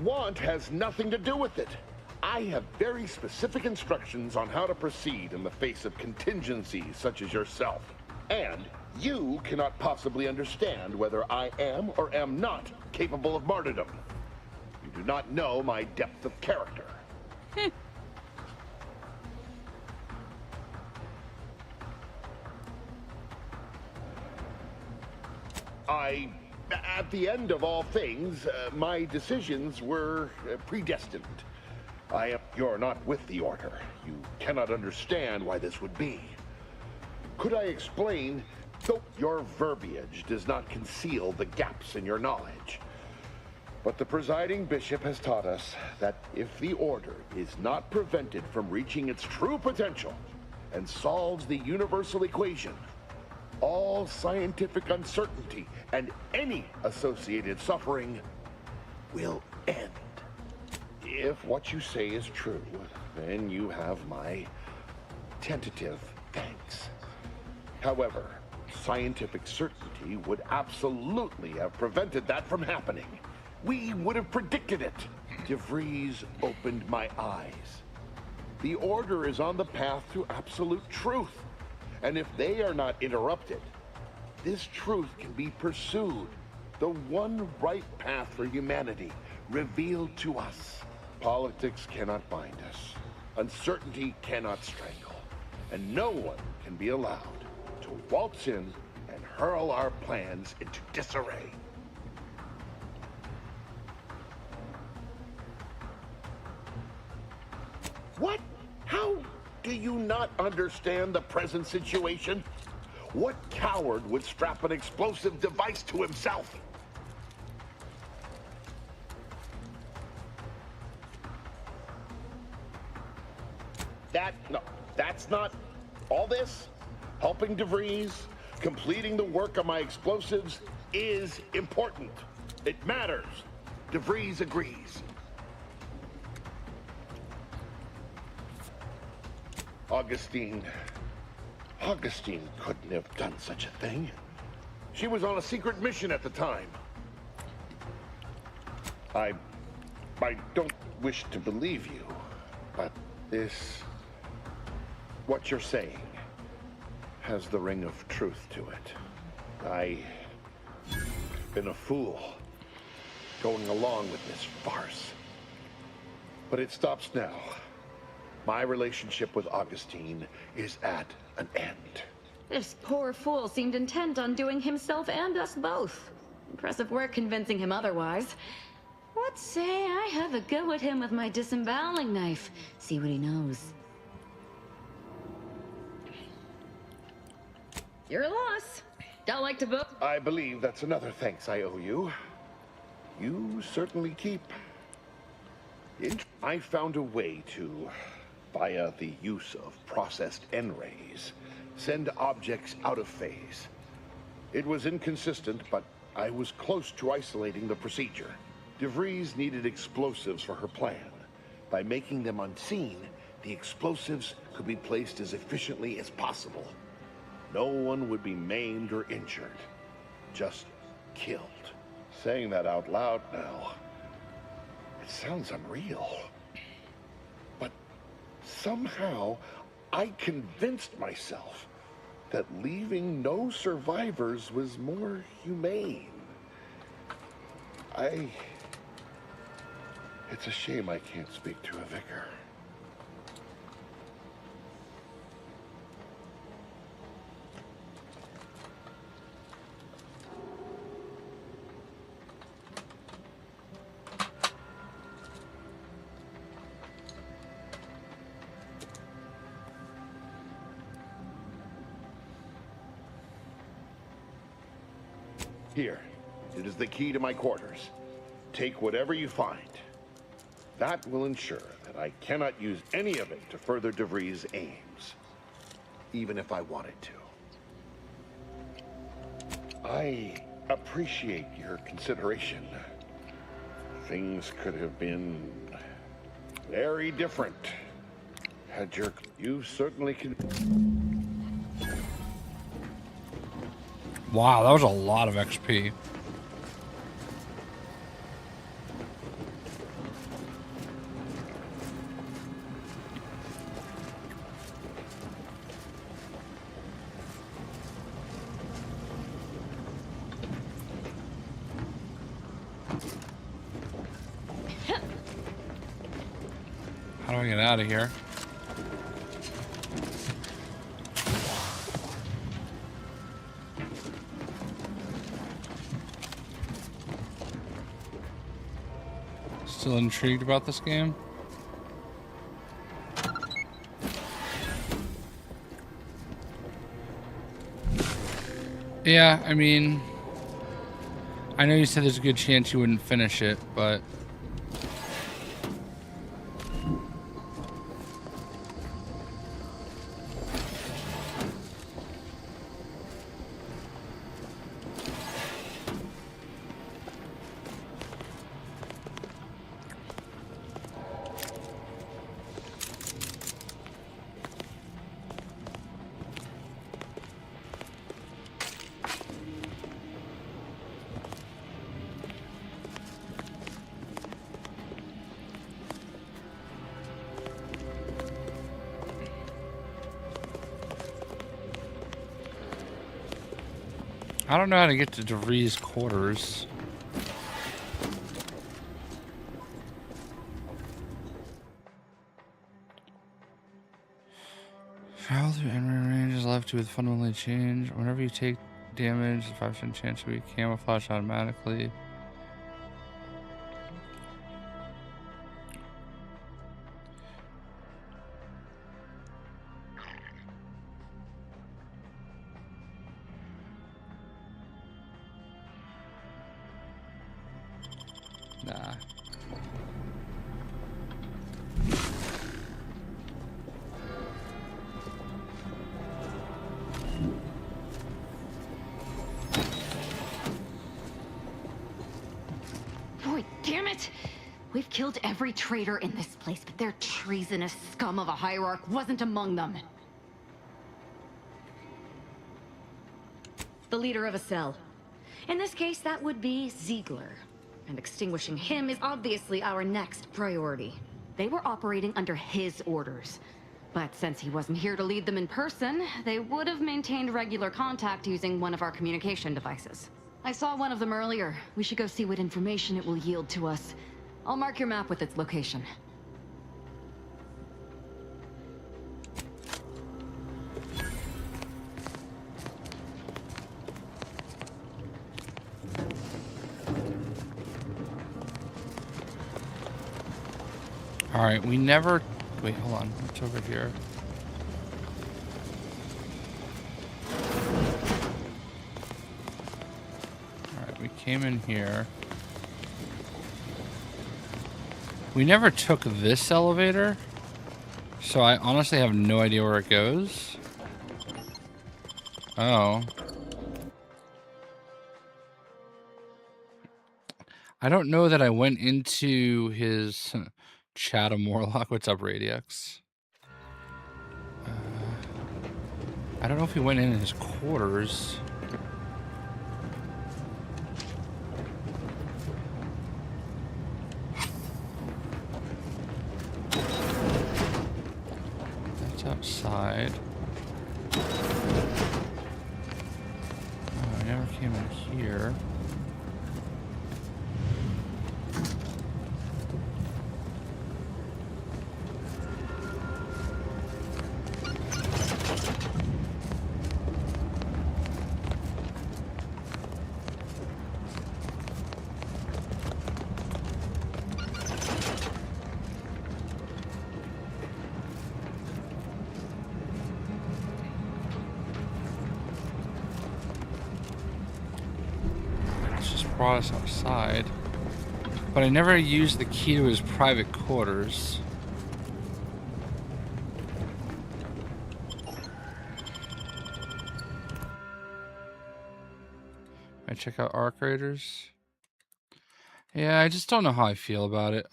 Want has nothing to do with it. I have very specific instructions on how to proceed in the face of contingencies such as yourself. And you cannot possibly understand whether I am or am not capable of martyrdom. You do not know my depth of character. At the end of all things, my decisions were predestined. You're not with the Order. You cannot understand why this would be. Could I explain? Though your verbiage does not conceal the gaps in your knowledge. But the presiding bishop has taught us that if the Order is not prevented from reaching its true potential and solves the universal equation, all scientific uncertainty and any associated suffering will end. If what you say is true, then you have my tentative thanks. However, scientific certainty would absolutely have prevented that from happening. We would have predicted it. De Vries opened my eyes. The Order is on the path to absolute truth. And if they are not interrupted, this truth can be pursued. The one right path for humanity revealed to us. Politics cannot bind us. Uncertainty cannot strangle. And no one can be allowed to waltz in and hurl our plans into disarray. What? How do you not understand the present situation? What coward would strap an explosive device to himself? No, that's not all this. Helping De Vries, completing the work on my explosives is important. It matters. De Vries agrees. Augustine couldn't have done such a thing. She was on a secret mission at the time. I don't wish to believe you, but what you're saying has the ring of truth to it. I've been a fool going along with this farce. But it stops now. My relationship with Augustine is at an end. This poor fool seemed intent on doing himself and us both. Impressive work convincing him otherwise. What say I have a go at him with my disemboweling knife? See what he knows. You're a loss. Don't like to book. I believe that's another thanks I owe you. You certainly keep. I found a way to, via the use of processed N-rays, send objects out of phase. It was inconsistent, but I was close to isolating the procedure. De Vries needed explosives for her plan. By making them unseen, the explosives could be placed as efficiently as possible. No one would be maimed or injured, just killed. Saying that out loud now, it sounds unreal. But somehow, I convinced myself that leaving no survivors was more humane. It's a shame I can't speak to a vicar. Here, it is the key to my quarters. Take whatever you find. That will ensure that I cannot use any of it to further De Vries' aims, even if I wanted to. I appreciate your consideration. Things could have been very different had you certainly can. Wow, that was a lot of XP. How do I get out of here? Still intrigued about this game? Yeah, I mean, I know you said there's a good chance you wouldn't finish it, but I don't know how to get to De Vries' quarters. Travel through enemy range is left to fundamentally change. Whenever you take damage, the 5% chance to be camouflaged automatically. Nah. Boy, damn it! We've killed every traitor in this place, but their treasonous scum of a hierarch wasn't among them. The leader of a cell. In this case, that would be Ziegler. And extinguishing him is obviously our next priority. They were operating under his orders. But since he wasn't here to lead them in person, they would have maintained regular contact using one of our communication devices. I saw one of them earlier. We should go see what information it will yield to us. I'll mark your map with its location. Alright, we never... Wait, hold on. What's over here? Alright, we came in here. We never took this elevator, so I honestly have no idea where it goes. Oh. I don't know that I went into his... Chatham Warlock. What's up, Radix? I don't know if he went in his quarters. That's outside. Oh, I never came in here. Brought us outside, but I never used the key to his private quarters. I check out Arc Raiders. Yeah, I just don't know how I feel about it.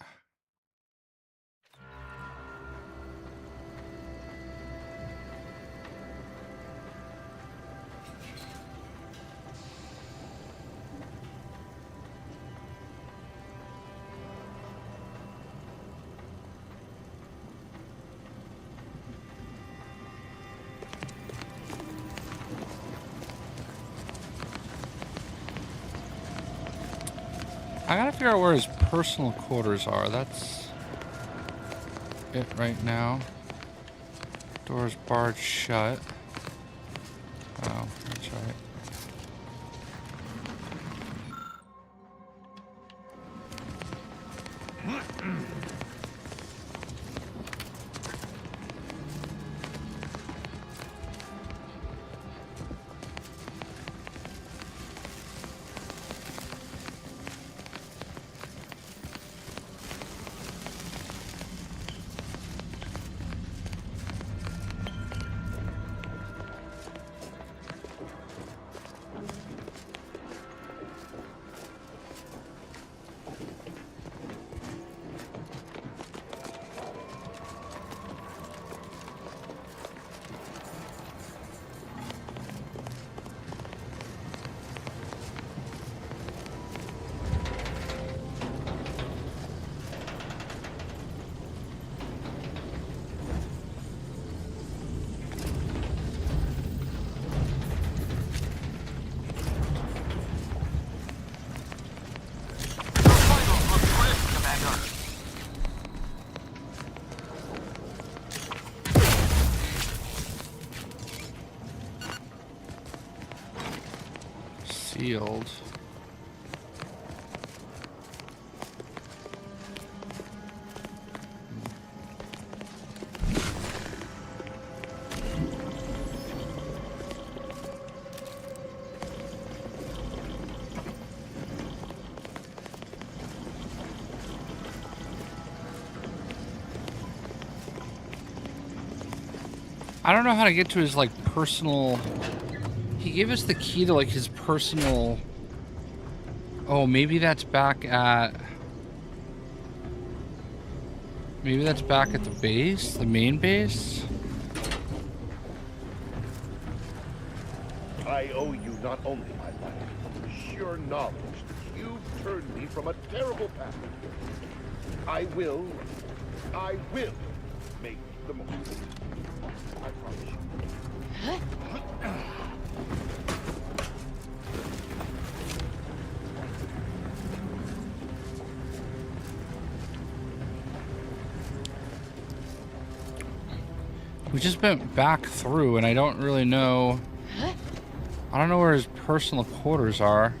I gotta figure out where his personal quarters are. That's... it right now. Door's barred shut. Oh, that's right. Sealed. I don't know how to get to his, like, personal... He gave us the key to, like, his personal... Oh, maybe that's back at... Maybe that's back at the base? The main base? I owe you not only my life, but the sheer knowledge that you've turned me from a terrible path. I will make the most of it. I promise you. We just went back through, and I don't really know... I don't know where his personal quarters are.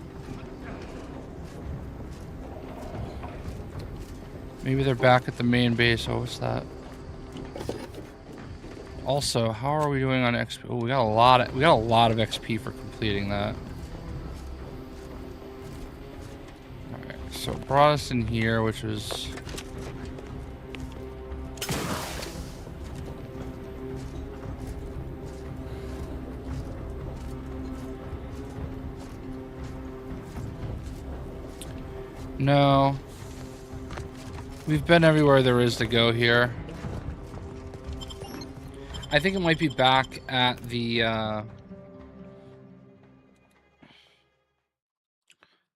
Maybe they're back at the main base. Oh, what's that? Also, how are we doing on XP? Oh, we got a lot of XP for completing that. Alright, so it brought us in here, which was... No. We've been everywhere there is to go here. I think it might be back at the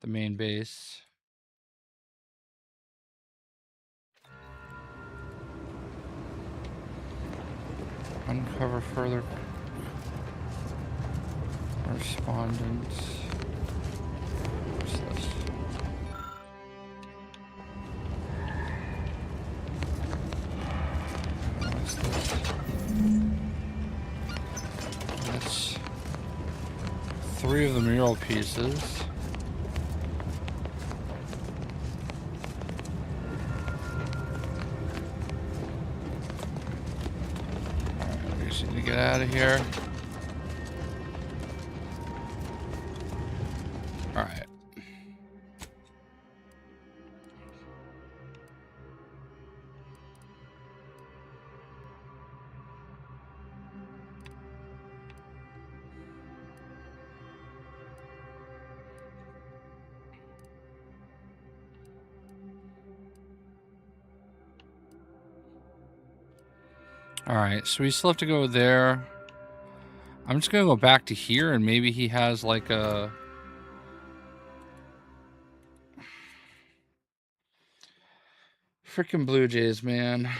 main base. Uncover further correspondence. What's this? What's this? That's 3 of the mural pieces. Alright, we just need to get out of here. Alright. Alright, so we still have to go there. I'm just gonna go back to here and maybe he has like a... Frickin' Blue Jays, man.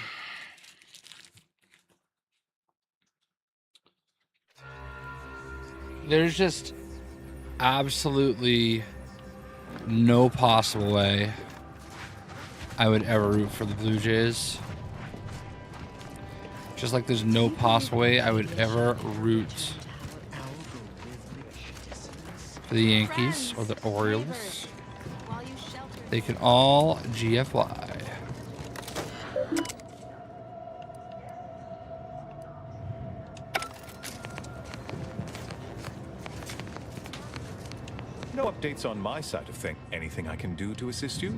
There's just absolutely no possible way I would ever root for the Blue Jays. Just like there's no possible way I would ever root for the Yankees or the Orioles. They can all GFY. No updates on my side of things. Anything I can do to assist you?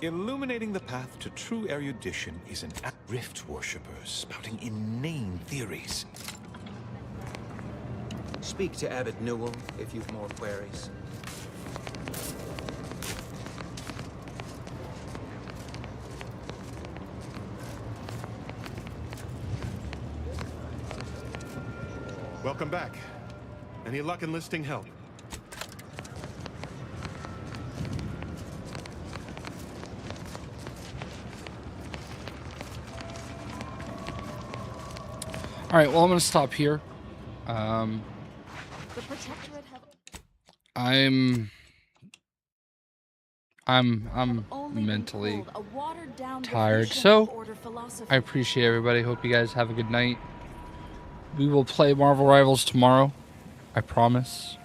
Illuminating the path to true erudition is an rift worshippers spouting inane theories. Speak to Abbot Newell if you've more queries. Welcome back. Any luck enlisting help? All right, well, I'm going to stop here. The Protectorate have I'm mentally tired, so I appreciate everybody. Hope you guys have a good night. We will play Marvel Rivals tomorrow, I promise.